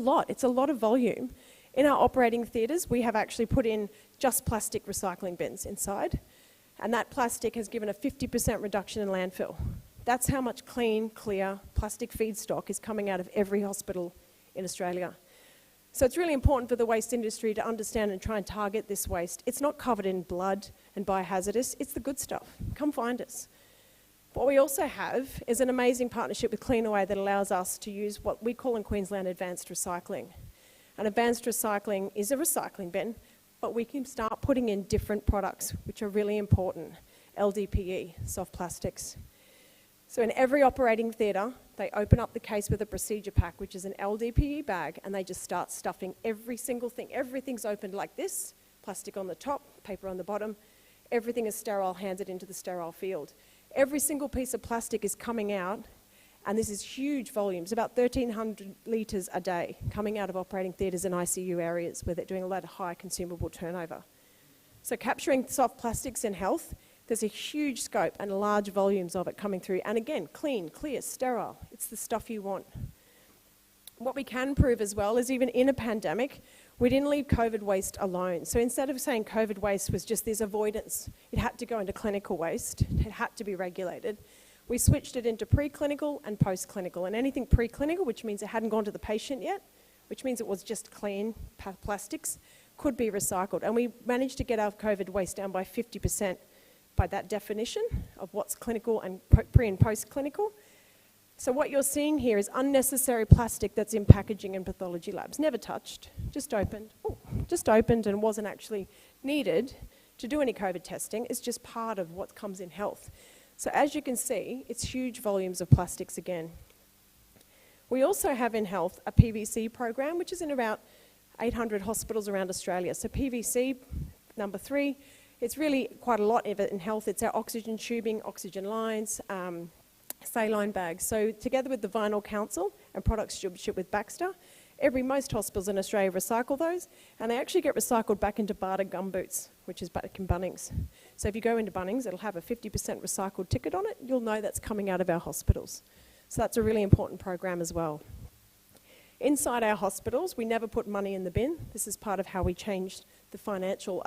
lot of volume. In our operating theatres, we have actually put in just plastic recycling bins inside, and that plastic has given a 50% reduction in landfill. That's how much clean, clear plastic feedstock is coming out of every hospital in Australia. So it's really important for the waste industry to understand and try and target this waste. It's not covered in blood and biohazardous, it's the good stuff. Come find us. What we also have is an amazing partnership with Cleanaway that allows us to use what we call in Queensland advanced recycling. And advanced recycling is a recycling bin, but we can start putting in different products, which are really important. LDPE, soft plastics. So in every operating theatre, They open up the case with a procedure pack, which is an LDPE bag, and they just start stuffing every single thing. Everything's opened like this, plastic on the top, paper on the bottom. Everything is sterile, handed into the sterile field. Every single piece of plastic is coming out, and this is huge volumes, about 1,300 litres a day coming out of operating theatres and ICU areas where they're doing a lot of high consumable turnover. So capturing soft plastics in health, there's a huge scope and large volumes of it coming through. And again, clean, clear, sterile. It's the stuff you want. What we can prove as well is even in a pandemic, we didn't leave COVID waste alone. So instead of saying COVID waste was just this avoidance, it had to go into clinical waste, it had to be regulated, we switched it into preclinical and postclinical. And anything preclinical, which means it hadn't gone to the patient yet, which means it was just clean plastics, could be recycled. And we managed to get our COVID waste down by 50% by that definition of what's clinical and pre and post-clinical. So what you're seeing here is unnecessary plastic that's in packaging and pathology labs. Never touched, just opened. Just opened and wasn't actually needed to do any COVID testing. It's just part of what comes in health. So as you can see, it's huge volumes of plastics again. We also have in health a PVC program, which is in about 800 hospitals around Australia. So PVC, number 3, it's really quite a lot of it in health. It's our oxygen tubing, oxygen lines, saline bags. So together with the Vinyl Council and product stewardship with Baxter, most hospitals in Australia recycle those, and they actually get recycled back into Bata gumboots, which is back in Bunnings. So if you go into Bunnings, it'll have a 50% recycled ticket on it. You'll know that's coming out of our hospitals. So that's a really important program as well. Inside our hospitals, we never put money in the bin. This is part of how we changed the financial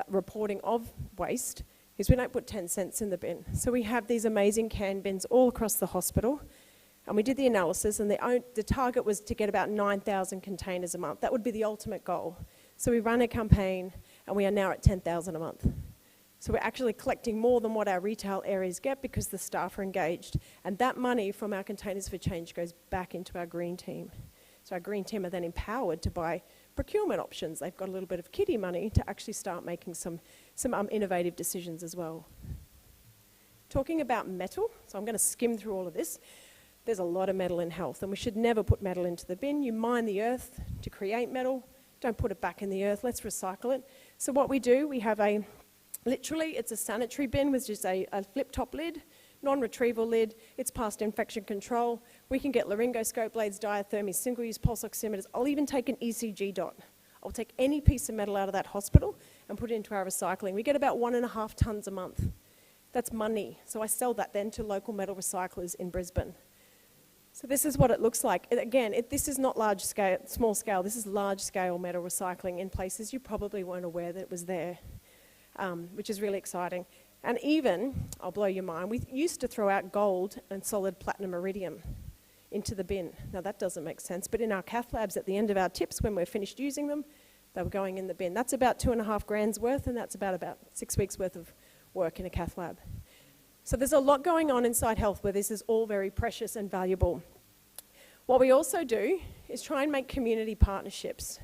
reporting of waste, is we don't put 10 cents in the bin. So we have these amazing can bins all across the hospital, and we did the analysis, and the target was to get about 9,000 containers a month. That would be the ultimate goal. So we ran a campaign, and we are now at 10,000 a month. So we're actually collecting more than what our retail areas get because the staff are engaged. And that money from our Containers for Change goes back into our green team. So our green team are then empowered to buy procurement options. They've got a little bit of kiddie money to actually start making some innovative decisions as well. Talking about metal, so I'm going to skim through all of this. There's a lot of metal in health, and we should never put metal into the bin. You mine the earth to create metal. Don't put it back in the earth. Let's recycle it. So what we do, we have literally, it's a sanitary bin with just a flip-top lid, non-retrieval lid. It's past infection control. We can get laryngoscope blades, diathermy, single-use pulse oximeters. I'll even take an ECG dot. I'll take any piece of metal out of that hospital and put it into our recycling. We get about 1.5 tonnes a month. That's money. So I sell that then to local metal recyclers in Brisbane. So this is what it looks like. Again, this is not large scale, small scale. This is large scale metal recycling in places you probably weren't aware that it was there, which is really exciting. And even, I'll blow your mind, we used to throw out gold and solid platinum iridium into the bin. Now that doesn't make sense, but in our cath labs at the end of our tips, when we're finished using them, they were going in the bin. That's about 2.5 grand's worth, and that's about 6 weeks worth of work in a cath lab. So there's a lot going on inside health where this is all very precious and valuable. What we also do is try and make community partnerships.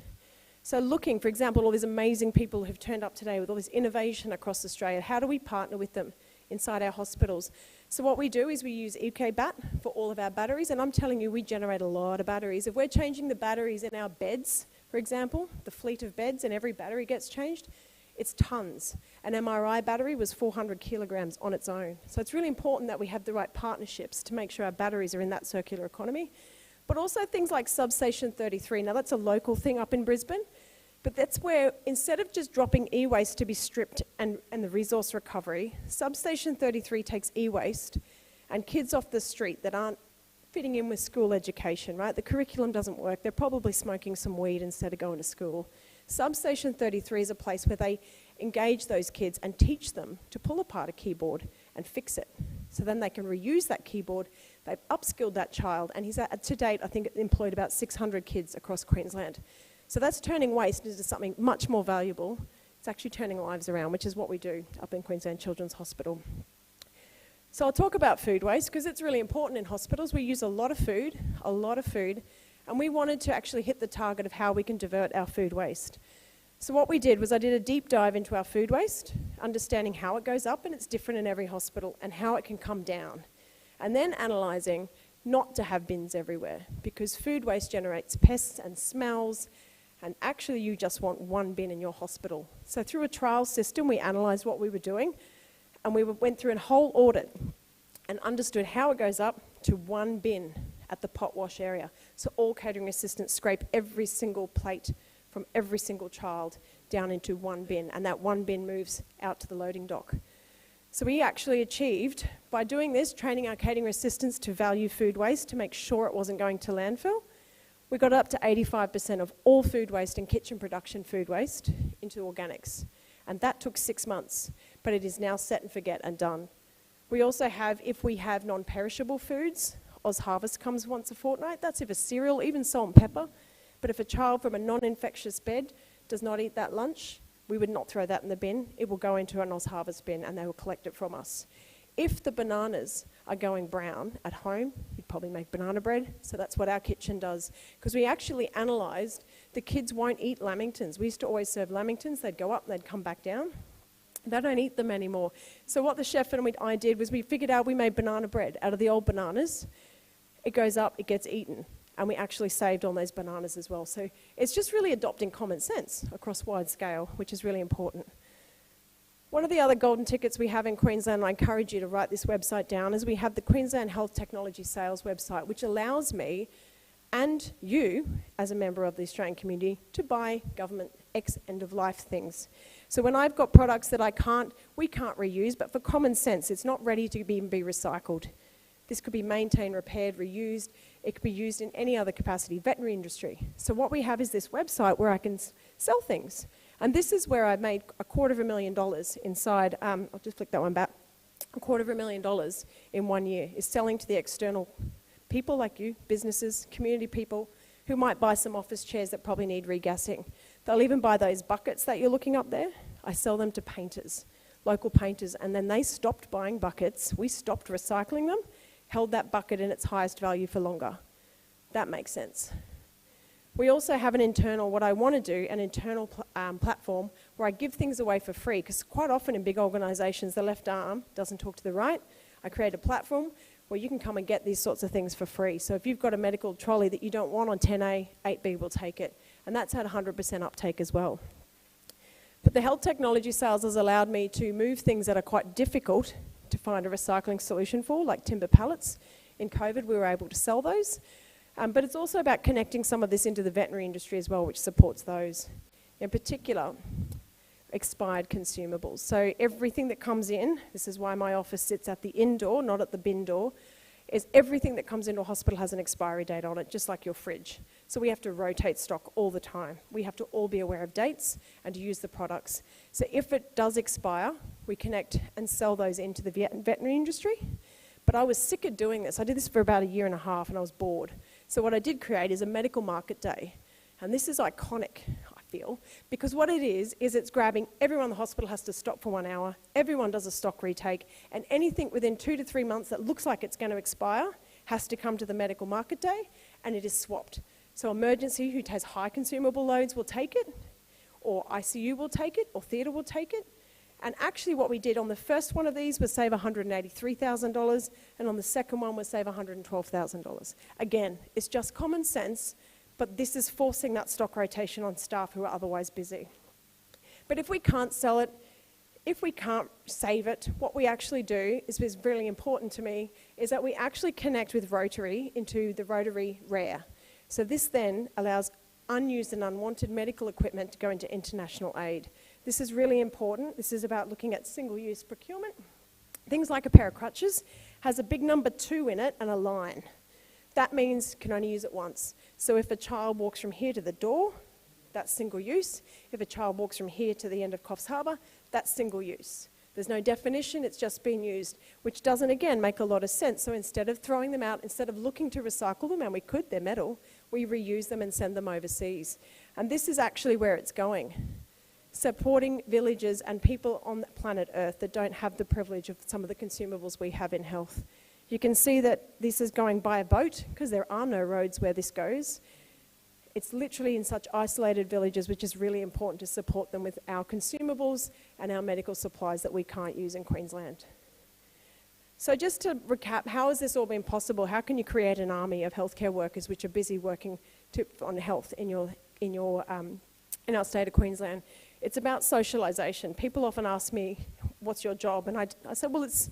So looking, for example, all these amazing people who've turned up today with all this innovation across Australia, how do we partner with them inside our hospitals? So what we do is we use EcoBat for all of our batteries, and I'm telling you, we generate a lot of batteries. If we're changing the batteries in our beds, for example, the fleet of beds and every battery gets changed, it's tons. An MRI battery was 400 kilograms on its own. So it's really important that we have the right partnerships to make sure our batteries are in that circular economy. But also things like Substation 33. Now that's a local thing up in Brisbane, but that's where instead of just dropping e-waste to be stripped and the resource recovery, Substation 33 takes e-waste and kids off the street that aren't fitting in with school education, right? The curriculum doesn't work. They're probably smoking some weed instead of going to school. Substation 33 is a place where they engage those kids and teach them to pull apart a keyboard and fix it. So then they can reuse that keyboard. They've upskilled that child, and he's to date, I think, employed about 600 kids across Queensland. So that's turning waste into something much more valuable. It's actually turning lives around, which is what we do up in Queensland Children's Hospital. So I'll talk about food waste because it's really important in hospitals. We use a lot of food, and we wanted to actually hit the target of how we can divert our food waste. So what we did was I did a deep dive into our food waste, understanding how it goes up, and it's different in every hospital, and how it can come down. And then analysing, not to have bins everywhere, because food waste generates pests and smells, and actually you just want one bin in your hospital. So through a trial system, we analysed what we were doing, and we went through a whole audit and understood how it goes up to one bin at the pot wash area. So all catering assistants scrape every single plate from every single child down into one bin, and that one bin moves out to the loading dock. So we actually achieved, by doing this, training our catering assistants to value food waste to make sure it wasn't going to landfill. We got up to 85% of all food waste and kitchen production food waste into organics. And that took 6 months, but it is now set and forget and done. We also have, if we have non-perishable foods, Oz Harvest comes once a fortnight. That's if a cereal, even salt and pepper. But if a child from a non-infectious bed does not eat that lunch, we would not throw that in the bin. It will go into an Oz Harvest bin and they will collect it from us. If the bananas are going brown at home, you'd probably make banana bread. So that's what our kitchen does. Because we actually analysed the kids won't eat lamingtons. We used to always serve lamingtons. They'd go up and they'd come back down. They don't eat them anymore. So what the chef and I did was we figured out we made banana bread out of the old bananas. It goes up, it gets eaten. And we actually saved on those bananas as well. So it's just really adopting common sense across wide scale, which is really important. One of the other golden tickets we have in Queensland, and I encourage you to write this website down, is we have the Queensland Health Technology Sales website, which allows me and you, as a member of the Australian community, to buy government end-of-life things. So when I've got products that we can't reuse, but for common sense, it's not ready to be recycled. This could be maintained, repaired, reused. It could be used in any other capacity, veterinary industry. So what we have is this website where I can sell things. And this is where I've made $250,000 inside, I'll just flick that one back, $250,000 in 1 year is selling to the external people like you, businesses, community people, who might buy some office chairs that probably need regassing. They'll even buy those buckets that you're looking up there. I sell them to painters, local painters, and then they stopped buying buckets. We stopped recycling them, held that bucket in its highest value for longer. That makes sense. We also have an internal, what I want to do, an internal platform where I give things away for free, because quite often in big organisations, the left arm doesn't talk to the right. I create a platform where you can come and get these sorts of things for free. So if you've got a medical trolley that you don't want on 10A, 8B will take it. And that's had 100% uptake as well. But the health technology sales has allowed me to move things that are quite difficult to find a recycling solution for, like timber pallets. In COVID, we were able to sell those. But it's also about connecting some of this into the veterinary industry as well, which supports those. In particular, expired consumables. So everything that comes in, this is why my office sits at the in door, not at the bin door, is everything that comes into a hospital has an expiry date on it, just like your fridge. So we have to rotate stock all the time. We have to all be aware of dates and to use the products. So if it does expire, we connect and sell those into the veterinary industry. But I was sick of doing this. I did this for about 1.5 years and I was bored. So what I did create is a medical market day. And this is iconic, I feel, because what it is it's grabbing everyone in the hospital has to stop for 1 hour, everyone does a stock retake, and anything within 2 to 3 months that looks like it's going to expire has to come to the medical market day, and it is swapped. So emergency, who has high consumable loads, will take it, or ICU will take it, or theatre will take it. And actually what we did on the first one of these was save $183,000, and on the second one was save $112,000. Again, it's just common sense, but this is forcing that stock rotation on staff who are otherwise busy. But if we can't sell it, if we can't save it, what we actually do is really important to me, is that we actually connect with Rotary into the Rotary Rare. So this then allows unused and unwanted medical equipment to go into international aid. This is really important. This is about looking at single-use procurement. Things like a pair of crutches has a big number 2 in it and a line. That means can only use it once. So if a child walks from here to the door, that's single use. If a child walks from here to the end of Coffs Harbour, that's single use. There's no definition, it's just been used, which doesn't, again, make a lot of sense. So instead of throwing them out, instead of looking to recycle them, and we could, they're metal, we reuse them and send them overseas. And this is actually where it's going. Supporting villages and people on planet Earth that don't have the privilege of some of the consumables we have in health. You can see that this is going by a boat, because there are no roads where this goes. It's literally in such isolated villages, which is really important to support them with our consumables and our medical supplies that we can't use in Queensland. So just to recap, how has this all been possible? How can you create an army of healthcare workers which are busy working on health in our state of Queensland? It's about socialisation. People often ask me, what's your job? And I said, well, it's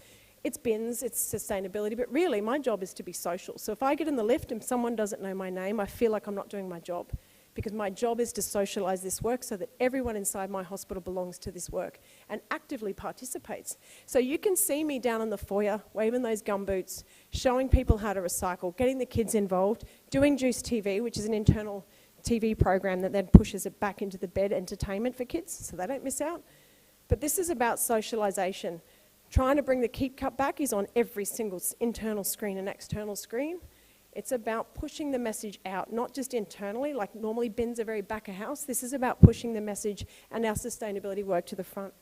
bins, it's sustainability, but really my job is to be social. So if I get in the lift and someone doesn't know my name, I feel like I'm not doing my job, because my job is to socialise this work so that everyone inside my hospital belongs to this work and actively participates. So you can see me down in the foyer, waving those gumboots, showing people how to recycle, getting the kids involved, doing Juice TV, which is an internal TV program that then pushes it back into the bed entertainment for kids so they don't miss out. But this is about socialisation. Trying to bring the Keep Cup back is on every single internal screen and external screen. It's about pushing the message out, not just internally, like normally bins are very back of house. This is about pushing the message and our sustainability work to the front.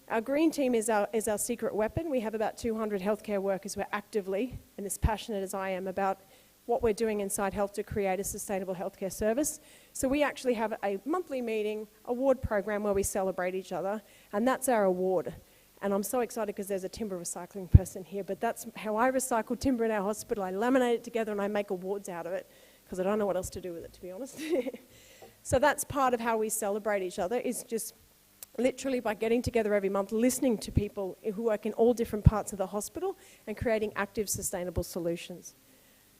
Our green team is our secret weapon. We have about 200 healthcare workers who are actively, and as passionate as I am about what we're doing inside health to create a sustainable healthcare service. So we actually have a monthly meeting, award program where we celebrate each other, and that's our award. And I'm so excited because there's a timber recycling person here, but that's how I recycle timber in our hospital. I laminate it together and I make awards out of it because I don't know what else to do with it, to be honest. So that's part of how we celebrate each other, is just literally by getting together every month, listening to people who work in all different parts of the hospital and creating active, sustainable solutions.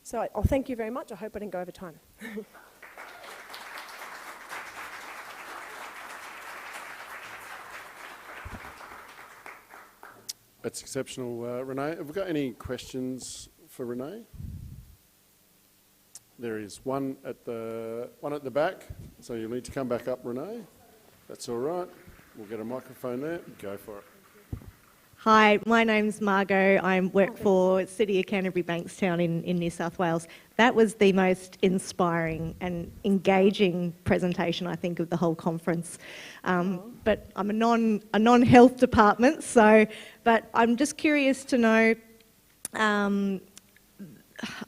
So I'll thank you very much. I hope I didn't go over time. That's exceptional, Renee. Have we got any questions for Renee? There is one at the back, so you'll need to come back up, Renee. That's all right. We'll get a microphone there. Go for it. Hi, my name's Margot. I work for City of Canterbury Bankstown in New South Wales. That was the most inspiring and engaging presentation, I think, of the whole conference. But I'm a non-health department, but I'm just curious to know a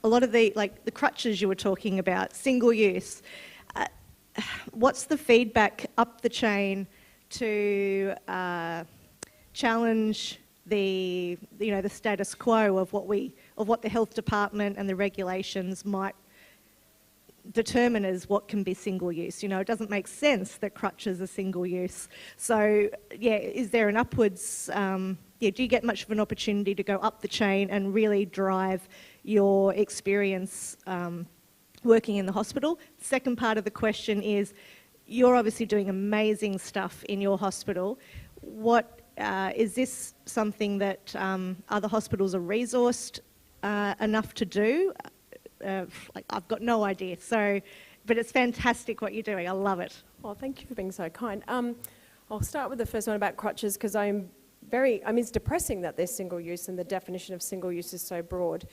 lot of the crutches you were talking about, single use. What's the feedback up the chain to challenge the status quo of what the health department and the regulations might determine as what can be single use? It doesn't make sense that crutches are single use. So is there an upwards? Do you get much of an opportunity to go up the chain and really drive your experience working in the hospital? Second part of the question is, you're obviously doing amazing stuff in your hospital. Is this something that other hospitals are resourced enough to do? I've got no idea. But it's fantastic what you're doing. I love it. Well, thank you for being so kind. I'll start with the first one about crutches, because it's depressing that they're single use and the definition of single use is so broad.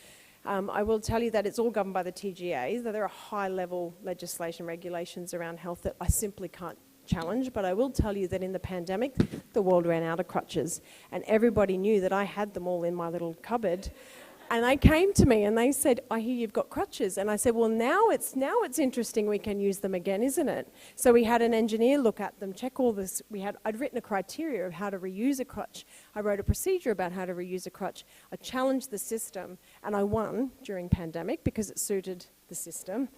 I will tell you that it's all governed by the TGA, that there are high-level legislation regulations around health that I simply can't challenge, but I will tell you that in the pandemic, the world ran out of crutches, and everybody knew that I had them all in my little cupboard. And they came to me and they said, I hear you've got crutches. And I said, well, now it's interesting, we can use them again, isn't it? So we had an engineer look at them, check all this. I'd written a criteria of how to reuse a crutch. I wrote a procedure about how to reuse a crutch. I challenged the system, and I won during pandemic because it suited the system.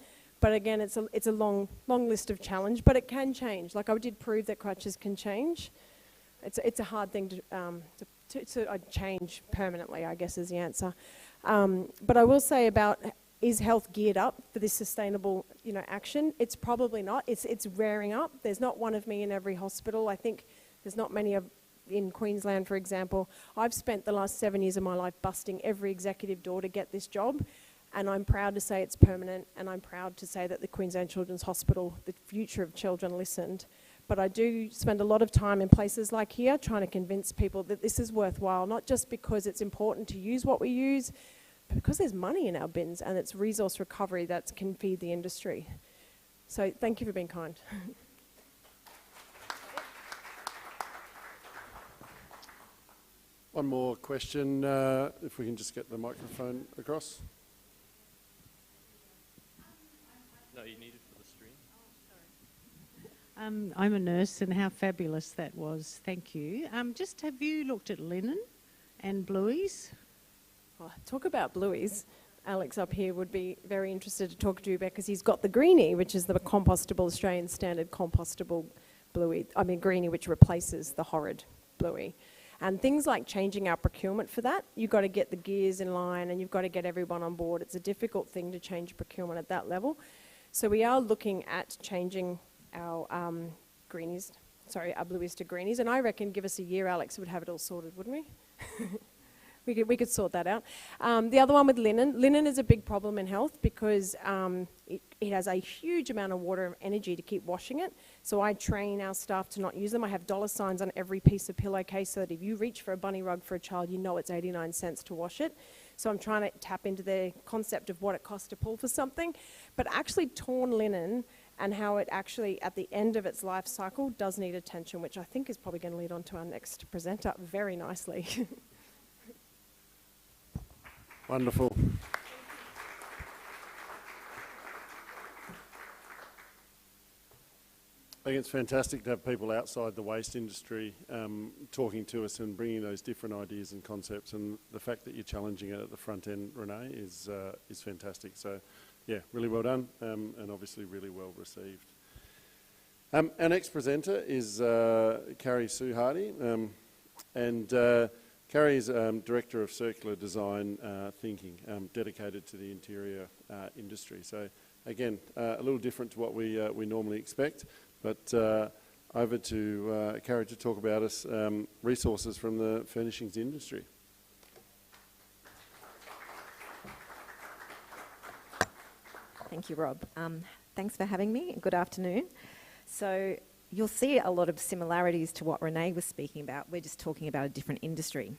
But again, it's a long list of challenge, but it can change. Like, I did prove that crutches can change. It's a hard thing to change permanently, I guess, is the answer. But I will say about, is health geared up for this sustainable, action? It's probably not. It's rearing up. There's not one of me in every hospital. I think there's not many in Queensland, for example. I've spent the last 7 years of my life busting every executive door to get this job. And I'm proud to say it's permanent, and I'm proud to say that the Queensland Children's Hospital, the future of children, listened. But I do spend a lot of time in places like here trying to convince people that this is worthwhile, not just because it's important to use what we use, but because there's money in our bins and it's resource recovery that can feed the industry. So thank you for being kind. One more question, if we can just get the microphone across. No, you need it for the stream. Oh, sorry. I'm a nurse, and how fabulous that was. Thank you. Have you looked at linen and blueies. Oh, talk about blueies. Alex up here would be very interested to talk to you about, because he's got the greenie, which is the compostable Australian standard compostable greenie, which replaces the horrid bluey. And things like changing our procurement for that, you've got to get the gears in line and you've got to get everyone on board. It's a difficult thing to change procurement at that level. So we are looking at changing our our blueies to greenies. And I reckon, give us a year, Alex, would have it all sorted, wouldn't we? We could sort that out. The other one with linen. Linen is a big problem in health because it has a huge amount of water and energy to keep washing it. So I train our staff to not use them. I have dollar signs on every piece of pillowcase so that if you reach for a bunny rug for a child, you know it's 89 cents to wash it. So I'm trying to tap into the concept of what it costs to pull for something. But actually torn linen and how it actually, at the end of its life cycle, does need attention, which I think is probably going to lead on to our next presenter very nicely. Wonderful. I think it's fantastic to have people outside the waste industry talking to us and bringing those different ideas and concepts, and the fact that you're challenging it at the front end, Renee, is fantastic. So, yeah, really well done, and obviously really well received. Our next presenter is Carrie Sue Hardy, and Carrie is Director of Circular Design Thinking, dedicated to the interior industry. So again, a little different to what we normally expect, but over to Carrie to talk about us resources from the furnishings industry. Thank you, Rob. Thanks for having me. Good afternoon. So you'll see a lot of similarities to what Renee was speaking about. We're just talking about a different industry.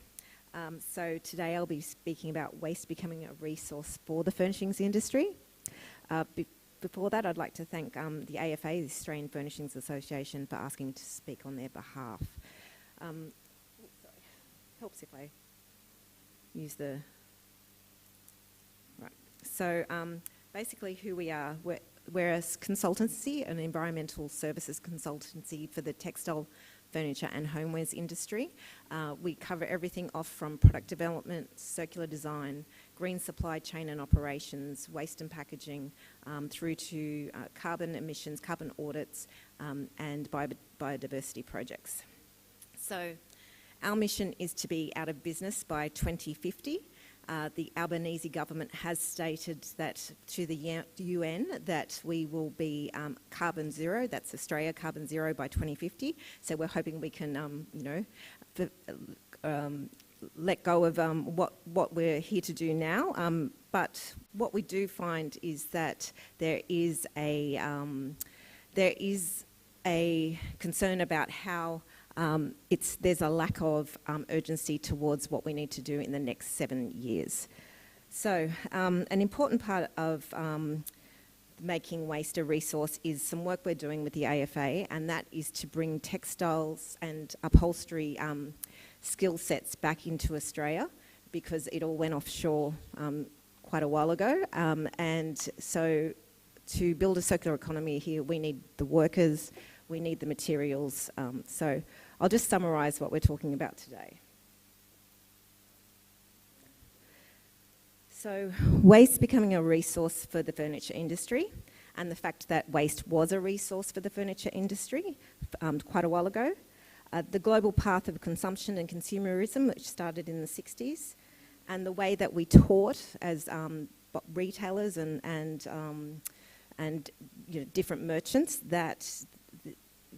So today I'll be speaking about waste becoming a resource for the furnishings industry. Before that, I'd like to thank the AFA, the Australian Furnishings Association, for asking me to speak on their behalf. Helps if I use the... Right. So basically who we are, we're a consultancy, an environmental services consultancy for the textile, furniture and homewares industry. We cover everything off from product development, circular design, green supply chain and operations, waste and packaging, through to carbon emissions, carbon audits, and biodiversity projects. So our mission is to be out of business by 2050. The Albanese government has stated that to the UN that we will be carbon zero. That's Australia, carbon zero by 2050. So we're hoping we can, let go of what we're here to do now. But what we do find is that there is a concern about how there's a lack of urgency towards what we need to do in the next 7 years. So an important part of making waste a resource is some work we're doing with the AFA, and that is to bring textiles and upholstery skill sets back into Australia, because it all went offshore quite a while ago. And so to build a circular economy here, we need the workers, we need the materials. So I'll just summarise what we're talking about today. So waste becoming a resource for the furniture industry, and the fact that waste was a resource for the furniture industry quite a while ago. The global path of consumption and consumerism, which started in the 60s, and the way that we taught as retailers and different merchants that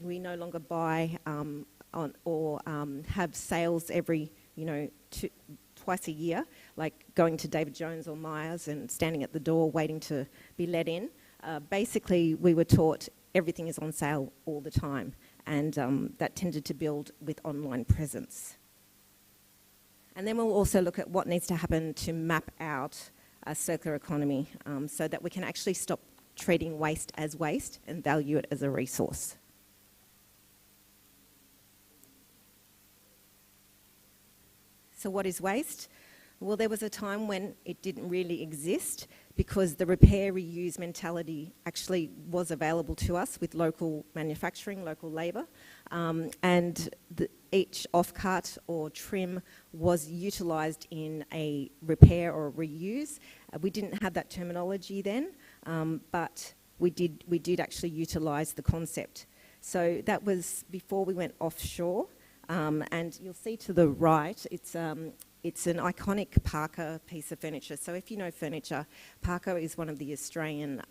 we no longer buy or have sales every, twice a year, like going to David Jones or Myers and standing at the door waiting to be let in. Basically, we were taught everything is on sale all the time, and that tended to build with online presence. And then we'll also look at what needs to happen to map out a circular economy so that we can actually stop treating waste as waste and value it as a resource. So what is waste? Well, there was a time when it didn't really exist because the repair reuse mentality actually was available to us with local manufacturing, local labour, and each off-cut or trim was utilised in a repair or reuse. We didn't have that terminology then, but we did actually utilise the concept. So that was before we went offshore, and you'll see to the right, it's an iconic Parker piece of furniture. So if you know furniture, Parker is one of the Australian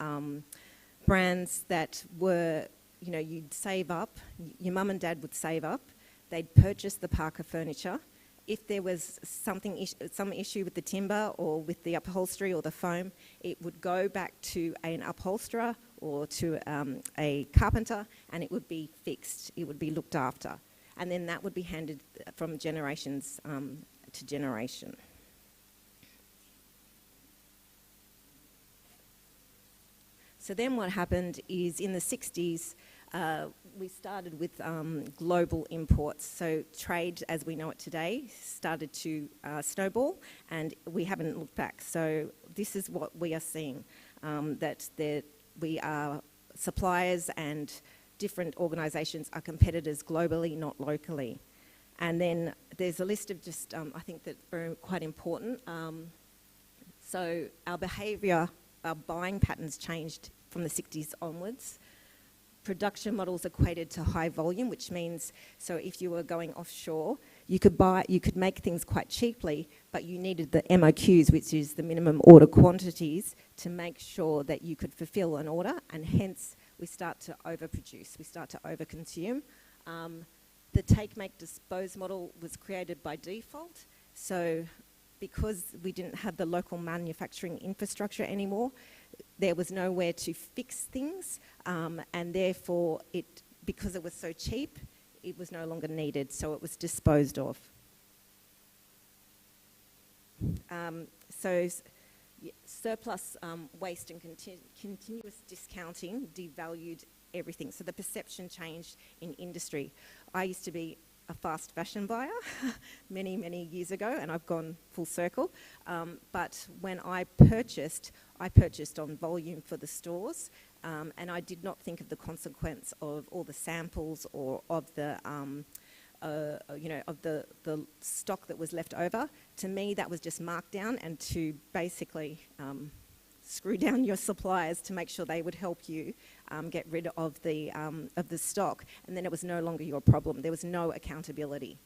brands that were, you know, you'd save up, your mum and dad would save up, they'd purchase the Parker furniture. If there was some issue with the timber or with the upholstery or the foam, it would go back to an upholsterer or to a carpenter, and it would be fixed, it would be looked after. And then that would be handed from generations to generation. So then what happened is in the 60s, we started with global imports. So trade, as we know it today, started to snowball, and we haven't looked back. So this is what we are seeing, that we are suppliers and different organisations are competitors globally, not locally. And then there's a list of just, I think that are quite important. So our behaviour, our buying patterns changed from the 60s onwards. Production models equated to high volume, which means, so if you were going offshore, you could make things quite cheaply, but you needed the MOQs, which is the minimum order quantities, to make sure that you could fulfill an order, and hence we start to overproduce, we start to overconsume. The take, make, dispose model was created by default. So because we didn't have the local manufacturing infrastructure anymore, there was nowhere to fix things, and therefore, because it was so cheap, it was no longer needed, so it was disposed of. Surplus waste and continuous discounting devalued everything. So the perception changed in industry. I used to be a fast fashion buyer many, many years ago, and I've gone full circle. But when I purchased on volume for the stores, and I did not think of the consequence of all the samples or of the of the stock that was left over. To me, that was just markdown, and to basically screw down your suppliers to make sure they would help you get rid of the stock, and then it was no longer your problem. There was no accountability,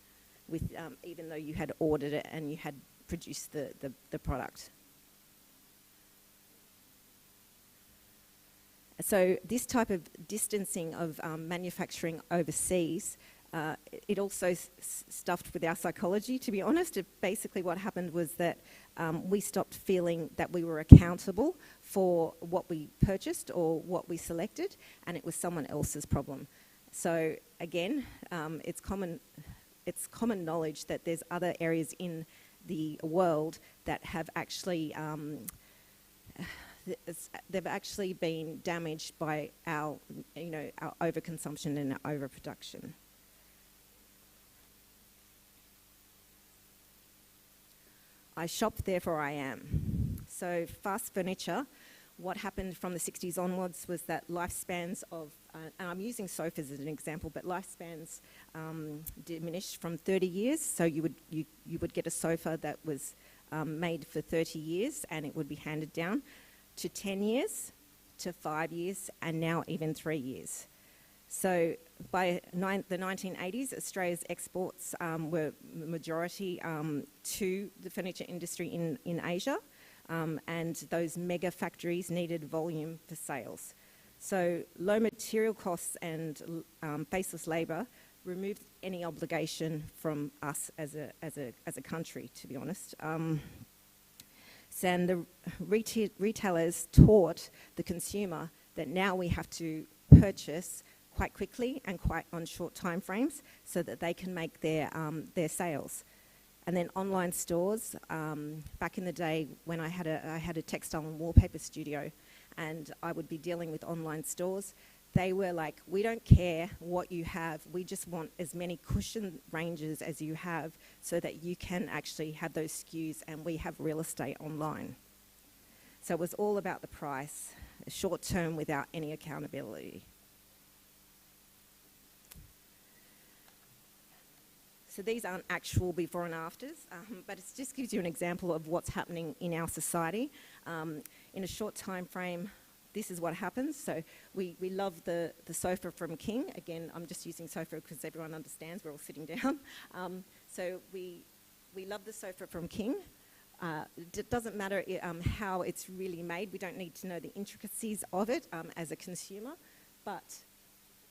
with even though you had ordered it and you had produced the product. So this type of distancing of manufacturing overseas, it also stuffed with our psychology, to be honest. Basically what happened was that we stopped feeling that we were accountable for what we purchased or what we selected, and it was someone else's problem. So again, it's common knowledge that there's other areas in the world that have actually they've actually been damaged by our overconsumption and our overproduction. I shop, therefore I am. So fast furniture, what happened from the 60s onwards was that lifespans of, and I'm using sofas as an example, but lifespans diminished from 30 years. So you would get a sofa that was made for 30 years and it would be handed down, to 10 years, to 5 years, and now even 3 years. So by the 1980s, Australia's exports were majority to the furniture industry in Asia, and those mega factories needed volume for sales. So low material costs and baseless labour removed any obligation from us as a country, to be honest. And the retailers taught the consumer that now we have to purchase quite quickly and quite on short time frames so that they can make their sales. And then online stores, back in the day when I had a textile and wallpaper studio, and I would be dealing with online stores, they were like, we don't care what you have, we just want as many cushion ranges as you have so that you can actually have those SKUs and we have real estate online. So it was all about the price, short term without any accountability. So these aren't actual before and afters, but it just gives you an example of what's happening in our society. In a short time frame, this is what happens. So we love the sofa from King. Again, I'm just using sofa because everyone understands we're all sitting down. So we love the sofa from King. It doesn't matter how it's really made. We don't need to know the intricacies of it as a consumer. But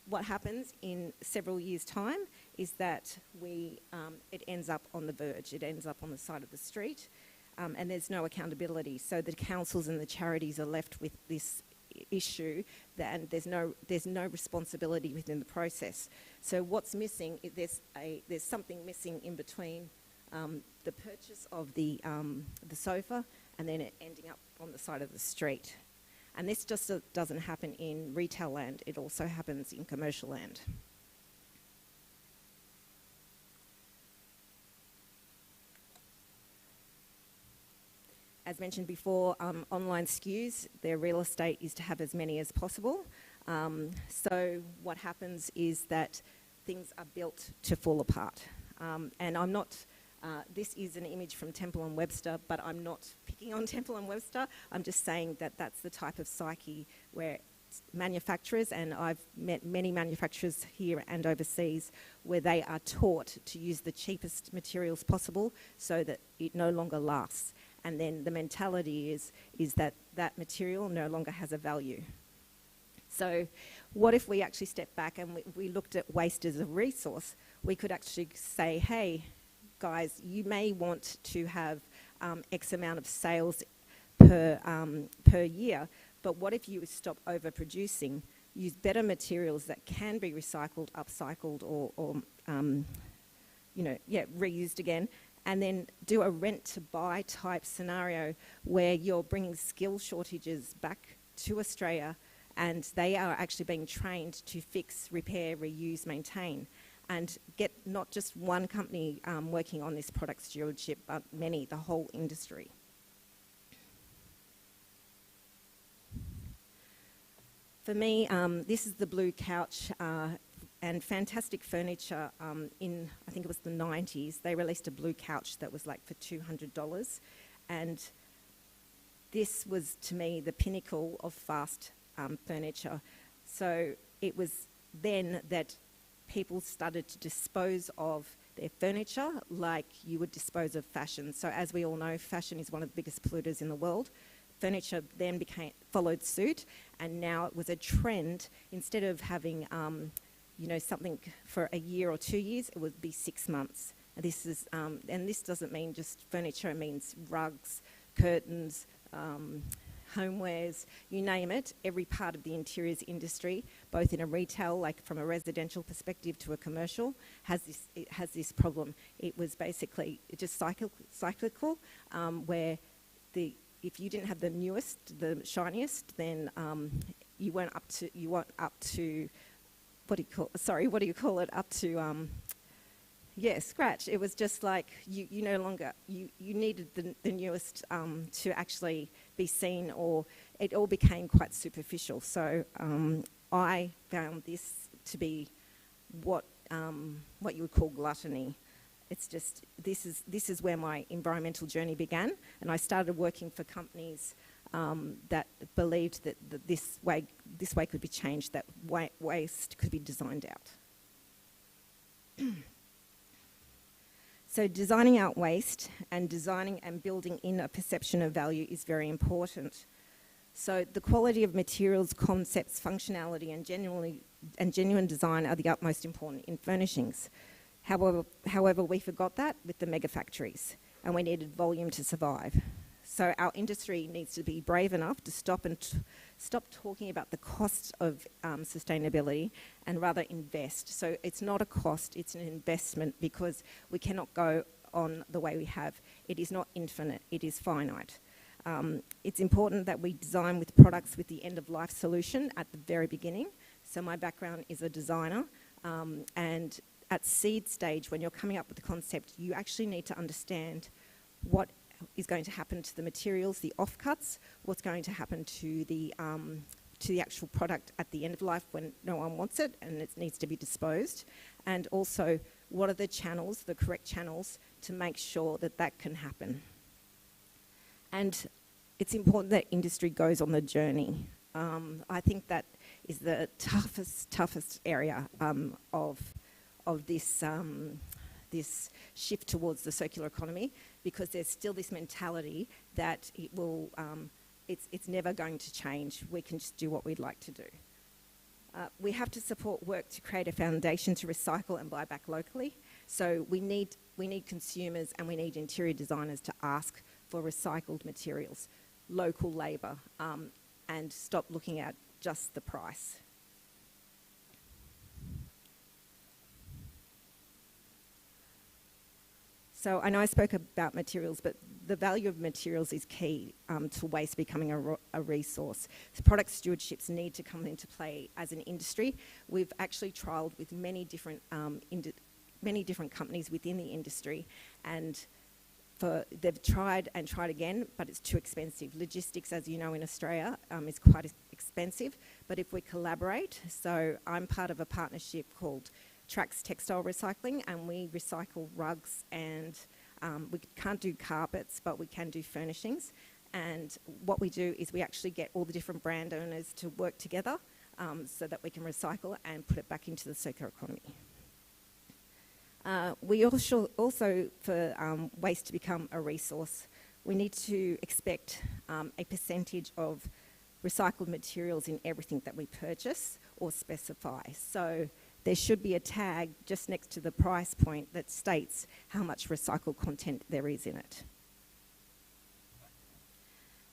what happens in several years' time is that it ends up on the verge. It ends up on the side of the street. And there's no accountability. So the councils and the charities are left with this issue, and there's no responsibility within the process. So what's missing? There's something missing in between the purchase of the sofa and then it ending up on the side of the street. And this just doesn't happen in retail land. It also happens in commercial land. As mentioned before, online SKUs, their real estate is to have as many as possible. So what happens is that things are built to fall apart. And I'm not, this is an image from Temple & Webster, but I'm not picking on Temple & Webster. I'm just saying that that's the type of psyche where manufacturers, and I've met many manufacturers here and overseas, where they are taught to use the cheapest materials possible so that it no longer lasts. And then the mentality is that that material no longer has a value. So what if we actually stepped back and we looked at waste as a resource? We could actually say, hey, guys, you may want to have X amount of sales per year, but what if you stop overproducing, use better materials that can be recycled, upcycled, or reused again, and then do a rent-to-buy type scenario where you're bringing skill shortages back to Australia and they are actually being trained to fix, repair, reuse, maintain, and get not just one company working on this product stewardship, but many, the whole industry. For me, this is the blue couch and fantastic furniture. In, I think it was the 90s, they released a blue couch that was like for $200. And this was, to me, the pinnacle of fast furniture. So it was then that people started to dispose of their furniture like you would dispose of fashion. So as we all know, fashion is one of the biggest polluters in the world. Furniture then followed suit, and now it was a trend. Instead of having something for a year or 2 years, it would be 6 months. And this is, and this doesn't mean just furniture, it means rugs, curtains, homewares, you name it. Every part of the interiors industry, both in a retail, like from a residential perspective to a commercial, has this problem. It was basically just cyclical, where if you didn't have the newest, the shiniest, then you weren't up to what do you call it? Up to scratch. It was just like you no longer, you needed the newest to actually be seen, or it all became quite superficial. So I found this to be what you would call gluttony. It's just, this is where my environmental journey began, and I started working for companies that believed that this way could be changed, that waste could be designed out. So designing out waste and designing and building in a perception of value is very important. So the quality of materials, concepts, functionality and genuine design are the utmost important in furnishings. However, we forgot that with the mega factories, and we needed volume to survive. So our industry needs to be brave enough to stop talking about the cost of sustainability and rather invest. So it's not a cost, it's an investment, because we cannot go on the way we have. It is not infinite, it is finite. It's important that we design with products with the end-of-life solution at the very beginning, So my background is a designer, and at seed stage, when you're coming up with the concept, you actually need to understand what is going to happen to the materials, the offcuts, what's going to happen to the actual product at the end of life when no one wants it and it needs to be disposed, and also what are the channels, the correct channels, to make sure that that can happen. And it's important that industry goes on the journey. I think that is the toughest area of this this shift towards the circular economy, because there's still this mentality that it will, it's never going to change. We can just do what we'd like to do. We have to support work to create a foundation to recycle and buy back locally. So we need consumers and we need interior designers to ask for recycled materials, local labour, and stop looking at just the price. So I know I spoke about materials, but the value of materials is key to waste becoming a resource. So product stewardships need to come into play as an industry. We've actually trialled with many different companies within the industry, and they've tried and tried again, but it's too expensive. Logistics, as you know, in Australia is quite expensive, but if we collaborate, so I'm part of a partnership called Trax Textile Recycling, and we recycle rugs, and we can't do carpets, but we can do furnishings. And what we do is we actually get all the different brand owners to work together so that we can recycle and put it back into the circular economy. We also for waste to become a resource, we need to expect a percentage of recycled materials in everything that we purchase or specify. So there should be a tag just next to the price point that states how much recycled content there is in it.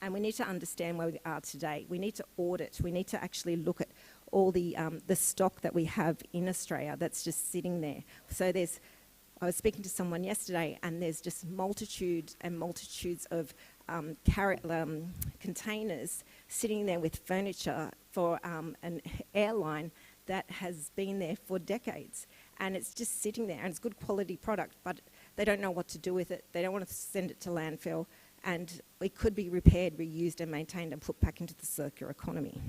And we need to understand where we are today. We need to audit. We need to actually look at all the stock that we have in Australia that's just sitting there. So I was speaking to someone yesterday, and there's just multitudes and multitudes of containers sitting there with furniture for an airline that has been there for decades, and it's just sitting there, and it's good quality product, but they don't know what to do with it. They don't want to send it to landfill, and it could be repaired, reused and maintained and put back into the circular economy.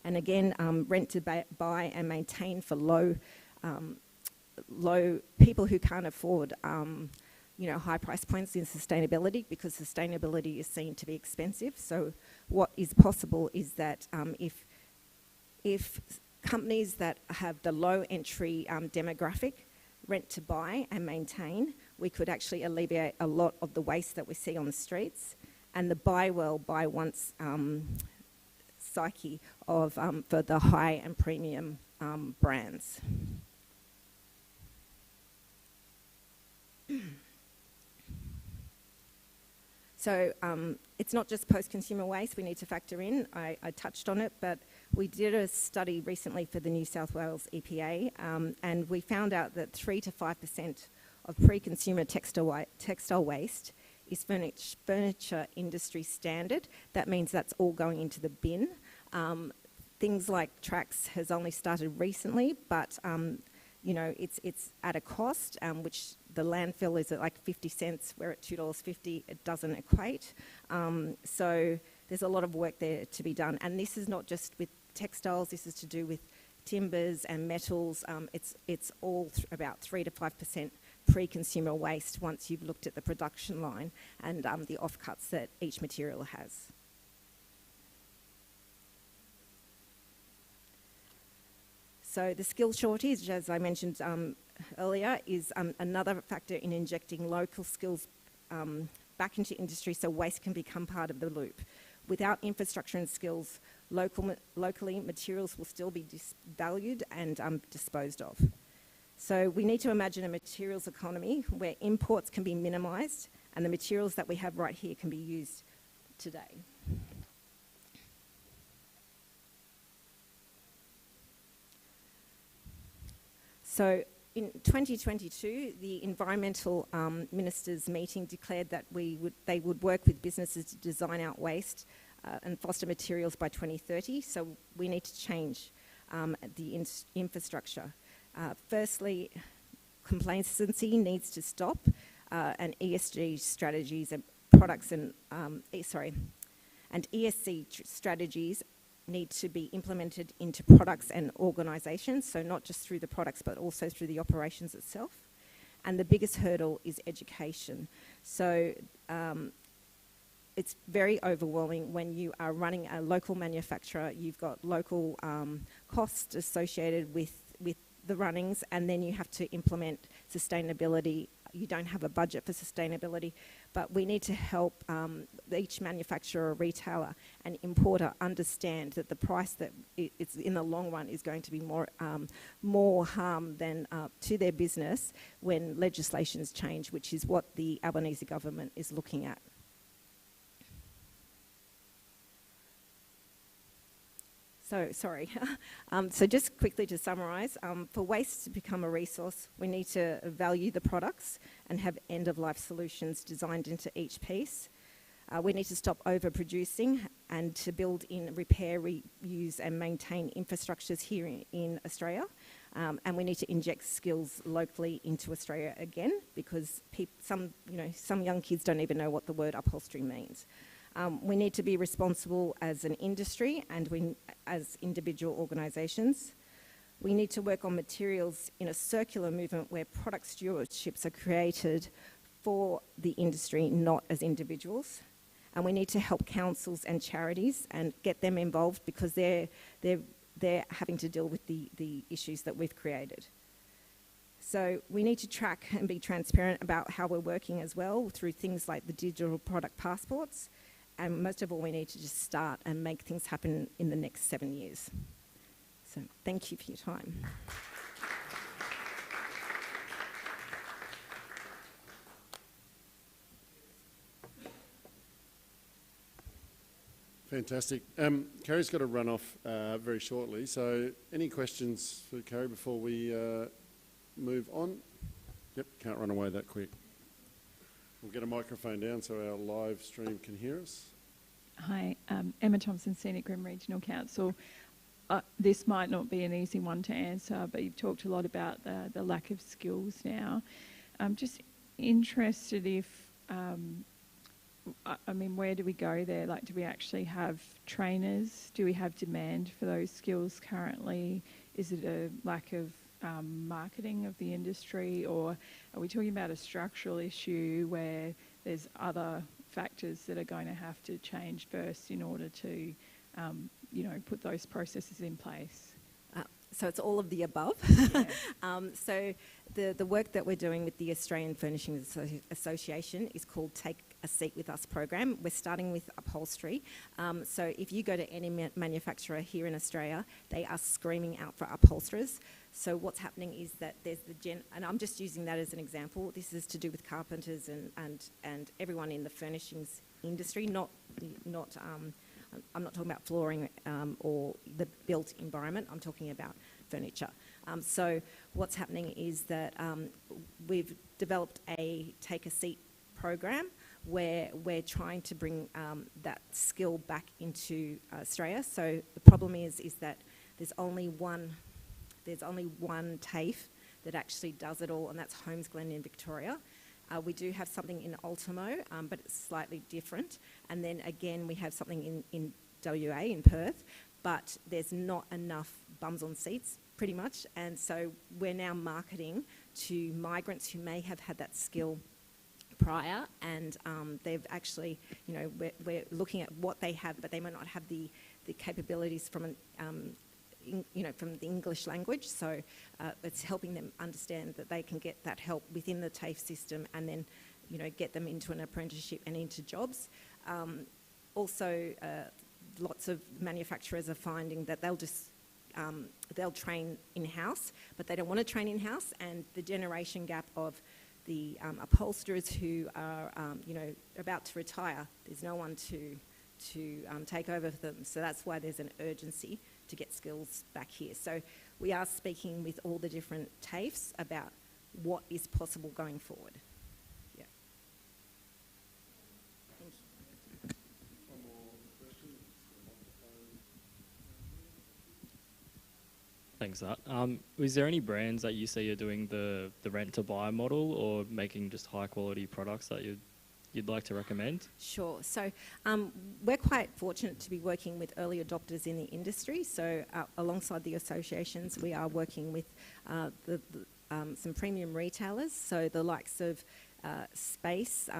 And again, rent to buy and maintain for low people who can't afford high price points in sustainability, because sustainability is seen to be expensive. So what is possible is that if companies that have the low entry demographic rent to buy and maintain, we could actually alleviate a lot of the waste that we see on the streets, and the buy well, buy once psyche of for the high and premium brands. So it's not just post-consumer waste we need to factor in. I touched on it, but we did a study recently for the New South Wales EPA, and we found out that 3 to 5% of pre-consumer textile waste is furniture industry standard. That means that's all going into the bin. Things like Trax has only started recently, but it's at a cost, which the landfill is at like 50 cents, we're at $2.50, it doesn't equate. So there's a lot of work there to be done. And this is not just with textiles, this is to do with timbers and metals. It's all about 3 to 5% pre-consumer waste once you've looked at the production line and the offcuts that each material has. So the skill shortage, as I mentioned earlier, is another factor in injecting local skills back into industry so waste can become part of the loop. Without infrastructure and skills, locally materials will still be valued and disposed of. So we need to imagine a materials economy where imports can be minimised and the materials that we have right here can be used today. So in 2022, the Environmental Ministers' meeting declared that they would work with businesses to design out waste and foster materials by 2030. So we need to change the infrastructure. Firstly, complacency needs to stop, and ESG strategies and products and and ESG strategies need to be implemented into products and organisations, so not just through the products but also through the operations itself. And the biggest hurdle is education. So it's very overwhelming when you are running a local manufacturer. You've got local costs associated with the runnings, and then you have to implement sustainability. You don't have a budget for sustainability, but we need to help each manufacturer, retailer and importer understand that the price that it's in the long run is going to be more harm than to their business when legislations change, which is what the Albanese government is looking at. So, sorry. So just quickly to summarise, for waste to become a resource, we need to value the products and have end-of-life solutions designed into each piece. We need to stop overproducing and to build in repair, reuse and maintain infrastructures here in Australia. And we need to inject skills locally into Australia again, because some young kids don't even know what the word upholstery means. We need to be responsible as an industry and as individual organisations. We need to work on materials in a circular movement where product stewardships are created for the industry, not as individuals. And we need to help councils and charities and get them involved, because they're having to deal with the issues that we've created. So we need to track and be transparent about how we're working as well through things like the digital product passports. And most of all, we need to just start and make things happen in the next 7 years. So thank you for your time. Fantastic. Carrie's got to run off very shortly, so any questions for Carrie before we move on? Yep, can't run away that quick. We'll get a microphone down so our live stream can hear us. Hi, Emma Thompson, Scenic Rim Regional Council. This might not be an easy one to answer, but you've talked a lot about the lack of skills now. I'm just interested if, where do we go there? Like, do we actually have trainers? Do we have demand for those skills currently? Is it a lack of marketing of the industry, or are we talking about a structural issue where there's other factors that are going to have to change first in order to, put those processes in place? So it's all of the above. Yeah. So the work that we're doing with the Australian Furnishings Association is called Take a Seat With Us program. We're starting with upholstery. So if you go to any manufacturer here in Australia, they are screaming out for upholsterers. So what's happening is that there's and I'm just using that as an example. This is to do with carpenters and everyone in the furnishings industry, I'm not talking about flooring or the built environment. I'm talking about furniture. So what's happening is that we've developed a Take a Seat program where we're trying to bring that skill back into Australia. So the problem is that there's only one TAFE that actually does it all, and that's Holmes Glen in Victoria. We do have something in Ultimo, but it's slightly different. And then again, we have something in WA, in Perth, but there's not enough bums on seats, pretty much. And so we're now marketing to migrants who may have had that skill prior, and they've actually, we're looking at what they have, but they might not have the capabilities from from the English language. So it's helping them understand that they can get that help within the TAFE system, and then, get them into an apprenticeship and into jobs. Also, lots of manufacturers are finding that they'll train in-house, but they don't want to train in-house, and the generation gap of the upholsterers who are, about to retire, there's no one to take over for them. So that's why there's an urgency to get skills back here. So we are speaking with all the different TAFEs about what is possible going forward. Yeah. Thank you. One more question. Thanks for that. Is there any brands that you see are doing the rent to buy model or making just high quality products that you'd like to recommend? Sure. So we're quite fortunate to be working with early adopters in the industry. So alongside the associations, we are working with some premium retailers. So the likes of Space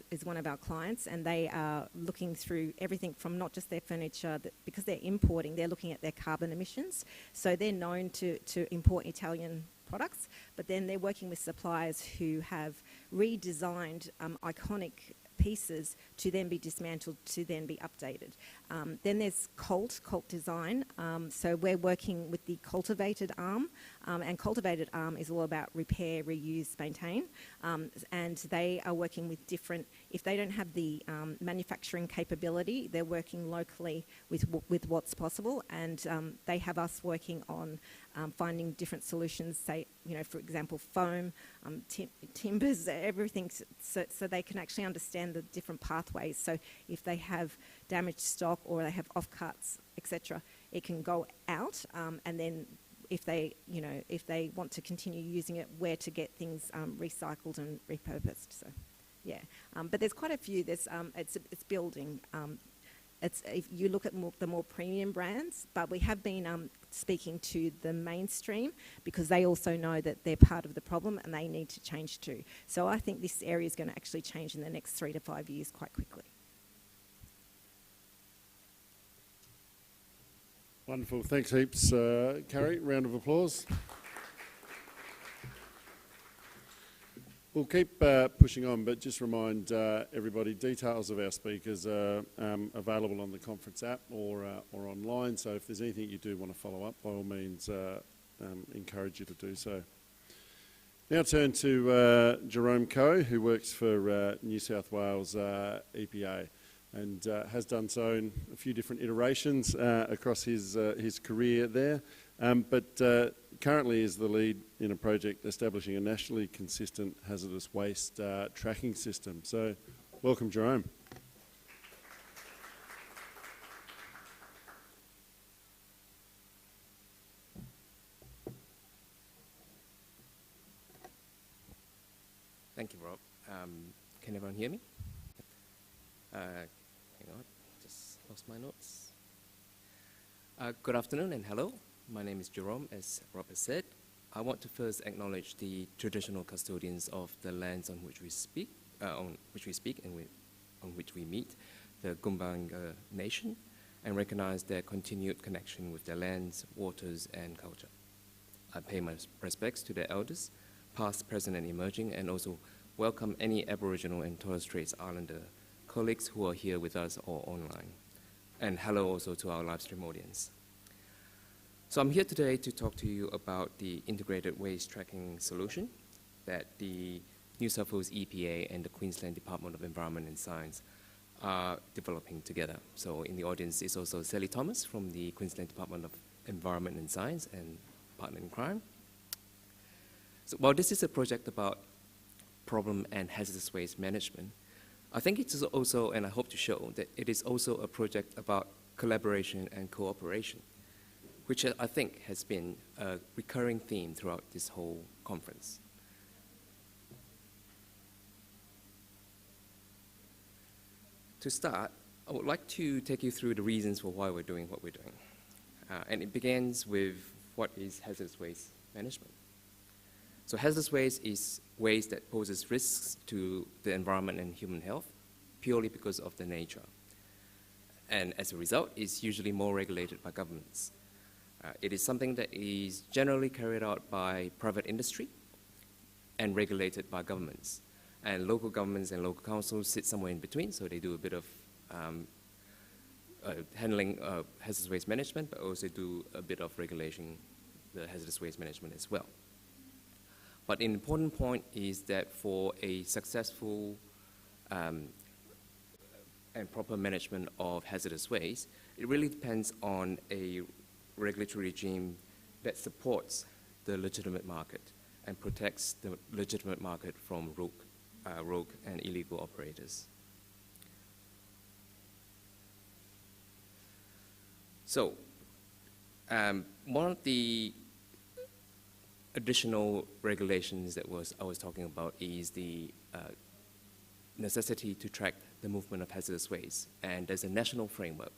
is one of our clients, and they are looking through everything from not just their furniture, because they're importing, they're looking at their carbon emissions. So they're known to import Italian products, but then they're working with suppliers who have redesigned iconic pieces to then be dismantled, to then be updated. Then there's Colt Design. So we're working with the Cultivated Arm, and Cultivated Arm is all about repair, reuse, maintain. And they are working with different, if they don't have the manufacturing capability, they're working locally with what's possible, and they have us working on finding different solutions, say, for example, foam, timbers, everything, so they can actually understand the different pathways. So if they have damaged stock or they have offcuts, etc., it can go out, and then if they want to continue using it, where to get things recycled and repurposed. So, yeah, but there's quite a few. There's it's building. If you look at the more premium brands, but we have been speaking to the mainstream because they also know that they're part of the problem and they need to change too. So I think this area is going to actually change in the next 3 to 5 years quite quickly. Wonderful. Thanks heaps, Carrie. Round of applause. We'll keep pushing on, but just remind everybody, details of our speakers are available on the conference app or online, so if there's anything you do want to follow up, by all means, encourage you to do so. Now turn to Jerome Coe, who works for New South Wales EPA, and has done so in a few different iterations across his career there, but currently is the lead in a project establishing a nationally consistent hazardous waste tracking system. So, welcome, Jerome. Thank you, Rob. Can everyone hear me? Hang on, just lost my notes. Good afternoon and hello. My name is Jerome, as Rob has said. I want to first acknowledge the traditional custodians of the lands on which we speak, and on which we meet, the Gumbaynggirr Nation, and recognize their continued connection with their lands, waters, and culture. I pay my respects to their elders, past, present, and emerging, and also welcome any Aboriginal and Torres Strait Islander colleagues who are here with us or online. And hello also to our live stream audience. So I'm here today to talk to you about the integrated waste tracking solution that the New South Wales EPA and the Queensland Department of Environment and Science are developing together. So in the audience is also Sally Thomas from the Queensland Department of Environment and Science and partner in crime. So while this is a project about problem and hazardous waste management, I think it's also, and I hope to show, that it is also a project about collaboration and cooperation, which I think has been a recurring theme throughout this whole conference. To start, I would like to take you through the reasons for why we're doing what we're doing. And it begins with what is hazardous waste management. So hazardous waste is waste that poses risks to the environment and human health purely because of the nature. And as a result, it's usually more regulated by governments. It is something that is generally carried out by private industry and regulated by governments. And local governments and local councils sit somewhere in between, so they do a bit of handling hazardous waste management, but also do a bit of regulating the hazardous waste management as well. But an important point is that for a successful and proper management of hazardous waste, it really depends on a regulatory regime that supports the legitimate market and protects the legitimate market from rogue and illegal operators. So, one of the additional regulations that I was talking about is the necessity to track the movement of hazardous waste. And there's a national framework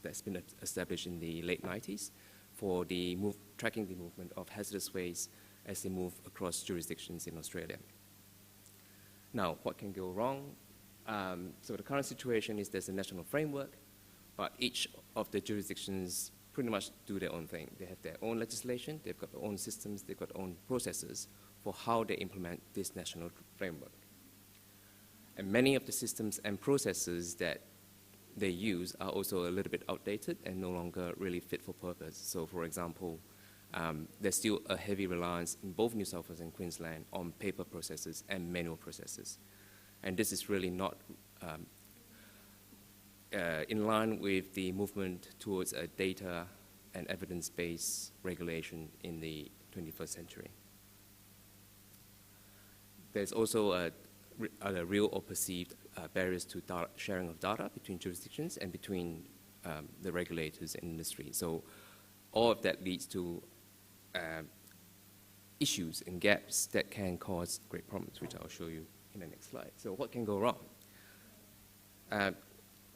that's been established in the late 90s for tracking the movement of hazardous waste as they move across jurisdictions in Australia. Now, what can go wrong? So the current situation is there's a national framework, but each of the jurisdictions pretty much do their own thing. They have their own legislation, they've got their own systems, they've got their own processes for how they implement this national framework. And many of the systems and processes that they use are also a little bit outdated and no longer really fit for purpose. So for example, there's still a heavy reliance in both New South Wales and Queensland on paper processes and manual processes. And this is really not in line with the movement towards a data and evidence-based regulation in the 21st century. There's also a real or perceived barriers to sharing of data between jurisdictions and between the regulators and industry. So all of that leads to issues and gaps that can cause great problems, which I'll show you in the next slide. So what can go wrong?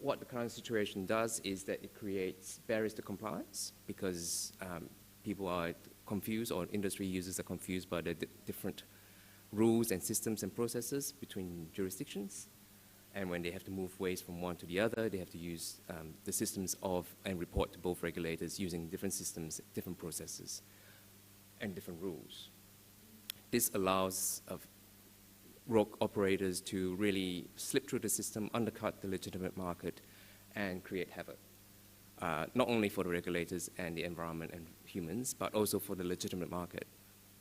What the current situation does is that it creates barriers to compliance because people are confused, or industry users are confused by the different rules and systems and processes between jurisdictions. And when they have to move waste from one to the other, they have to use the systems and report to both regulators using different systems, different processes, and different rules. This allows rogue operators to really slip through the system, undercut the legitimate market, and create havoc, not only for the regulators and the environment and humans, but also for the legitimate market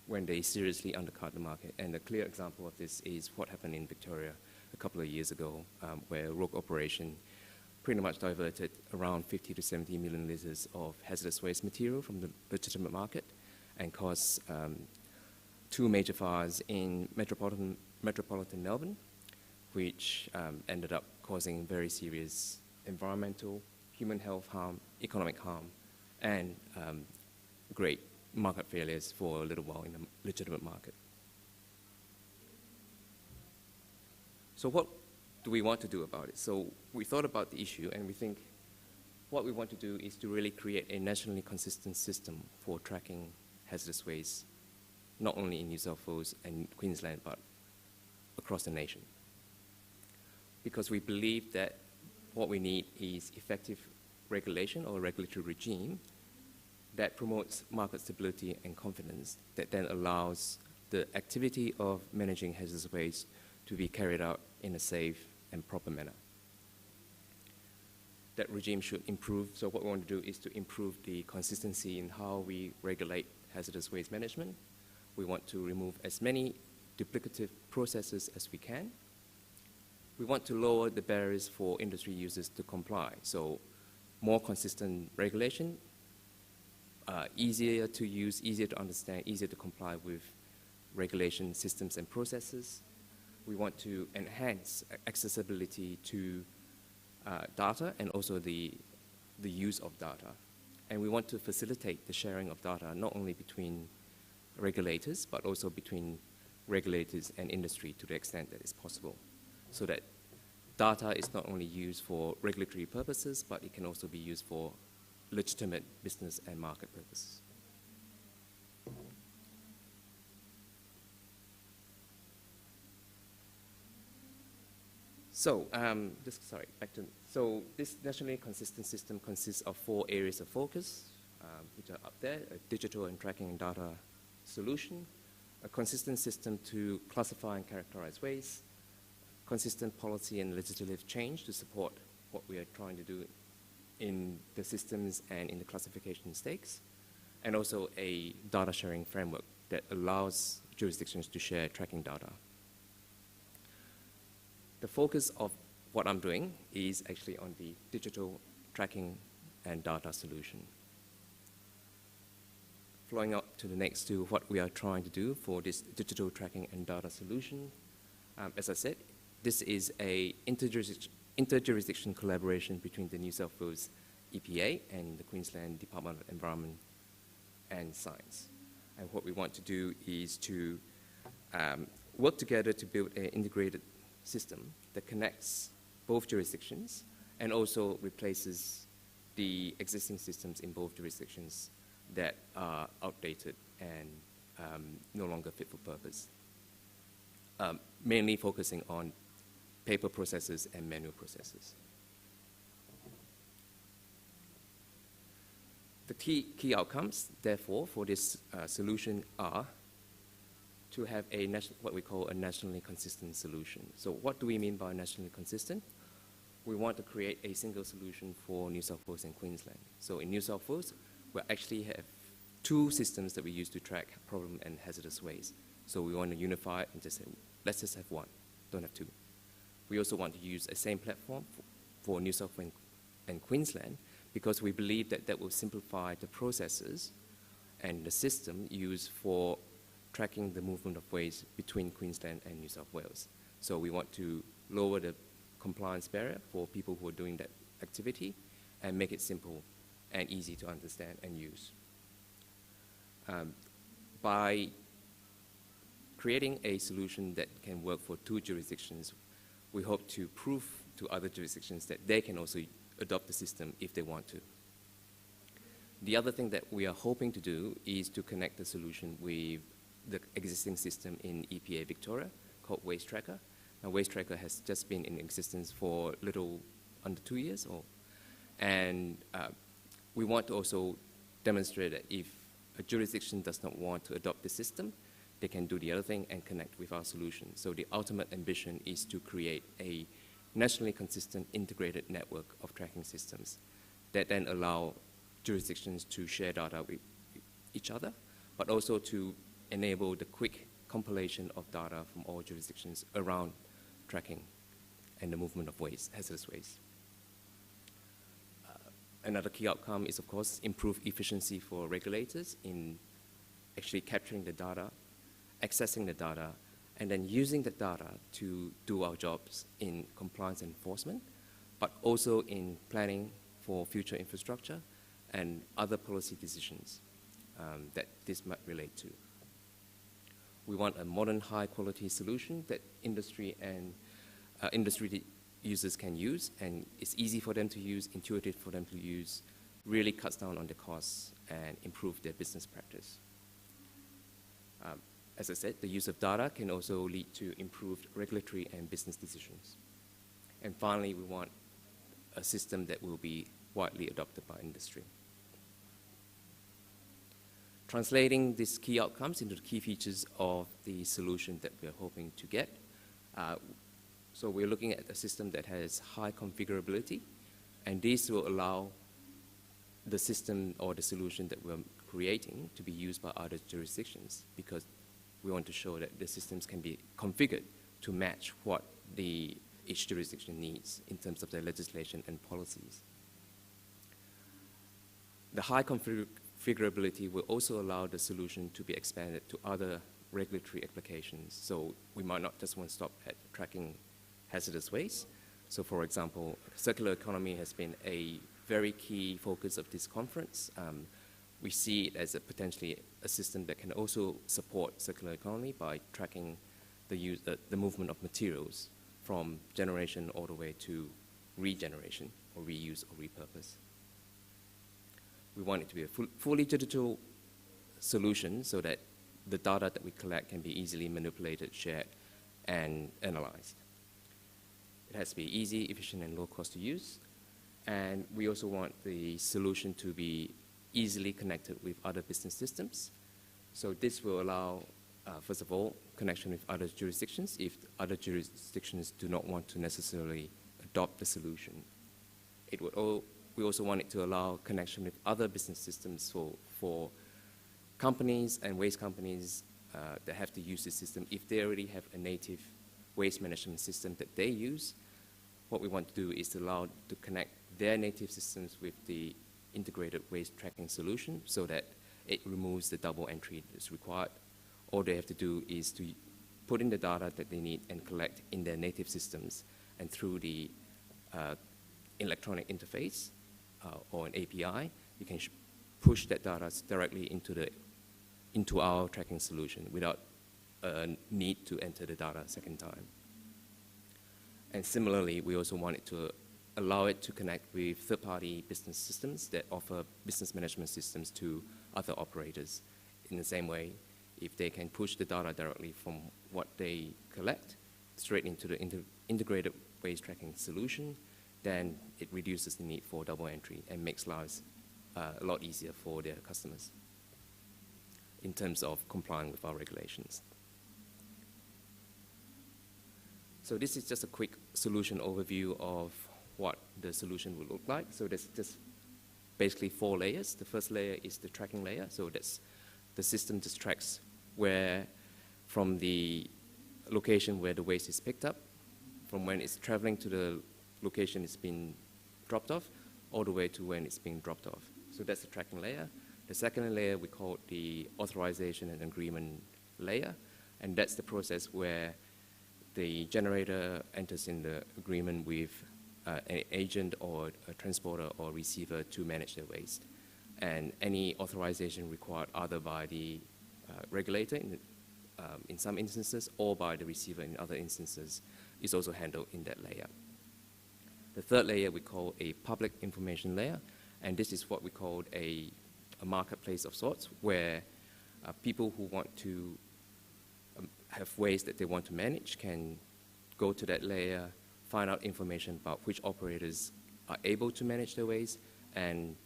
when they seriously undercut the market. And a clear example of this is what happened in Victoria a couple of years ago, where a rogue operation pretty much diverted around 50 to 70 million litres of hazardous waste material from the legitimate market and caused 2 major fires in metropolitan Melbourne, which ended up causing very serious environmental, human health harm, economic harm, and great market failures for a little while in the legitimate market. So what do we want to do about it? So we thought about the issue, and we think what we want to do is to really create a nationally consistent system for tracking hazardous waste, not only in New South Wales and Queensland, but across the nation. Because we believe that what we need is effective regulation or regulatory regime that promotes market stability and confidence, that then allows the activity of managing hazardous waste to be carried out in a safe and proper manner. That regime should improve. So what we want to do is to improve the consistency in how we regulate hazardous waste management. We want to remove as many duplicative processes as we can. We want to lower the barriers for industry users to comply. So more consistent regulation, easier to use, easier to understand, easier to comply with regulation systems and processes. We want to enhance accessibility to data and also the use of data. And we want to facilitate the sharing of data, not only between regulators, but also between regulators and industry to the extent that is possible, so that data is not only used for regulatory purposes, but it can also be used for legitimate business and market purposes. So, So this nationally consistent system consists of 4 areas of focus, which are up there: a digital and tracking and data solution, a consistent system to classify and characterize waste, consistent policy and legislative change to support what we are trying to do in the systems and in the classification stakes, and also a data sharing framework that allows jurisdictions to share tracking data. The focus of what I'm doing is actually on the digital tracking and data solution. Flowing up to the next to what we are trying to do for this digital tracking and data solution. As I said, this is a interjurisdiction collaboration between the New South Wales EPA and the Queensland Department of Environment and Science. And what we want to do is to work together to build an integrated system that connects both jurisdictions and also replaces the existing systems in both jurisdictions that are outdated and no longer fit for purpose. Mainly focusing on paper processes and manual processes. The key outcomes, therefore, for this solution are to have what we call a nationally consistent solution. So what do we mean by nationally consistent? We want to create a single solution for New South Wales and Queensland. So in New South Wales, we actually have 2 systems that we use to track problem and hazardous waste. So we want to unify it and just say, let's just have one, don't have 2. We also want to use the same platform for New South Wales and Queensland because we believe that that will simplify the processes and the system used for tracking the movement of waste between Queensland and New South Wales. So we want to lower the compliance barrier for people who are doing that activity and make it simple and easy to understand and use. By creating a solution that can work for 2 jurisdictions, we hope to prove to other jurisdictions that they can also adopt the system if they want to. The other thing that we are hoping to do is to connect the solution with the existing system in EPA Victoria called Waste Tracker. Now, Waste Tracker has just been in existence for a little under 2 years, and we want to also demonstrate that if a jurisdiction does not want to adopt the system, they can do the other thing and connect with our solution. So the ultimate ambition is to create a nationally consistent integrated network of tracking systems that then allow jurisdictions to share data with each other, but also to enable the quick compilation of data from all jurisdictions around tracking and the movement of waste, hazardous waste. Another key outcome is, of course, improved efficiency for regulators in actually capturing the data, accessing the data, and then using the data to do our jobs in compliance and enforcement, but also in planning for future infrastructure and other policy decisions that this might relate to. We want a modern, high-quality solution that industry and industry users can use, and it's easy for them to use, intuitive for them to use, really cuts down on the costs and improve their business practice. As I said, the use of data can also lead to improved regulatory and business decisions. And finally, we want a system that will be widely adopted by industry. Translating these key outcomes into the key features of the solution that we're hoping to get. So we're looking at a system that has high configurability, and this will allow the system or the solution that we're creating to be used by other jurisdictions, because we want to show that the systems can be configured to match what each jurisdiction needs in terms of their legislation and policies. The high configurability will also allow the solution to be expanded to other regulatory applications. So we might not just want to stop at tracking hazardous waste. So for example, circular economy has been a very key focus of this conference. We see it as potentially a system that can also support circular economy by tracking the movement of materials from generation all the way to regeneration or reuse or repurpose. We want it to be a fully digital solution so that the data that we collect can be easily manipulated, shared, and analyzed. It has to be easy, efficient, and low cost to use. And we also want the solution to be easily connected with other business systems. So this will allow, first of all, connection with other jurisdictions if other jurisdictions do not want to necessarily adopt the solution. We also want it to allow connection with other business systems for companies and waste companies that have to use the system. If they already have a native waste management system that they use, what we want to do is to allow to connect their native systems with the integrated waste tracking solution so that it removes the double entry that's required. All they have to do is to put in the data that they need and collect in their native systems, and through the electronic interface or an API, you can push that data directly into the into our tracking solution without a need to enter the data a second time. And similarly, we also wanted to allow it to connect with third-party business systems that offer business management systems to other operators. In the same way, if they can push the data directly from what they collect straight into the integrated waste tracking solution, then it reduces the need for double entry and makes lives a lot easier for their customers in terms of complying with our regulations. So this is just a quick solution overview of what the solution will look like. So there's just basically 4 layers. The first layer is the tracking layer. So that's the system just tracks where from the location where the waste is picked up, from when it's traveling to the location it's been dropped off, all the way to when it's being dropped off. So that's the tracking layer. The second layer we call the authorization and agreement layer, and that's the process where the generator enters in the agreement with an agent or a transporter or receiver to manage their waste. And any authorization required either by the regulator in some instances or by the receiver in other instances is also handled in that layer. The third layer we call a public information layer, and this is what we call a marketplace of sorts, where people who want to have waste that they want to manage can go to that layer, find out information about which operators are able to manage their waste and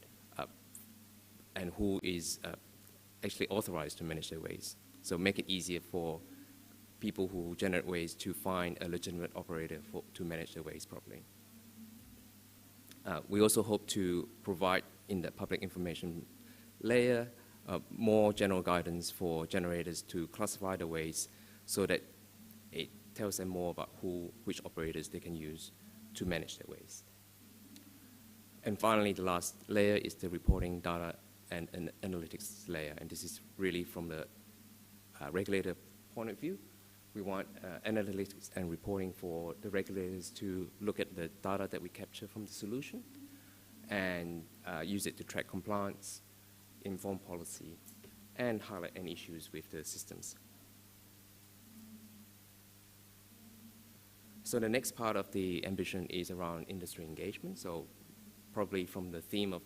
who is actually authorized to manage their waste. So make it easier for people who generate waste to find a legitimate operator to manage their waste properly. We also hope to provide in the public information layer more general guidance for generators to classify the waste so that it tells them more about which operators they can use to manage their waste. And finally, the last layer is the reporting data and analytics layer, and this is really from the regulator point of view. We want analytics and reporting for the regulators to look at the data that we capture from the solution and use it to track compliance, inform policy, and highlight any issues with the systems. So the next part of the ambition is around industry engagement. So probably from the theme of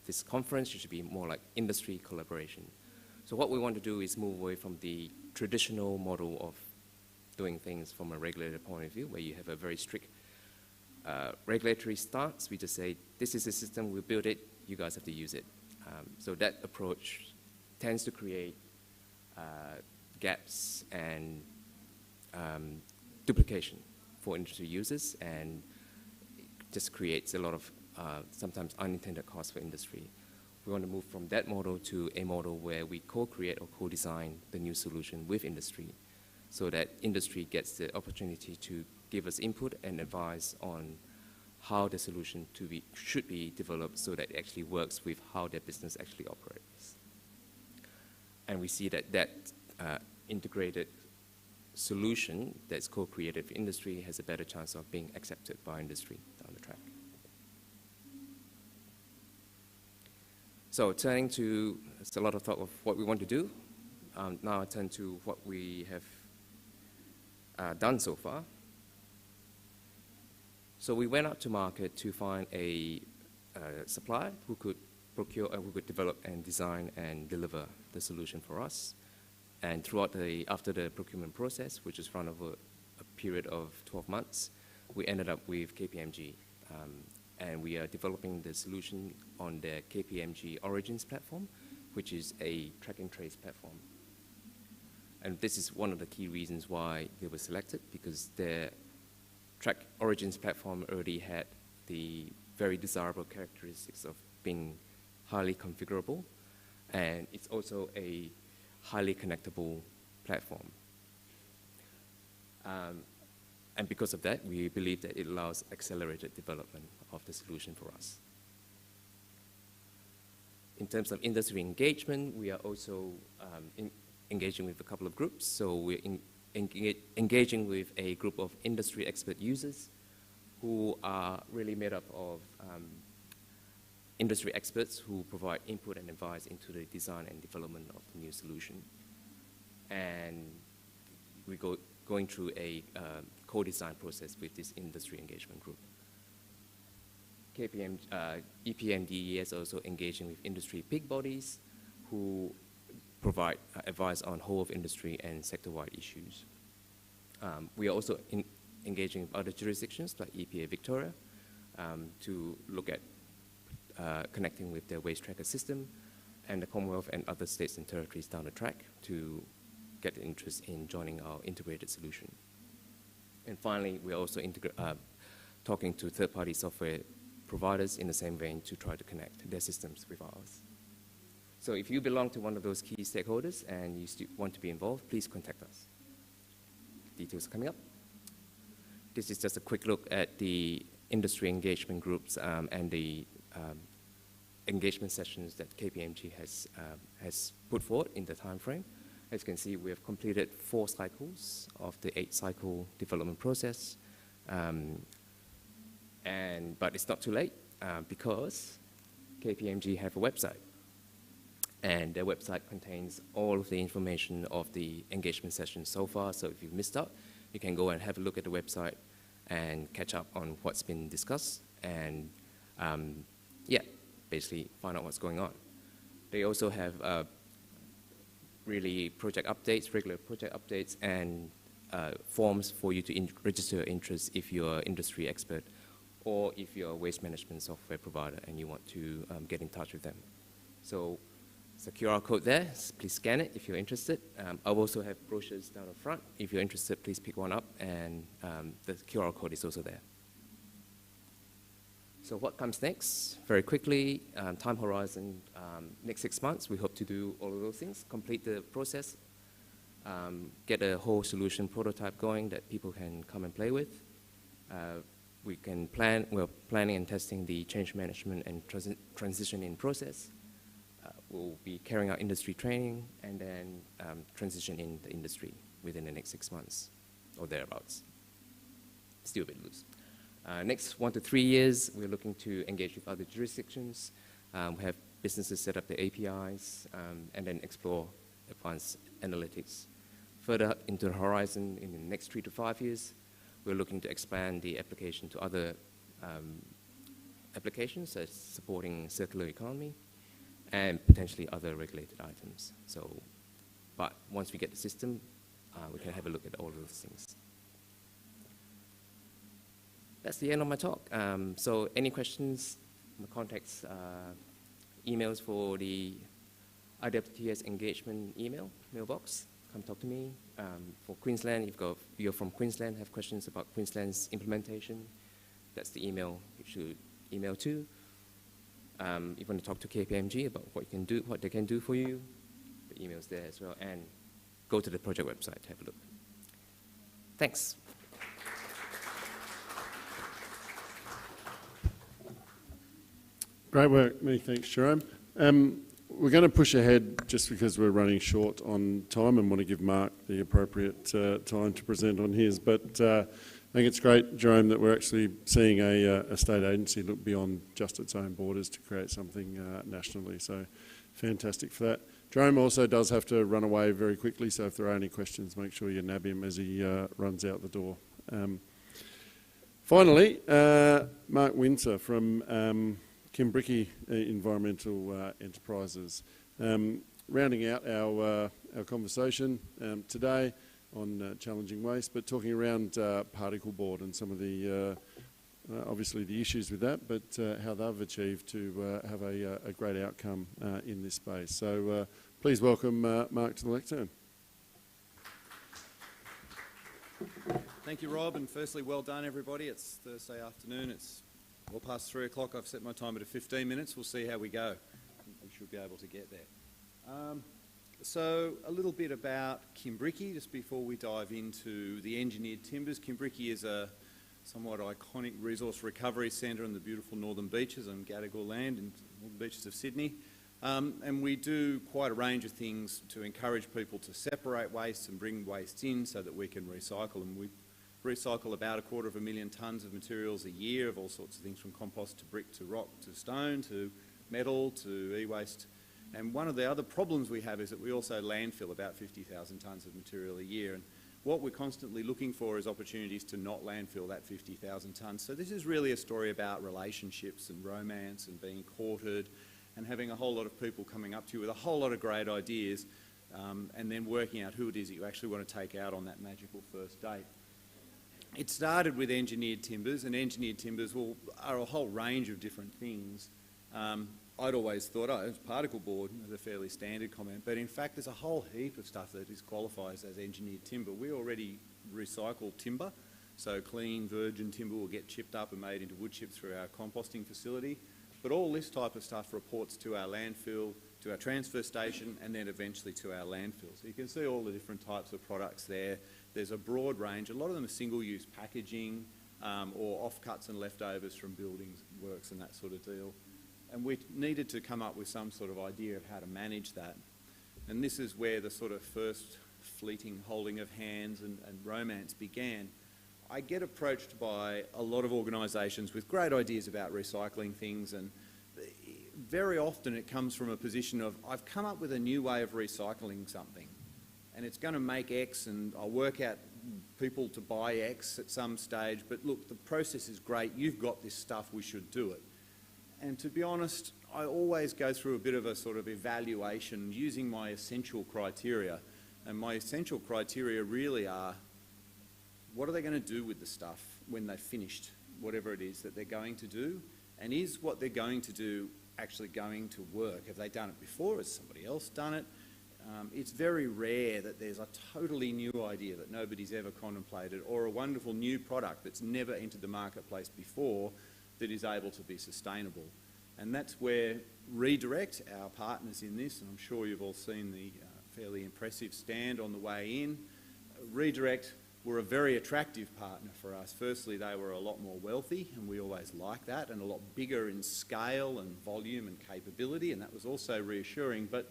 this conference, it should be more like industry collaboration. So what we want to do is move away from the traditional model of doing things from a regulator point of view, where you have a very strict regulatory stance. We just say, this is a system, we build it, you guys have to use it. So that approach tends to create gaps and duplication for industry users, and it just creates a lot of sometimes unintended costs for industry. We want to move from that model to a model where we co-create or co-design the new solution with industry, so that industry gets the opportunity to give us input and advice on how the solution should be developed so that it actually works with how their business actually operates. And we see that integrated solution that's co-created with industry has a better chance of being accepted by industry down the track. So turning to, it's a lot of talk of what we want to do. Now I turn to what we have done so far. So we went out to market to find a supplier who could procure, who could develop and design and deliver the solution for us. And throughout after the procurement process, which is run over a period of 12 months, we ended up with KPMG. And we are developing the solution on the KPMG Origins platform, which is a track and trace platform. And this is one of the key reasons why they were selected, because their Track Origins platform already had the very desirable characteristics of being highly configurable, and it's also a highly connectable platform. And because of that, we believe that it allows accelerated development of the solution for us. In terms of industry engagement, we are also engaging with a couple of groups. So we're engaging with a group of industry expert users who are really made up of industry experts who provide input and advice into the design and development of the new solution. And we going through a co-design process with this industry engagement group. EPMDE is also engaging with industry peak bodies who provide advice on whole of industry and sector-wide issues. We are also engaging with other jurisdictions like EPA Victoria to look at connecting with their waste tracker system, and the Commonwealth and other states and territories down the track to get interest in joining our integrated solution. And finally, we're also talking to third-party software providers in the same vein to try to connect their systems with ours. So if you belong to one of those key stakeholders and you want to be involved, please contact us. Details are coming up. This is just a quick look at the industry engagement groups and the engagement sessions that KPMG has put forward in the time frame. As you can see, we have completed 4 cycles of the 8-cycle development process. But it's not too late because KPMG have a website. And their website contains all of the information of the engagement sessions so far. So if you've missed out, you can go and have a look at the website and catch up on what's been discussed and, yeah, basically find out what's going on. They also have really project updates, regular project updates, and forms for you to register your interest if you're an industry expert or if you're a waste management software provider and you want to get in touch with them. So there's a QR code there. Please scan it if you're interested. I'll also have brochures down the front. If you're interested, please pick one up, and the QR code is also there. So what comes next? Very quickly, time horizon, next 6 months, we hope to do all of those things, complete the process, get a whole solution prototype going that people can come and play with. We're planning and testing the change management and transition in process. We'll be carrying out industry training and then transition in the industry within the next 6 months or thereabouts. Still a bit loose. Next 1 to 3 years, we're looking to engage with other jurisdictions. We have businesses set up the APIs and then explore advanced analytics. Further into the horizon, in the next 3 to 5 years, we're looking to expand the application to other applications, such as supporting circular economy and potentially other regulated items. So, but once we get the system, we can have a look at all of those things. That's the end of my talk. So any questions, my contacts, emails for the IWTS engagement mailbox, come talk to me. For Queensland, if you're from Queensland, have questions about Queensland's implementation, that's the email you should email to. If you want to talk to KPMG about what they can do for you, the email's there as well, and go to the project website to have a look. Thanks. Great work. Many thanks, Jerome. We're going to push ahead just because we're running short on time and want to give Mark the appropriate time to present on his. But I think it's great, Jerome, that we're actually seeing a state agency look beyond just its own borders to create something nationally. So fantastic for that. Jerome also does have to run away very quickly, so if there are any questions, make sure you nab him as he runs out the door. Finally, Mark Winter from Kimbrickie Environmental Enterprises. Rounding out our conversation today on challenging waste, but talking around particle board and some of the, obviously the issues with that, but how they've achieved to have a great outcome in this space. So please welcome Mark to the lectern. Thank you, Rob, and firstly, well done, everybody. It's Thursday afternoon. It's well past 3 o'clock. I've set my timer to 15 minutes. We'll see how we go. I think we should be able to get there. So a little bit about Kimbrickie, just before we dive into the engineered timbers. Kimbrickie is a somewhat iconic resource recovery centre in the beautiful northern beaches on Gadigal land in the northern beaches of Sydney. And we do quite a range of things to encourage people to separate waste and bring waste in so that we can recycle. And we recycle about 250,000 tonnes of materials a year of all sorts of things, from compost to brick to rock to stone to metal to e-waste. And one of the other problems we have is that we also landfill about 50,000 tonnes of material a year. And what we're constantly looking for is opportunities to not landfill that 50,000 tonnes. So this is really a story about relationships and romance and being courted and having a whole lot of people coming up to you with a whole lot of great ideas, and then working out who it is that you actually want to take out on that magical first date. It started with engineered timbers, and engineered timbers are a whole range of different things. I'd always thought, oh, it's particle board is a fairly standard comment, but in fact there's a whole heap of stuff that qualifies as engineered timber. We already recycle timber, so clean virgin timber will get chipped up and made into wood chips through our composting facility. But all this type of stuff reports to our landfill, to our transfer station, and then eventually to our landfill. So you can see all the different types of products there. There's a broad range. A lot of them are single-use packaging or offcuts and leftovers from buildings, works and that sort of deal. And we needed to come up with some sort of idea of how to manage that. And this is where the sort of first fleeting holding of hands and romance began. I get approached by a lot of organisations with great ideas about recycling things, and very often it comes from a position of, I've come up with a new way of recycling something and it's going to make X, and I'll work out people to buy X at some stage, but look, the process is great, you've got this stuff, we should do it. And to be honest, I always go through a bit of a sort of evaluation using my essential criteria. And my essential criteria really are, what are they going to do with the stuff when they've finished whatever it is that they're going to do? And is what they're going to do actually going to work? Have they done it before? Has somebody else done it? It's very rare that there's a totally new idea that nobody's ever contemplated, or a wonderful new product that's never entered the marketplace before that is able to be sustainable. And that's where Redirect, our partners in this, and I'm sure you've all seen the fairly impressive stand on the way in. Redirect were a very attractive partner for us. Firstly, they were a lot more wealthy, and we always like that, and a lot bigger in scale and volume and capability, and that was also reassuring. But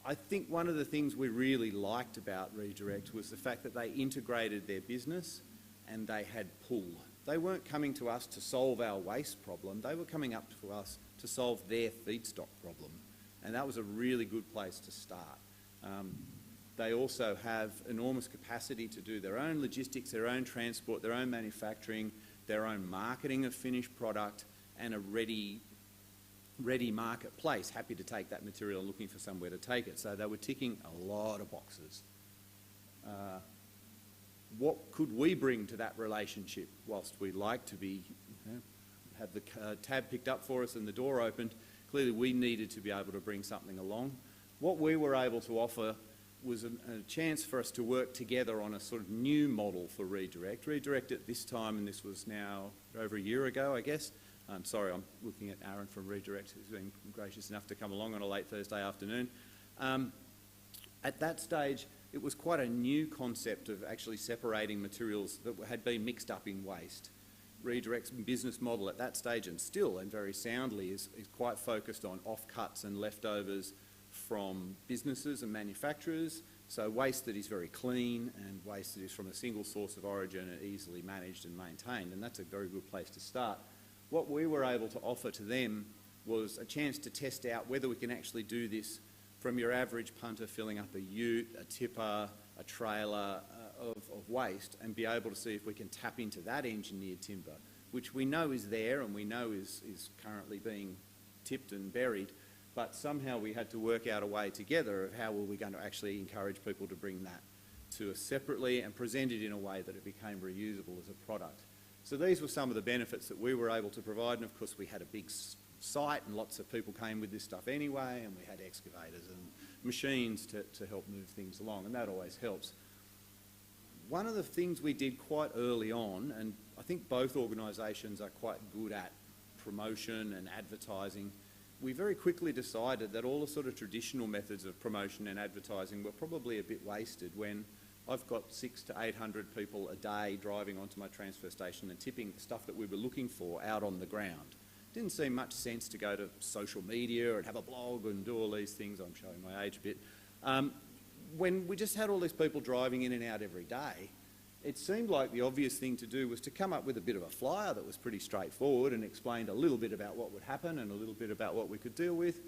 I think one of the things we really liked about Redirect was the fact that they integrated their business and they had pull. They weren't coming to us to solve our waste problem, they were coming up to us to solve their feedstock problem. And that was a really good place to start. They also have enormous capacity to do their own logistics, their own transport, their own manufacturing, their own marketing of finished product, and a ready marketplace, happy to take that material and looking for somewhere to take it. So they were ticking a lot of boxes. What could we bring to that relationship? Whilst we'd like to be, have the tab picked up for us and the door opened, clearly we needed to be able to bring something along. What we were able to offer was a chance for us to work together on a sort of new model for Redirect. Redirect at this time, and this was now over a year ago, I guess. I'm sorry, I'm looking at Aaron from Redirect, who's been gracious enough to come along on a late Thursday afternoon. At that stage, it was quite a new concept of actually separating materials that had been mixed up in waste. Redirect's business model at that stage, and still, and very soundly, is quite focused on offcuts and leftovers from businesses and manufacturers. So waste that is very clean and waste that is from a single source of origin and easily managed and maintained, and that's a very good place to start. What we were able to offer to them was a chance to test out whether we can actually do this from your average punter filling up a ute, a tipper, a trailer of waste, and be able to see if we can tap into that engineered timber, which we know is there and we know is currently being tipped and buried, but somehow we had to work out a way together of how were we going to actually encourage people to bring that to us separately and present it in a way that it became reusable as a product. So these were some of the benefits that we were able to provide, and of course we had a big site and lots of people came with this stuff anyway, and we had excavators and machines to help move things along, and that always helps. One of the things we did quite early on, and I think both organisations are quite good at promotion and advertising, we very quickly decided that all the sort of traditional methods of promotion and advertising were probably a bit wasted when I've got 600 to 800 people a day driving onto my transfer station and tipping the stuff that we were looking for out on the ground. Didn't seem much sense to go to social media and have a blog and do all these things. I'm showing my age a bit. When we just had all these people driving in and out every day, it seemed like the obvious thing to do was to come up with a bit of a flyer that was pretty straightforward and explained a little bit about what would happen and a little bit about what we could deal with,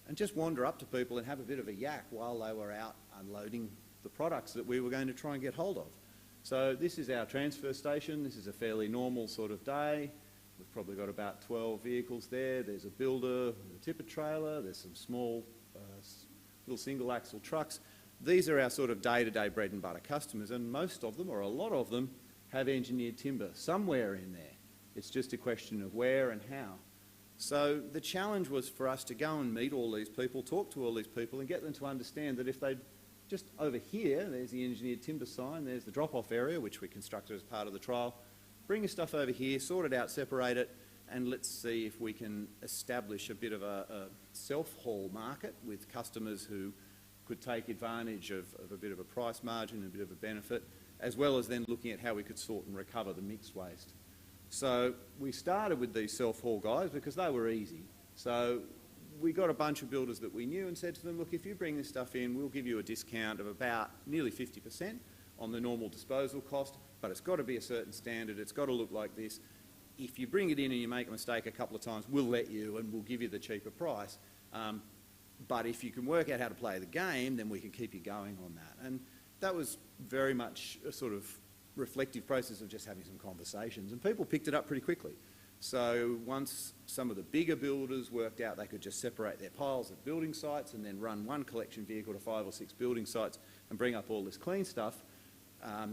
and just wander up to people and have a bit of a yak while they were out unloading the products that we were going to try and get hold of. So this is our transfer station. This is a fairly normal sort of day. We've probably got about 12 vehicles there. There's a builder with a tipper trailer. There's some small little single axle trucks. These are our sort of day-to-day bread and butter customers, and most of them, or a lot of them, have engineered timber somewhere in there. It's just a question of where and how. So the challenge was for us to go and meet all these people, talk to all these people, and get them to understand that if they'd just over here, there's the engineered timber sign, there's the drop-off area, which we constructed as part of the trial. Bring your stuff over here, sort it out, separate it, and let's see if we can establish a bit of a self-haul market with customers who could take advantage of a bit of a price margin and a bit of a benefit, as well as then looking at how we could sort and recover the mixed waste. So we started with these self-haul guys because they were easy. So we got a bunch of builders that we knew and said to them, look, if you bring this stuff in, we'll give you a discount of about nearly 50% on the normal disposal cost, but it's got to be a certain standard, it's got to look like this. If you bring it in and you make a mistake a couple of times, we'll let you and we'll give you the cheaper price. But if you can work out how to play the game, then we can keep you going on that. And that was very much a sort of reflective process of just having some conversations, and people picked it up pretty quickly. So once some of the bigger builders worked out they could just separate their piles at building sites and then run one collection vehicle to 5 or 6 building sites and bring up all this clean stuff,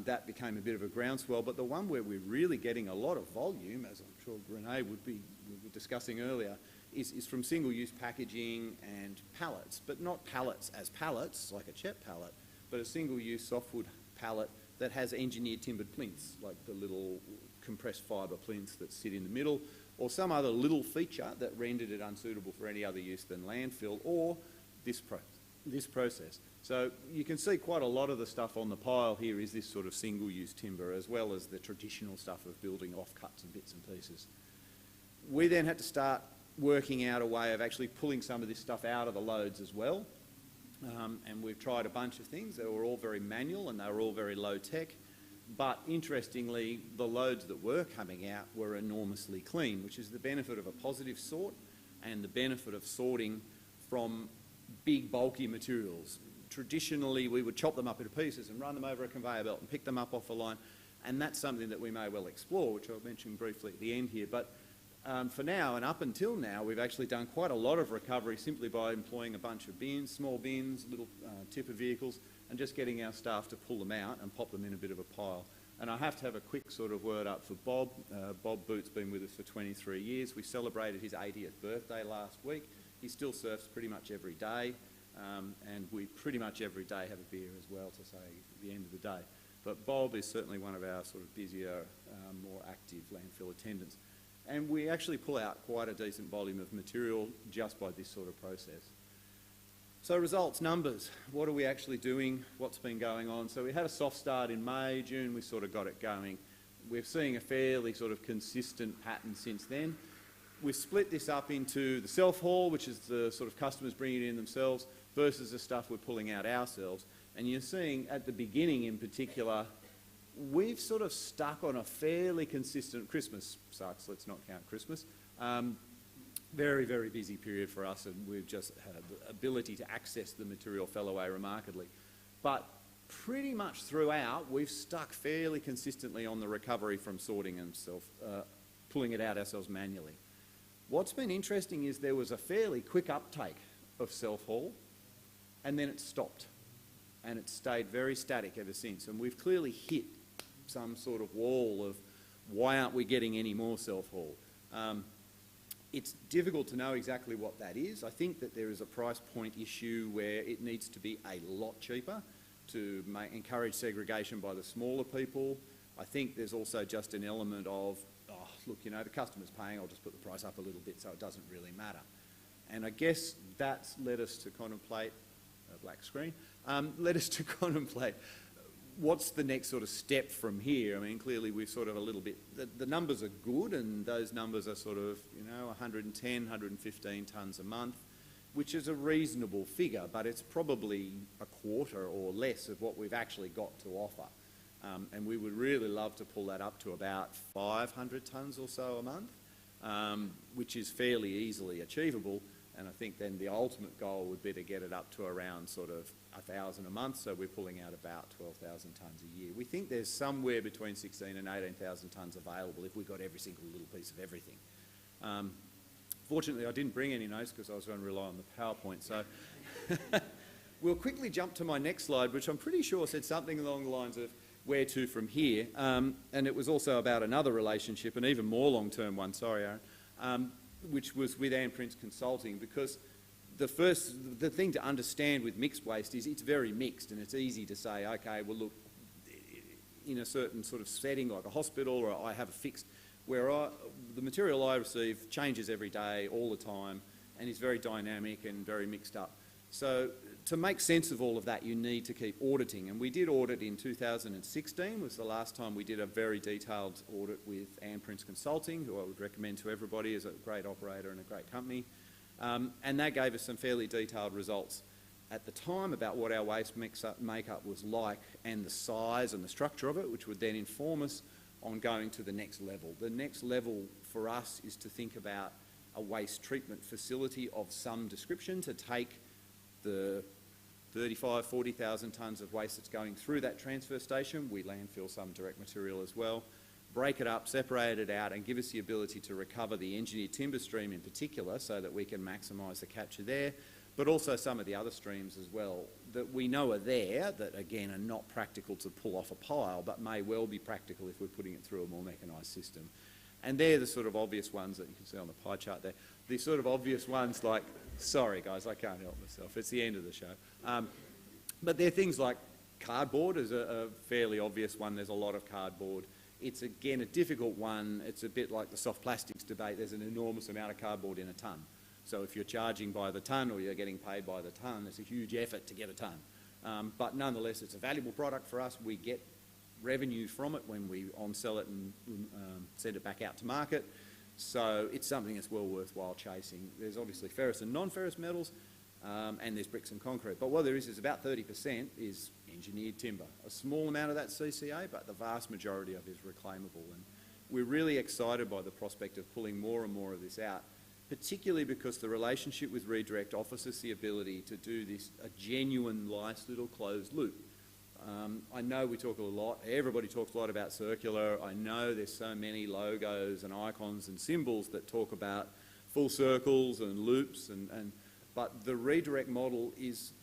that became a bit of a groundswell. But the one where we're really getting a lot of volume, as I'm sure Renee we were discussing earlier, is from single-use packaging and pallets, but not pallets as pallets, like a CHEP pallet, but a single-use softwood pallet that has engineered timbered plinths, like the little compressed fibre plinths that sit in the middle, or some other little feature that rendered it unsuitable for any other use than landfill or this process. So you can see quite a lot of the stuff on the pile here is this sort of single-use timber, as well as the traditional stuff of building offcuts and bits and pieces. We then had to start working out a way of actually pulling some of this stuff out of the loads as well. And we've tried a bunch of things. They were all very manual and they were all very low tech. But interestingly, the loads that were coming out were enormously clean, which is the benefit of a positive sort and the benefit of sorting from big bulky materials. Traditionally, we would chop them up into pieces and run them over a conveyor belt and pick them up off a line. And that's something that we may well explore, which I'll mention briefly at the end here. But for now, and up until now, we've actually done quite a lot of recovery simply by employing a bunch of bins, small bins, little tipper vehicles, and just getting our staff to pull them out and pop them in a bit of a pile. And I have to have a quick sort of word up for Bob. Bob Boot's been with us for 23 years. We celebrated his 80th birthday last week. He still surfs pretty much every day, and we pretty much every day have a beer as well, to say at the end of the day. But Bob is certainly one of our sort of busier, more active landfill attendants. And we actually pull out quite a decent volume of material just by this sort of process. So results, numbers, what are we actually doing, what's been going on? So we had a soft start in May, June, we sort of got it going. We're seeing a fairly sort of consistent pattern since then. We've split this up into the self-haul, which is the sort of customers bringing it in themselves, versus the stuff we're pulling out ourselves. And you're seeing at the beginning in particular, we've sort of stuck on a fairly consistent, Christmas sucks, let's not count Christmas, very, very busy period for us, and we've just had the ability to access the material fell away remarkably. But pretty much throughout, we've stuck fairly consistently on the recovery from sorting and pulling it out ourselves manually. What's been interesting is there was a fairly quick uptake of self-haul, and then it stopped. And it's stayed very static ever since. And we've clearly hit some sort of wall of why aren't we getting any more self-haul? It's difficult to know exactly what that is. I think that there is a price point issue where it needs to be a lot cheaper to encourage segregation by the smaller people. I think there's also just an element of, oh, look, you know, the customer's paying, I'll just put the price up a little bit so it doesn't really matter. And I guess that's led us to contemplate, black screen, led us to contemplate what's the next sort of step from here. I mean, clearly we've sort of a little bit, the numbers are good, and those numbers are sort of, you know, 110, 115 tonnes a month, which is a reasonable figure, but it's probably a quarter or less of what we've actually got to offer. And we would really love to pull that up to about 500 tonnes or so a month, which is fairly easily achievable. And I think then the ultimate goal would be to get it up to around sort of 1,000 a month, so we're pulling out about 12,000 tonnes a year. We think there's somewhere between 16 and 18,000 tonnes available if we got every single little piece of everything. Fortunately, I didn't bring any notes because I was going to rely on the PowerPoint, so we'll quickly jump to my next slide, which I'm pretty sure said something along the lines of where to from here, and it was also about another relationship, an even more long-term one, sorry Aaron, which was with Ann Prince Consulting, because the thing to understand with mixed waste is it's very mixed, and it's easy to say, okay, well look, in a certain sort of setting like a hospital, or I have a fixed, the material I receive changes every day, all the time, and is very dynamic and very mixed up. So to make sense of all of that, you need to keep auditing, and we did audit in 2016, was the last time we did a very detailed audit with Ann Prince Consulting, who I would recommend to everybody as a great operator and a great company. And that gave us some fairly detailed results at the time about what our waste makeup was like and the size and the structure of it, which would then inform us on going to the next level. The next level for us is to think about a waste treatment facility of some description to take the 35,000, 40,000 tonnes of waste that's going through that transfer station. We landfill some direct material as well. Break it up, separate it out, and give us the ability to recover the engineered timber stream in particular so that we can maximise the capture there, but also some of the other streams as well that we know are there that, again, are not practical to pull off a pile, but may well be practical if we're putting it through a more mechanised system. And they're the sort of obvious ones that you can see on the pie chart there. The sort of obvious ones like, sorry guys, I can't help myself, it's the end of the show. But they're things like cardboard is a fairly obvious one. There's a lot of cardboard. It's, again, a difficult one. It's a bit like the soft plastics debate. There's an enormous amount of cardboard in a tonne. So if you're charging by the tonne or you're getting paid by the tonne, it's a huge effort to get a tonne. But nonetheless, it's a valuable product for us. We get revenue from it when we on-sell it and send it back out to market. So it's something that's well worthwhile chasing. There's obviously ferrous and non-ferrous metals, and there's bricks and concrete. But what there is about 30% is engineered timber. A small amount of that's CCA, but the vast majority of it is reclaimable. And we're really excited by the prospect of pulling more and more of this out, particularly because the relationship with Redirect offers us the ability to do this, a genuine, nice little closed loop. I know we talk a lot, everybody talks a lot about circular. I know there's so many logos and icons and symbols that talk about full circles and loops, but the Redirect model is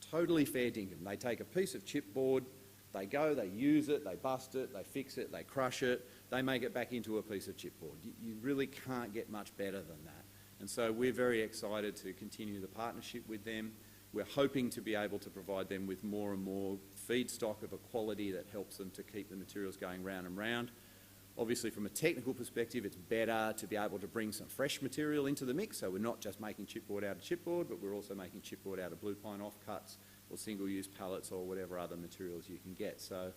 totally fair dinkum. They take a piece of chipboard, they go, they use it, they bust it, they fix it, they crush it, they make it back into a piece of chipboard. You really can't get much better than that. And so we're very excited to continue the partnership with them. We're hoping to be able to provide them with more and more feedstock of a quality that helps them to keep the materials going round and round. Obviously, from a technical perspective, it's better to be able to bring some fresh material into the mix, so we're not just making chipboard out of chipboard, but we're also making chipboard out of blue pine offcuts or single-use pallets or whatever other materials you can get. So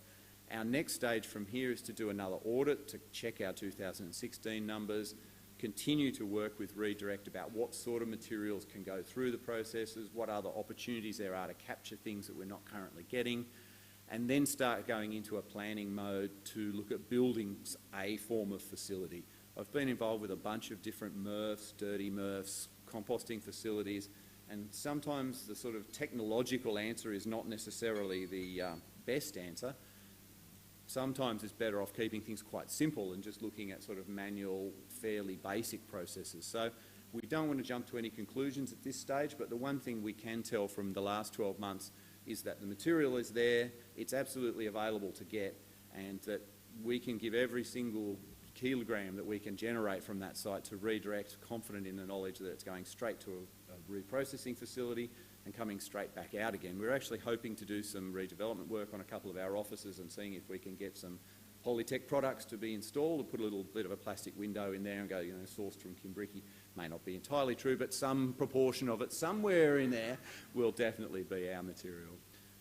our next stage from here is to do another audit to check our 2016 numbers, continue to work with Redirect about what sort of materials can go through the processes, what other opportunities there are to capture things that we're not currently getting, and then start going into a planning mode to look at building a form of facility. I've been involved with a bunch of different MRFs, dirty MRFs, composting facilities, and sometimes the sort of technological answer is not necessarily the best answer. Sometimes it's better off keeping things quite simple and just looking at sort of manual, fairly basic processes. So we don't want to jump to any conclusions at this stage, but the one thing we can tell from the last 12 months is that the material is there, it's absolutely available to get, and that we can give every single kilogram that we can generate from that site to Redirect, confident in the knowledge that it's going straight to a reprocessing facility and coming straight back out again. We're actually hoping to do some redevelopment work on a couple of our offices and seeing if we can get some Polytech products to be installed, or put a little bit of a plastic window in there and go, sourced from Kimbriki. May not be entirely true, but some proportion of it somewhere in there will definitely be our material.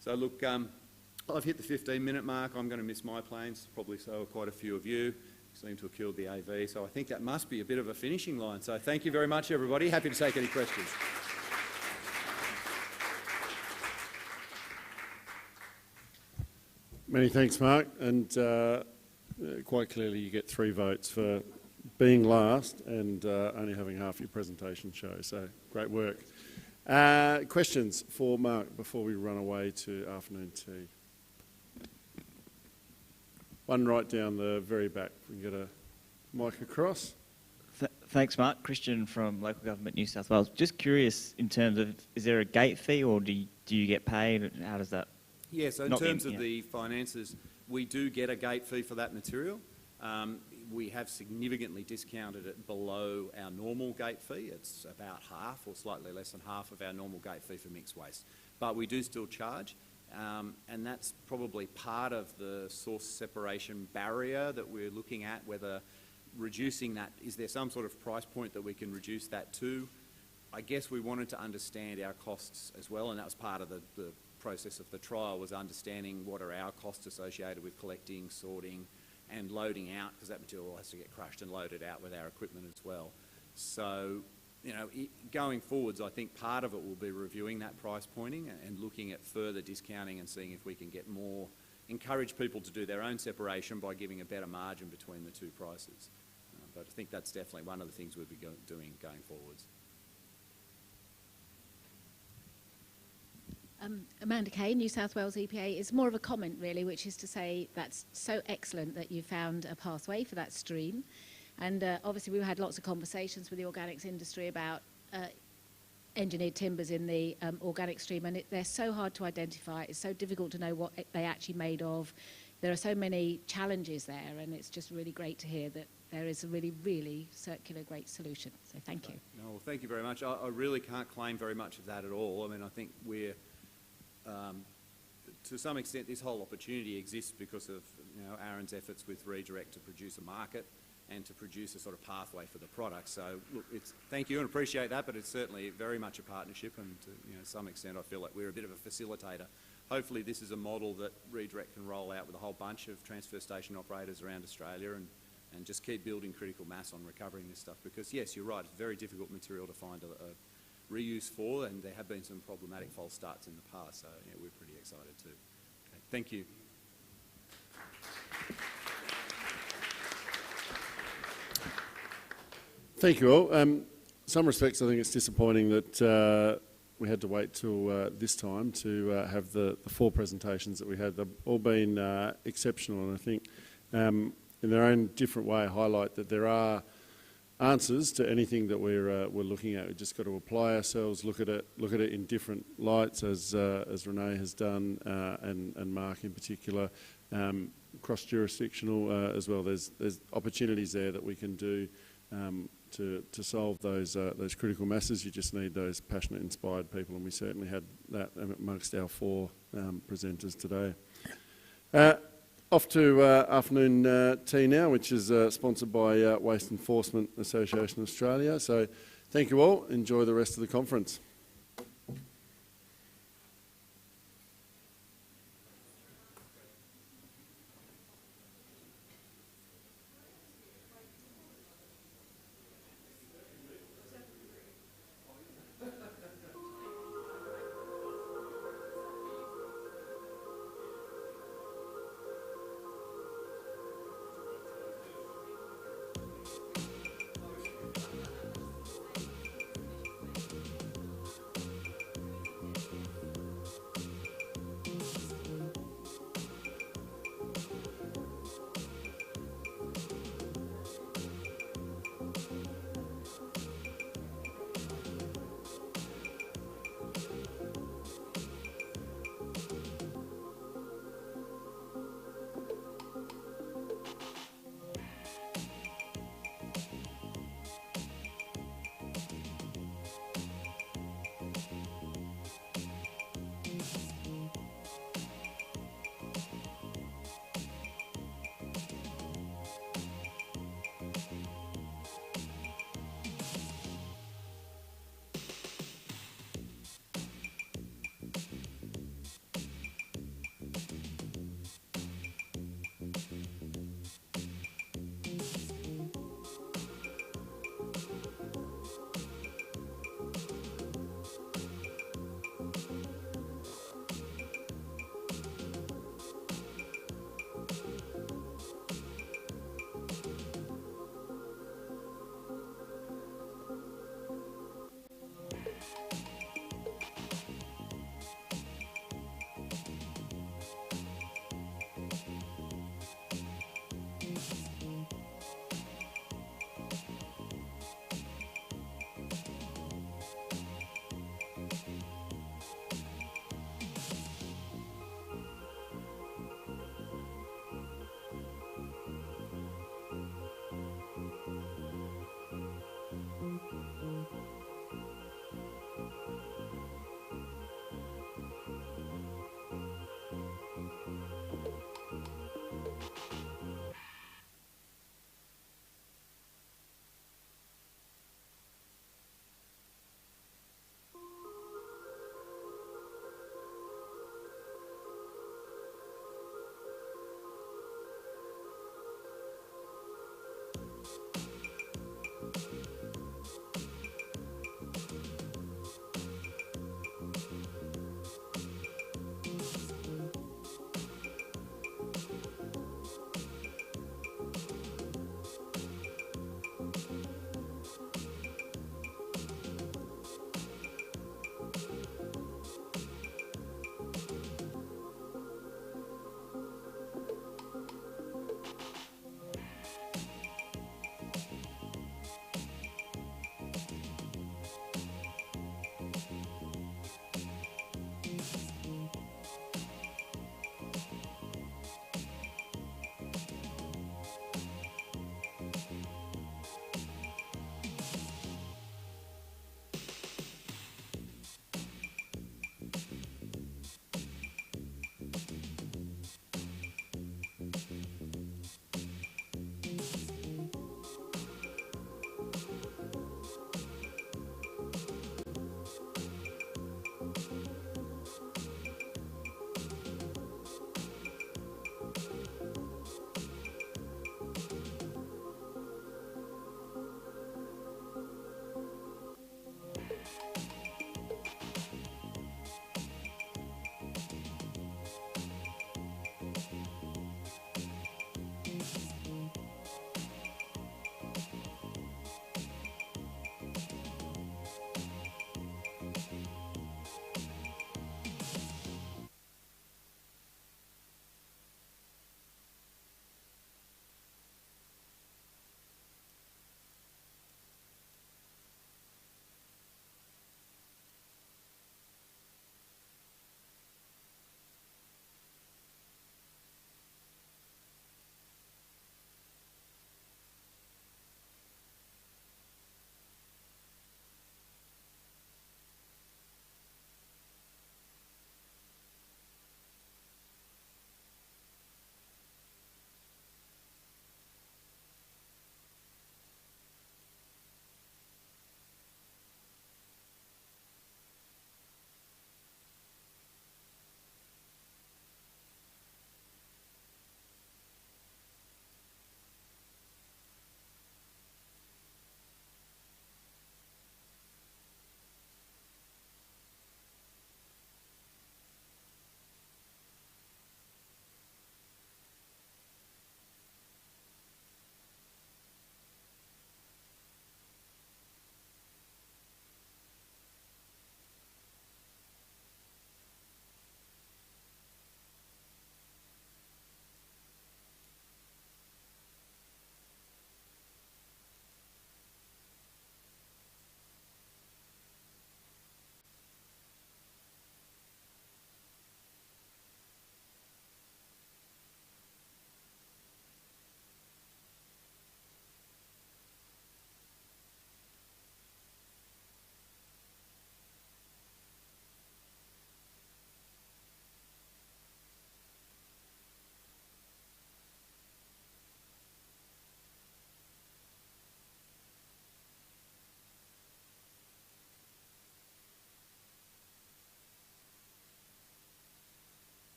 So look, I've hit the 15-minute mark. I'm going to miss my planes, probably so quite a few of you. Seem to have killed the AV, so I think that must be a bit of a finishing line. So thank you very much, everybody. Happy to take any questions. Many thanks, Mark. And quite clearly you get 3 votes for being last and only having half your presentation show. So great work. Questions for Mark before we run away to afternoon tea? One right down the very back. We can get a mic across. Thanks, Mark. Christian from Local Government New South Wales. Just curious in terms of, is there a gate fee or do you get paid? How does that? Yeah, so in terms of the finances, we do get a gate fee for that material. We have significantly discounted it below our normal gate fee. It's about half or slightly less than half of our normal gate fee for mixed waste. But we do still charge, and that's probably part of the source separation barrier that we're looking at, whether reducing that, is there some sort of price point that we can reduce that to? I guess we wanted to understand our costs as well, and that was part of the process of the trial, was understanding what are our costs associated with collecting, sorting and loading out, because that material has to get crushed and loaded out with our equipment as well. So, you know, going forwards, I think part of it will be reviewing that price pointing and looking at further discounting and seeing if we can get more, encourage people to do their own separation by giving a better margin between the 2 prices. But I think that's definitely one of the things we'll be doing going forwards. Amanda Kay, New South Wales EPA. It's more of a comment really, which is to say that's so excellent that you found a pathway for that stream. And obviously we've had lots of conversations with the organics industry about engineered timbers in the organic stream, and they're so hard to identify. It's so difficult to know what they actually made of. There are so many challenges there, and it's just really great to hear that there is a really, really circular, great solution. So thank you. No, well, thank you very much. I really can't claim very much of that at all. I mean, I think we're, to some extent, this whole opportunity exists because of, you know, Aaron's efforts with Redirect to produce a market and to produce a sort of pathway for the product. So, look, thank you and appreciate that, but it's certainly very much a partnership, and to, you know, some extent I feel like we're a bit of a facilitator. Hopefully this is a model that Redirect can roll out with a whole bunch of transfer station operators around Australia, and just keep building critical mass on recovering this stuff, because yes, you're right, it's very difficult material to find a reuse for, and there have been some problematic false starts in the past, so yeah, we're pretty excited too. Okay, thank you. Thank you all. In some respects I think it's disappointing that we had to wait till this time to have the 4 presentations that we had. They've all been exceptional, and I think in their own different way highlight that there are answers to anything that we're looking at. We've just got to apply ourselves, look at it in different lights, as Renee has done, and Mark in particular, cross-jurisdictional as well. There's opportunities there that we can do to solve those critical masses. You just need those passionate, inspired people, and we certainly had that amongst our 4 presenters today. Off to afternoon tea now, which is sponsored by Waste Enforcement Association Australia. So thank you all. Enjoy the rest of the conference.